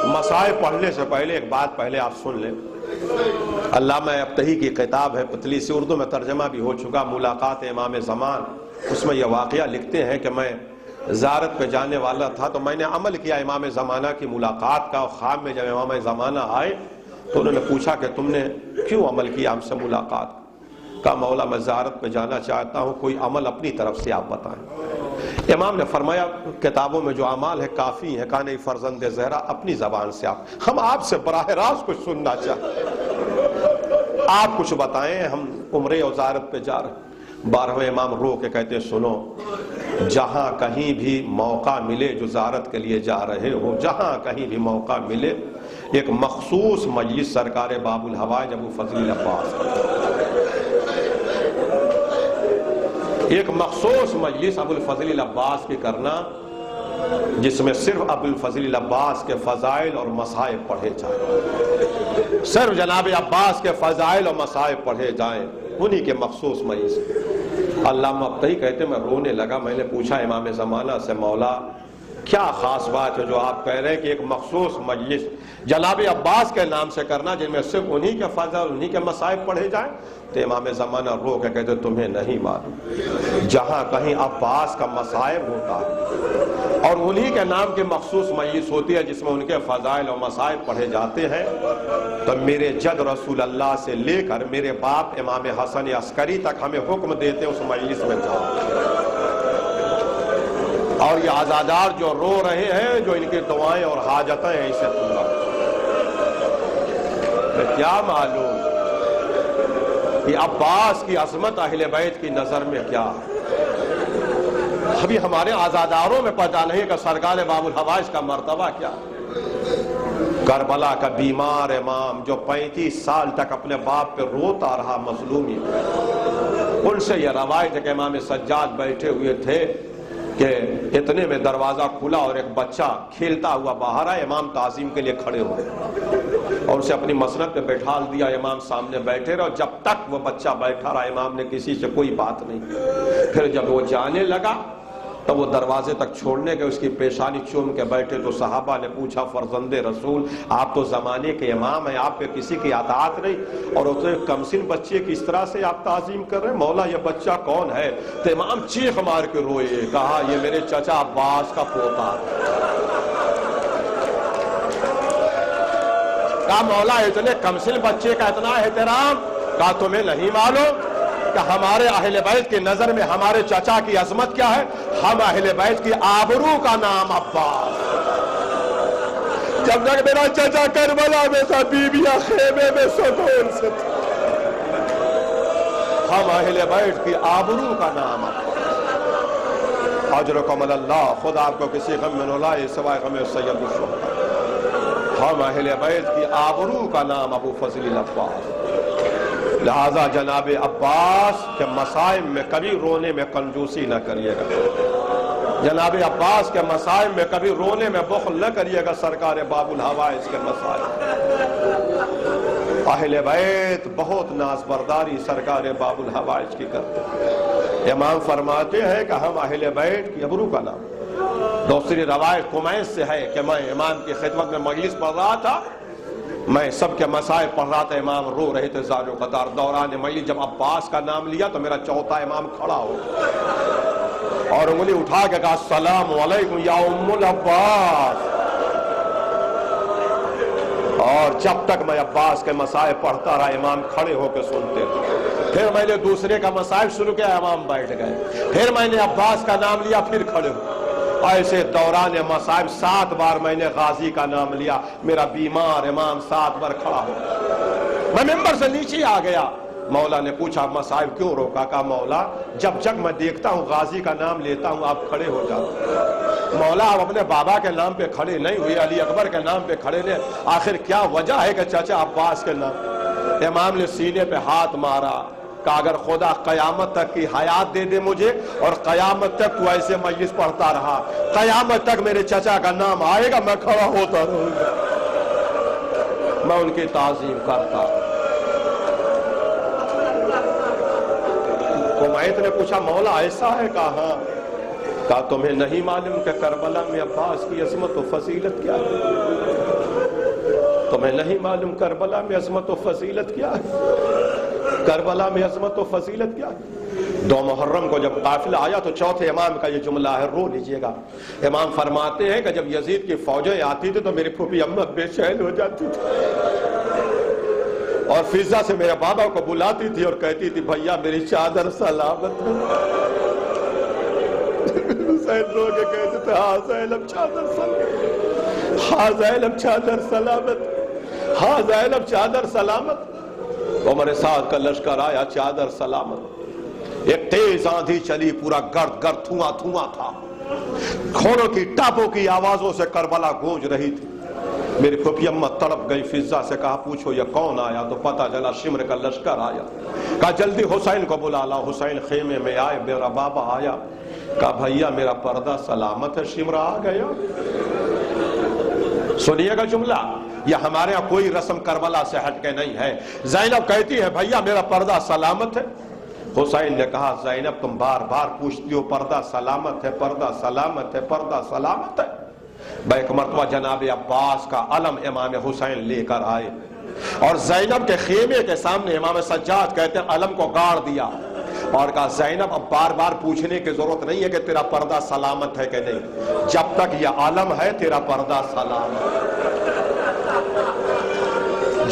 مصائب پڑھنے سے پہلے ایک بات پہلے آپ سن لیں۔ علامہ ابتہی کی کتاب ہے، پتلی سی اردو میں ترجمہ بھی ہو چکا، ملاقات امام زمان، اس میں یہ واقعہ لکھتے ہیں کہ میں زیارت پہ جانے والا تھا تو میں نے عمل کیا امام زمانہ کی ملاقات کا، اور خواب میں جب امام زمانہ آئے تو انہوں نے پوچھا کہ تم نے کیوں عمل کیا ہم سے ملاقات؟ کہا مولا میں زیارت پہ جانا چاہتا ہوں، کوئی عمل اپنی طرف سے آپ بتائیں۔ امام نے فرمایا کتابوں میں جو اعمال ہے کافی ہیں، کہا نہیں فرزند زہرا اپنی زبان سے ہم آپ سے براہ راست کچھ سننا چاہتے ہیں، آپ کچھ بتائیں، ہم عمرے اور زیارت پہ جا رہے ہیں۔ 12ویں امام رو کے کہتے سنو، جہاں کہیں بھی موقع ملے جو زیارت کے لیے جا رہے ہو، جہاں کہیں بھی موقع ملے ایک مخصوص مجلس سرکار باب الحوائج ابو فضل العباس، ایک مخصوص مجلس ابو الفضل العباس کی کرنا جس میں صرف ابو الفضل عباس کے فضائل اور مصائب پڑھے جائیں، صرف جناب عباس کے فضائل اور مصائب پڑھے جائیں، انہی کے مخصوص مجلس۔ علامہ ابتہی کہتے میں رونے لگا، میں نے پوچھا امام زمانہ سے، مولا کیا خاص بات ہے جو آپ کہہ رہے ہیں کہ ایک مخصوص مجلس جناب عباس کے نام سے کرنا جن میں صرف انہی کے فضائل انہی کے مصائب پڑھے جائیں؟ تو امام زمانہ رو کے کہتے تمہیں نہیں معلوم، جہاں کہیں عباس کا مصائب ہوتا ہے اور انہی کے نام کی مخصوص مجلس ہوتی ہے جس میں ان کے فضائل اور مصائب پڑھے جاتے ہیں، تو میرے جد رسول اللہ سے لے کر میرے باپ امام حسن عسکری تک ہمیں حکم دیتے ہیں اس مجلس میں جاؤ۔ اور یہ عزادار جو رو رہے ہیں، جو ان کی دعائیں اور حاجتیں ہیں، اسے پورا میں کیا معلوم کہ عباس کی عظمت اہل بیت کی نظر میں کیا ہے۔ ابھی ہمارے عزاداروں میں پتہ نہیں کہ سرکار باب الحوائج کا مرتبہ کیا ہے۔ کربلا کا بیمار امام جو 35 سال تک اپنے باپ پہ روتا رہا مظلومی میں، ان سے یہ روایت ہے کہ امام سجاد بیٹھے ہوئے تھے کہ اتنے میں دروازہ کھلا اور ایک بچہ کھیلتا ہوا باہر آیا، امام تعظیم کے لیے کھڑے ہوئے اور اسے اپنی مسند پہ بیٹھا دیا، امام سامنے بیٹھے رہے اور جب تک وہ بچہ بیٹھا رہا امام نے کسی سے کوئی بات نہیں۔ پھر جب وہ جانے لگا تو وہ دروازے تک چھوڑنے کے اس کی پیشانی چوم کے بیٹھے تو صحابہ نے پوچھا فرزند رسول آپ تو زمانے کے امام ہیں، آپ پہ کسی کی اطاعت نہیں اور اتنے کمسن بچے کی اس طرح سے آپ تعظیم کر رہے ہیں، مولا یہ بچہ کون ہے؟ تو امام چیخ مار کے روئے، کہا یہ میرے چچا عباس کا پوتا ہے۔ کہا مولا اتنے کمسن بچے کا اتنا احترام؟ کہا تمہیں نہیں معلوم کہ ہمارے اہل بیت کی نظر میں ہمارے چچا کی عظمت کیا ہے؟ ہم اہل بیت کی آبرو کا نام عباس۔ جب تک میرا چچا کربلا میں تھا بیویاں خیمے میں سکون سے تھی، ہم اہل بیت کی آبرو کا نام عباس۔ اجرکم اللہ، خدا آپ کو کسی غم میں نہ لائے سوائے غم سید الشہداء۔ ہم اہل بیت کی آبرو کا نام ابو فضل عباس۔ لہذا جناب عباس کے مصائب میں کبھی رونے میں کنجوسی نہ کریے گا، جناب عباس کے مصائب میں کبھی رونے میں بخل نہ کریے گا، سرکار باب الحوائج کے مصائب۔ اہل بیت بہت ناز برداری سرکار باب الحوائج کی کرتے ہیں۔ امام فرماتے ہیں کہ ہم اہل بیت کی ابرو کا نام۔ دوسری روایت کمیس سے ہے کہ میں امام کی خدمت میں مجلس پڑھ رہا تھا، میں سب کے مسائل پڑھ رہا تھا، امام رو رہے تھے زار و قطار۔ دوران مجلس جب عباس کا نام لیا تو میرا چوتھا امام کھڑا ہو اور انگلی اٹھا کے کہا السلام علیکم یا ام العباس۔ اور جب تک میں عباس کے مسائل پڑھتا رہا امام کھڑے ہو کے سنتے رہے۔ پھر میں نے دوسرے کا مسائل شروع کیا، امام بیٹھ گئے، پھر میں نے عباس کا نام لیا، پھر کھڑے ہو۔ ایسے دوران مصائب 7 بار میں نے غازی کا نام لیا، میرا بیمار امام 7 بار کھڑا ہو۔ میں ممبر سے نیچے آ گیا، مولا نے پوچھا مصائب کیوں روکا؟ کہا مولا جب جب میں دیکھتا ہوں غازی کا نام لیتا ہوں آپ کھڑے ہو جاتے۔ مولا آپ اپنے بابا کے نام پہ کھڑے نہیں ہوئے، علی اکبر کے نام پہ کھڑے نہیں، آخر کیا وجہ ہے کہ چچا عباس کے نام؟ امام نے سینے پہ ہاتھ مارا، کہ اگر خدا قیامت تک کی حیات دے دے مجھے اور قیامت تک تو ایسے مجلس پڑھتا رہا، قیامت تک میرے چچا کا نام آئے گا، میں کھڑا ہوتا رہوں گا، میں ان کی تعظیم کرتا۔ قمیت نے پوچھا مولا ایسا ہے؟ کہا ہاں۔ کہا تمہیں نہیں معلوم کہ کربلا میں عباس کی عظمت و فضیلت کیا ہے؟ تمہیں نہیں معلوم کربلا میں عظمت و فضیلت کیا ہے؟ کربلا میں عظمت و فضیلت کیا ہے؟ 2 محرم کو جب قافلہ آیا تو چوتھے امام کا یہ جملہ ہے، رو لیجئے گا۔ امام فرماتے ہیں کہ جب یزید کی فوجیں آتی تھی تو میری پھوپھی اماں بے چین ہو جاتی تھی اور فضا سے میرے بابا کو بلاتی تھی اور کہتی تھی بھیا میری چادر سلامت ہے۔ حسین رو کے کہتے تھے ہاں زینب چادر سلامت، ہاں زینب چادر سلامت، ہاں زینب چادر سلامت۔ عمر سعد کا لشکر آیا، چادر سلامت۔ ایک تیز آندھی چلی، پورا گرد گرد دھواں دھواں تھا، گھوڑوں کی ٹاپوں کی آوازوں سے کربلا گونج رہی تھی۔ میری پھوپھی اماں تڑپ گئی، فضا سے کہا پوچھو یہ کون آیا؟ تو پتہ چلا شمر کا لشکر آیا۔ کہا جلدی حسین کو بلا لا۔ حسین خیمے میں آئے، میرا بابا آیا، کہا بھیا میرا پردہ سلامت ہے، شمر آ گیا۔ سنیے گا جملہ، یہ ہمارے یہاں کوئی رسم کربلا سے ہٹ کے نہیں ہے۔ زینب کہتی ہے بھیا میرا پردہ سلامت ہے۔ حسین نے کہا زینب تم بار بار پوچھتی ہو پردہ سلامت ہے، پردہ سلامت ہے، پردہ سلامت ہے۔ ایک مرتبہ جناب عباس کا علم امام حسین لے کر آئے اور زینب کے خیمے کے سامنے امام سجاد کہتے ہیں علم کو گاڑ دیا اور کہا زینب اب بار بار پوچھنے کی ضرورت نہیں ہے کہ تیرا پردہ سلامت ہے کہ نہیں، جب تک یہ عالم ہے تیرا پردہ سلامت،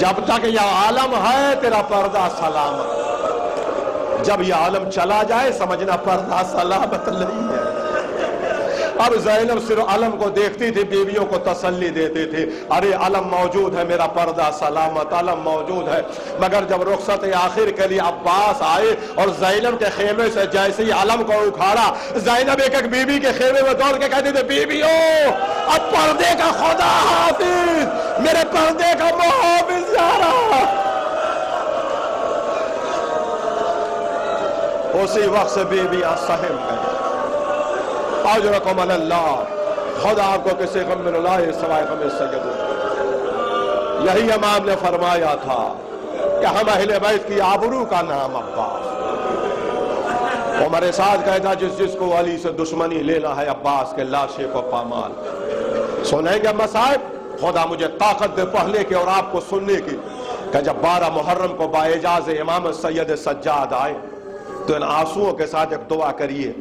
جب تک یہ عالم ہے تیرا پردہ سلامت، جب یہ عالم چلا جائے سمجھنا پردہ سلامت نہیں ہے۔ اب زینب صرف علم کو دیکھتی تھی، بیویوں کو تسلی دیتی تھی، ارے علم موجود ہے میرا پردہ سلامت، علم موجود ہے۔ مگر جب رخصت آخر کے لیے عباس آئے اور زینب کے خیمے سے جیسے ہی علم کو اکھاڑا، زینب ایک ایک بیوی کے خیمے میں دوڑ کے کہتی تھی بیویوں اب پردے کا خدا حافظ، میرے پردے کا محافظ جا رہا۔ اسی وقت سے بیویاں سہم گئیں۔ اجرکم اللہ، خدا آپ کو کسی غم میں نہ لائے سوائے غم سید۔ یہی امام نے فرمایا تھا کہ ہم اہل بیت کی آبرو کا نام عباس۔ عمر سعد کہتا جس کو علی سے دشمنی لینا ہے عباس کے لاشے کو پامال۔ سنیں گے مصائب، خدا مجھے طاقت دے پڑھنے کی اور آپ کو سننے کی کہ جب 12 محرم کو باعجاز امام سید سجاد آئے تو ان آنسوؤں کے ساتھ ایک دعا کریے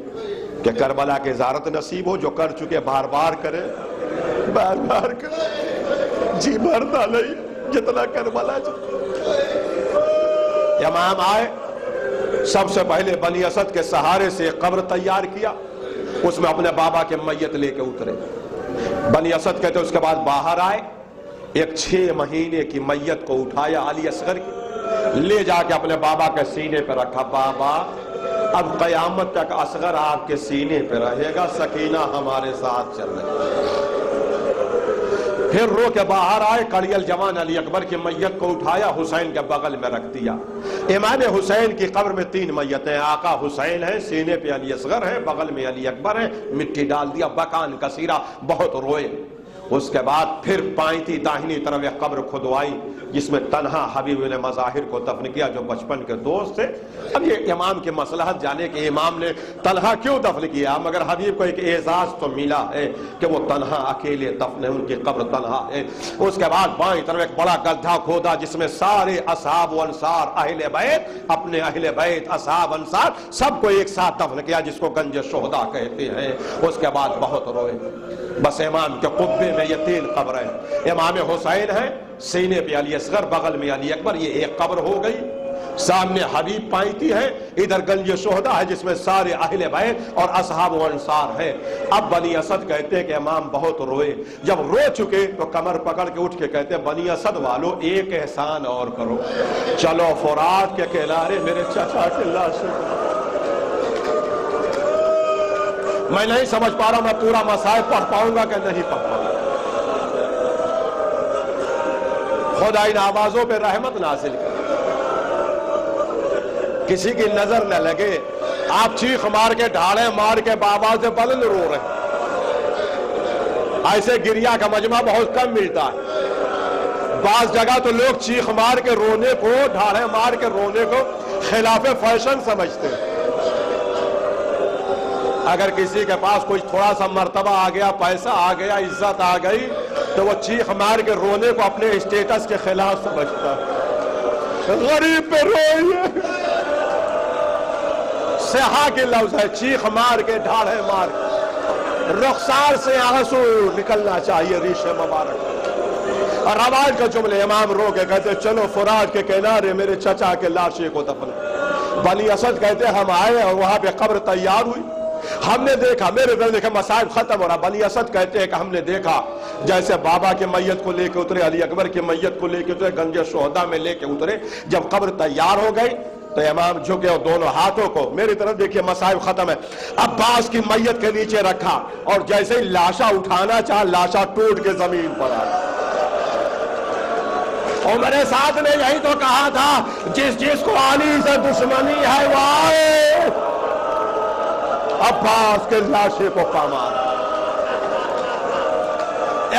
کہ کربلا کی زیارت نصیب ہو، جو کر چکے بار بار کرے، بار بار کرے، جی بھرتا نہیں جتنا کربلا امام آئے، سب سے پہلے بنی اسد کے سہارے سے ایک قبر تیار کیا، اس میں اپنے بابا کے میت لے کے اترے۔ بنی اسد کہتے اس کے بعد باہر آئے، ایک 6 مہینے کی میت کو اٹھایا علی اصغر کی، لے جا کے اپنے بابا کے سینے پہ رکھا، بابا اب قیامت تک اصغر آپ کے سینے پہ رہے گا، سکینہ ہمارے ساتھ چل رہی۔ پھر رو کے باہر آئے، کڑیل جوان علی اکبر کی میت کو اٹھایا، حسین کے بغل میں رکھ دیا۔ امام حسین کی قبر میں 3 میتیں، آقا حسین ہیں، سینے پہ علی اصغر ہیں، بغل میں علی اکبر ہیں، مٹی ڈال دیا، بکان کثیرہ، بہت روئے۔ اس کے بعد پھر پائنتی داہنی طرف ایک قبر کھدوائی جس میں تنہا حبیب نے مظاہر کو دفن کیا جو بچپن کے دوست تھے۔ اب یہ امام کی مصلحت جانے کہ امام نے تنہا کیوں دفن کیا، مگر حبیب کو ایک اعزاز تو ملا ہے کہ وہ تنہا اکیلے دفن ہے، ان کی قبر تنہا ہے۔ اس کے بعد بائیں طرف ایک بڑا گدھا کھودا جس میں سارے اصحاب و انصار اہل بیت، اپنے اہل بیت اصحاب انصار سب کو ایک ساتھ دفن کیا جس کو گنج شہداء کہتے ہیں۔ اس کے بعد بہت روئے۔ بس امام کے قبے میں یہ 3 قبریں، امام حسین ہیں، سینے پہ علی اصغر، بغل میں علی اکبر، یہ ایک قبر ہو گئی۔ سامنے حبیب پائنتی ہے، ادھر گنج شہداء ہے جس میں سارے اہل بیت اور اصحاب و انصار ہیں۔ اب بنی اسد کہتے ہیں کہ امام بہت روئے، جب رو چکے تو کمر پکڑ کے اٹھ کے کہتے ہیں بنی اسد والو ایک احسان اور کرو، چلو فرات کے کنارے میرے چچا کے لاش۔ میں نہیں سمجھ پا رہا میں پورا مصائب پڑھ پاؤں گا کہ نہیں پڑھ پاؤں گا۔ خدا ان آوازوں پہ رحمت نازل کرے، کسی کی نظر نہ لگے۔ آپ چیخ مار کے ڈھاڑے مار کے بابا سے بلند رو رہے ہیں، ایسے گریا کا مجمع بہت کم ملتا ہے۔ بعض جگہ تو لوگ چیخ مار کے رونے کو، ڈھاڑے مار کے رونے کو خلاف فیشن سمجھتے ہیں۔ اگر کسی کے پاس کوئی تھوڑا سا مرتبہ آ گیا، پیسہ آ گیا، عزت آ گئی تو وہ چیخ مار کے رونے کو اپنے اسٹیٹس کے خلاف سمجھتا ہے۔ غریب پہ روئیے، سہا کے لفظ ہے، چیخ مار کے ڈھاڑے مار کے، رخسار سے آنسو نکلنا چاہیے ریش مبارک۔ اور آواز کا جملے امام رو کے کہتے چلو فرات کے کنارے میرے چچا کے لاشے کو دفن۔ بنی اسد کہتے ہم آئے اور وہاں پہ قبر تیار ہوئی، ہم نے دیکھا، میرے دل دیکھا مصائب ختم ہو رہا۔ بنی اسد کہتے ہیں کہ ہم نے دیکھا جیسے بابا کے میت کو لے کے اترے، علی اکبر کی میت کو لے کے اترے، گنج شہداء میں لے کے اترے، جب قبر تیار ہو گئی تو امام جھکے اور دونوں ہاتھوں کو میری طرف دیکھیے مصائب ختم ہے، عباس کی میت کے نیچے رکھا اور جیسے ہی لاشا اٹھانا چاہا لاشا ٹوٹ کے زمین پر آیا۔ اور میرے ساتھ نے یہی تو کہا تھا جس کو علی سے دشمنی ہے وہ آئے۔ عباس کے لاشے کو پامال۔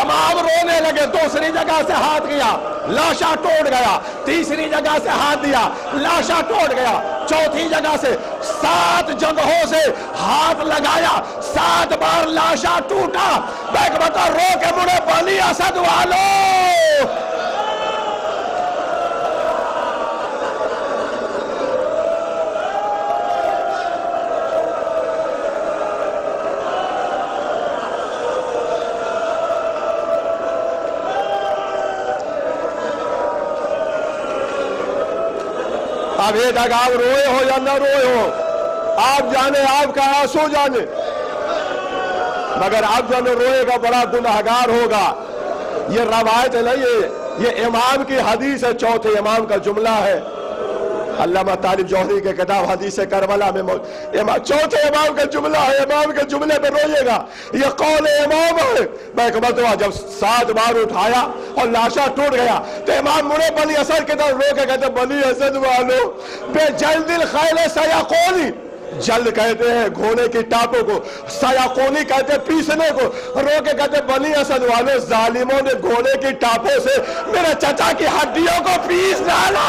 امام رونے لگے، دوسری جگہ سے ہاتھ گیا، لاشا ٹوٹ گیا، تیسری جگہ سے ہاتھ دیا، لاشا ٹوٹ گیا، چوتھی جگہ سے 7 جگہوں سے ہاتھ لگایا، 7 بار لاشا ٹوٹا۔ بیک بتا رو کے مڑے بنی اسد والو، اب یہ تک آپ روئے ہو یا نہ روئے ہو، آپ جانے، آپ کا آنسو جانے، مگر آپ جانے روئے گا بڑا گناہگار ہوگا۔ یہ روایت نہیں ہے، یہ امام کی حدیث ہے، چوتھے امام کا جملہ ہے۔ علامہ طالب جوہری کے کتاب حدیث کربلا میں چوتھے امام کا جملہ ہے، امام کے جملے پہ روئیے گا، یہ قول امام ہے۔ میں کہتا جب 7 بار اٹھایا اور لاشا ٹوٹ گیا تو امام مڑے بنی اسد کے طرف رو کے کہتے بنی اسد والو بے جلد الخیل سیقونی، جلد کہتے ہیں گھوڑے کی ٹاپوں کو، سیقونی کہتے ہیں پیسنے کو، رو کے کہتے بنی اسد والو ظالموں نے گھوڑے کی ٹاپوں سے میرے چچا کی ہڈیوں کو پیس ڈالا۔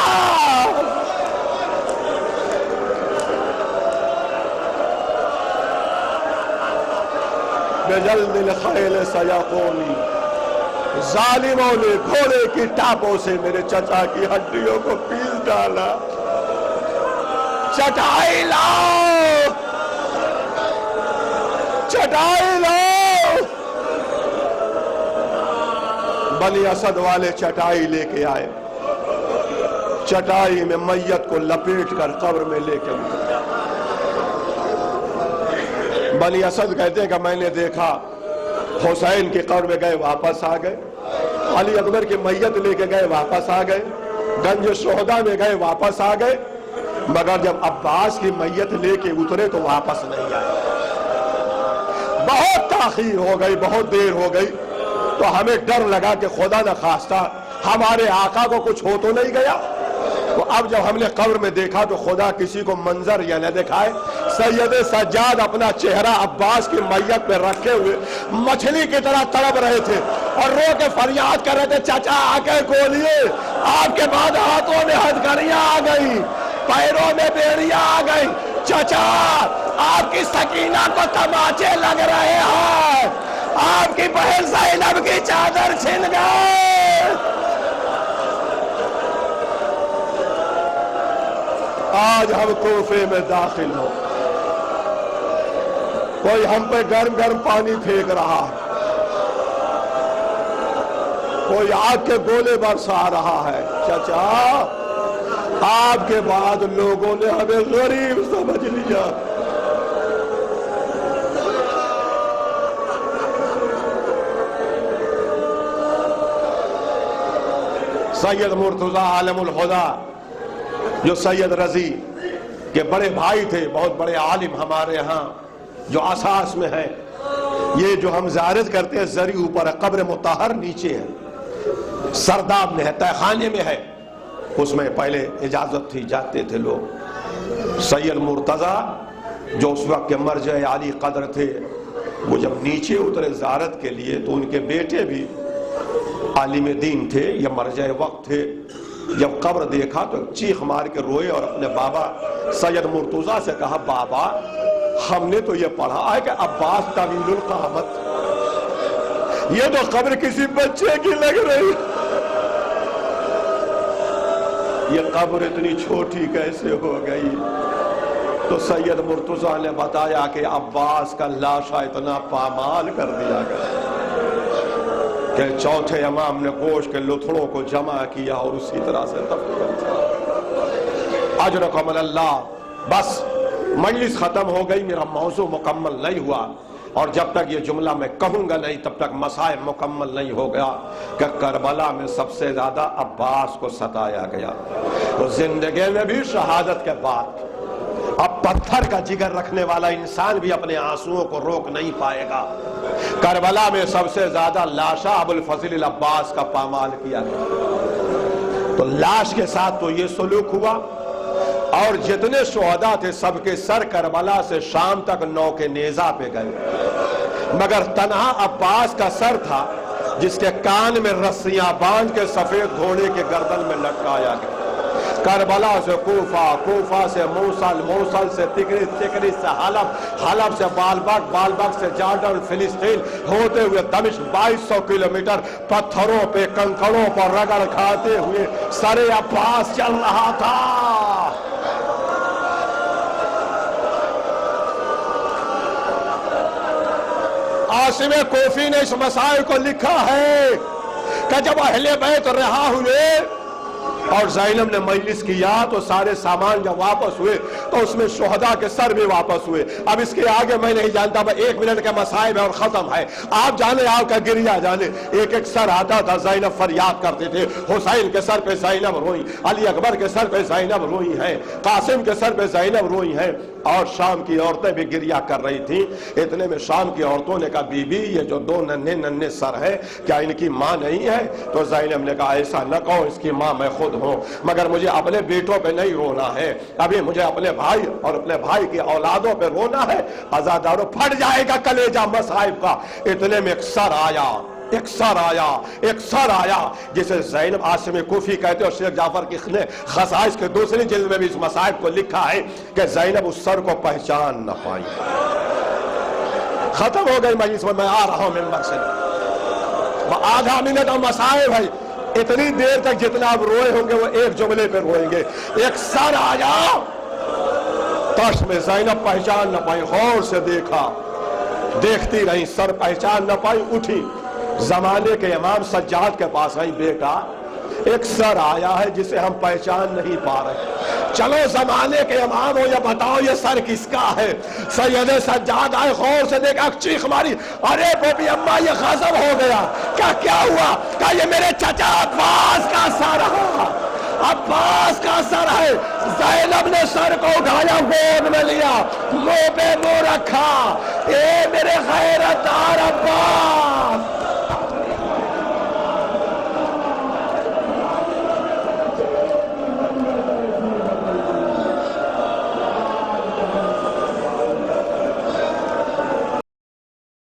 بجلد الخیل سیقونی، ظالموں نے گھوڑے کی ٹاپوں سے میرے چچا کی ہڈیوں کو پیس ڈالا۔ چٹائی لاؤ، چٹائی لاؤ۔ بنی اسد والے چٹائی لے کے آئے، چٹائی میں میت کو لپیٹ کر قبر میں لے کے گئے۔ بنی اسد کہتے ہیں کہ میں نے دیکھا حسین کی قبر میں گئے واپس آ گئے، علی اکبر کی میت لے کے گئے واپس آ گئے، گنج شہداء میں گئے واپس آ گئے، مگر جب عباس کی میت لے کے اترے تو واپس نہیں آئے۔ بہت تاخیر ہو گئی، بہت دیر ہو گئی، تو ہمیں ڈر لگا کہ خدا نہ خواستہ ہمارے آقا کو کچھ ہو تو نہیں گیا۔ تو اب جب ہم نے قبر میں دیکھا تو خدا کسی کو منظر یا نہ دکھائے، سید سجاد اپنا چہرہ عباس کی میت پہ رکھے ہوئے مچھلی کی طرح تڑپ رہے تھے اور رو کے فریاد کر رہے تھے چچا آ کے کھولیے۔ آپ کے بعد ہاتھوں میں ہتھکڑیاں آ گئی، پیروں میں بیڑیاں آ گئی، چچا آپ کی سکینہ کو تماچے لگ رہے ہیں، آپ کی بہن زینب کی چادر چھن گئے۔ آج ہم کوفے میں داخل ہو، کوئی ہم پہ گرم گرم پانی پھینک رہا ہے، کوئی آگ کے گولے برسا رہا ہے۔ چچا آپ کے بعد لوگوں نے ہمیں غریب سمجھ لیا۔ سید مرتضیٰ عالم الہدیٰ جو سید رضی کے بڑے بھائی تھے، بہت بڑے عالم ہمارے ہاں جو اساس میں ہیں، یہ جو ہم زیارت کرتے ہیں زری اوپر ہے، قبر مطہر نیچے ہے، سرداب میں ہے، تہ خانے میں ہے، اس میں پہلے اجازت تھی، جاتے تھے لوگ۔ سید مرتضیٰ جو اس وقت کے مرجع عالی قدر تھے، وہ جب نیچے اترے زیارت کے لیے تو ان کے بیٹے بھی عالم دین تھے یا مرجع وقت تھے، جب قبر دیکھا تو چیخ مار کے روئے اور اپنے بابا سید مرتضیٰ سے کہا بابا ہم نے تو یہ پڑھا ہے کہ عباس طویل القامت، یہ تو قبر کسی بچے کی لگ رہی، یہ قبر اتنی چھوٹی کیسے ہو گئی؟ تو سید مرتضیٰ نے بتایا کہ عباس کا لاشا اتنا پامال کر دیا گیا کہ چوتھے امام نے گوشت کے لتھڑوں کو جمع کیا اور اسی طرح سے دفن کیا۔ اجرکم اللہ۔ بس مجلس ختم ہو گئی، میرا موضوع مکمل نہیں ہوا، اور جب تک یہ جملہ میں کہوں گا نہیں تب تک مسائل مکمل نہیں ہو گیا کہ کربلا میں سب سے زیادہ عباس کو ستایا گیا۔ تو زندگی میں بھی شہادت کے بعد اب پتھر کا جگر رکھنے والا انسان بھی اپنے آنسوؤں کو روک نہیں پائے گا۔ کربلا میں سب سے زیادہ لاشا ابو الفضل العباس کا پامال کیا گیا، تو لاش کے ساتھ تو یہ سلوک ہوا، اور جتنے شہداء تھے سب کے سر کربلا سے شام تک نو کے نیزہ پہ گئے، مگر تنہا عباس کا سر تھا جس کے کان میں رسیاں باندھ کے سفید گھوڑے کے گردن میں لٹکایا گیا۔ کربلا سے کوفہ، کوفہ سے موصل، موصل سے تکریس، تکریس سے حلب، حلب سے بالبک، بالبک سے جارڈن فلسطین ہوتے ہوئے دمشق 2200 کلومیٹر پتھروں پہ کنکڑوں پر رگڑ کھاتے ہوئے سر عباس چل رہا تھا۔ عاصم کوفی نے اس مسائل کو لکھا ہے کہ جب اہل بیت رہا ہوئے اور زینب نے مجلس کیا تو سارے سامان جب واپس ہوئے تو اس میں شہداء کے سر بھی واپس ہوئے۔ اب اس کے آگے میں نہیں جانتا، میں 1 منٹ کے مسائل ہے اور ختم ہے۔ آپ جانے، آپ کا گریہ جانے، ایک ایک سر آتا تھا، زینب فریاد کرتے تھے، حسین کے سر پہ زینب روئی، علی اکبر کے سر پہ زینب روئی ہیں، قاسم کے سر پہ زینب روئی ہیں، اور شام کی عورتیں بھی گریہ کر رہی تھیں۔ اتنے میں شام کی عورتوں نے کہا بی بی یہ جو 2 ننھے ننھے سر ہیں کیا ان کی ماں نہیں ہے؟ تو زینب نے کہا ایسا نہ کہو، اس کی ماں میں خود ہوں، مگر مجھے اپنے بیٹوں پہ نہیں رونا ہے، ابھی مجھے اپنے بھائی اور اپنے بھائی کی اولادوں پہ رونا ہے۔ عزاداروں پھٹ جائے گا کلیجہ مصائب کا۔ اتنے میں ایک سر آیا، ایک سر آیا، ایک سر آیا جسے زینب عاصم کوفی کہتے ہیں، اور شیخ جعفر کی خصائص کے دوسری جلد میں بھی اس مصائب کو لکھا ہے کہ زینب اس سر کو پہچان نہ پائی۔ ختم ہو گئی مجلس میں آ رہا ہوں ممبر سے، آدھا منٹ اور مصائب ہے، اتنی دیر تک جتنا آپ روئے ہوں گے وہ ایک جملے پہ روئیں گے۔ ایک سر آیا، تش میں زینب پہچان نہ پائی، غور سے دیکھا، دیکھتی رہی، سر پہچان نہ پائی، اٹھی، زمانے کے امام سجاد کے پاس آئی، بیٹا ایک سر آیا ہے جسے ہم پہچان نہیں پا رہے، چلو زمانے کے امام ہو یا بتاؤ یہ سر کس کا ہے؟ سید سجاد آئے، غور سے دیکھا، چیخ ماری، ارے بوبی اماں یہ غضب ہو گیا، کیا ہوا؟ کہا یہ میرے چچا عباس کا سر ہے، عباس کا سر ہے۔ زینب نے سر کو اٹھایا، گود میں لیا، منہ پہ منہ رکھا، اے میرے غیرت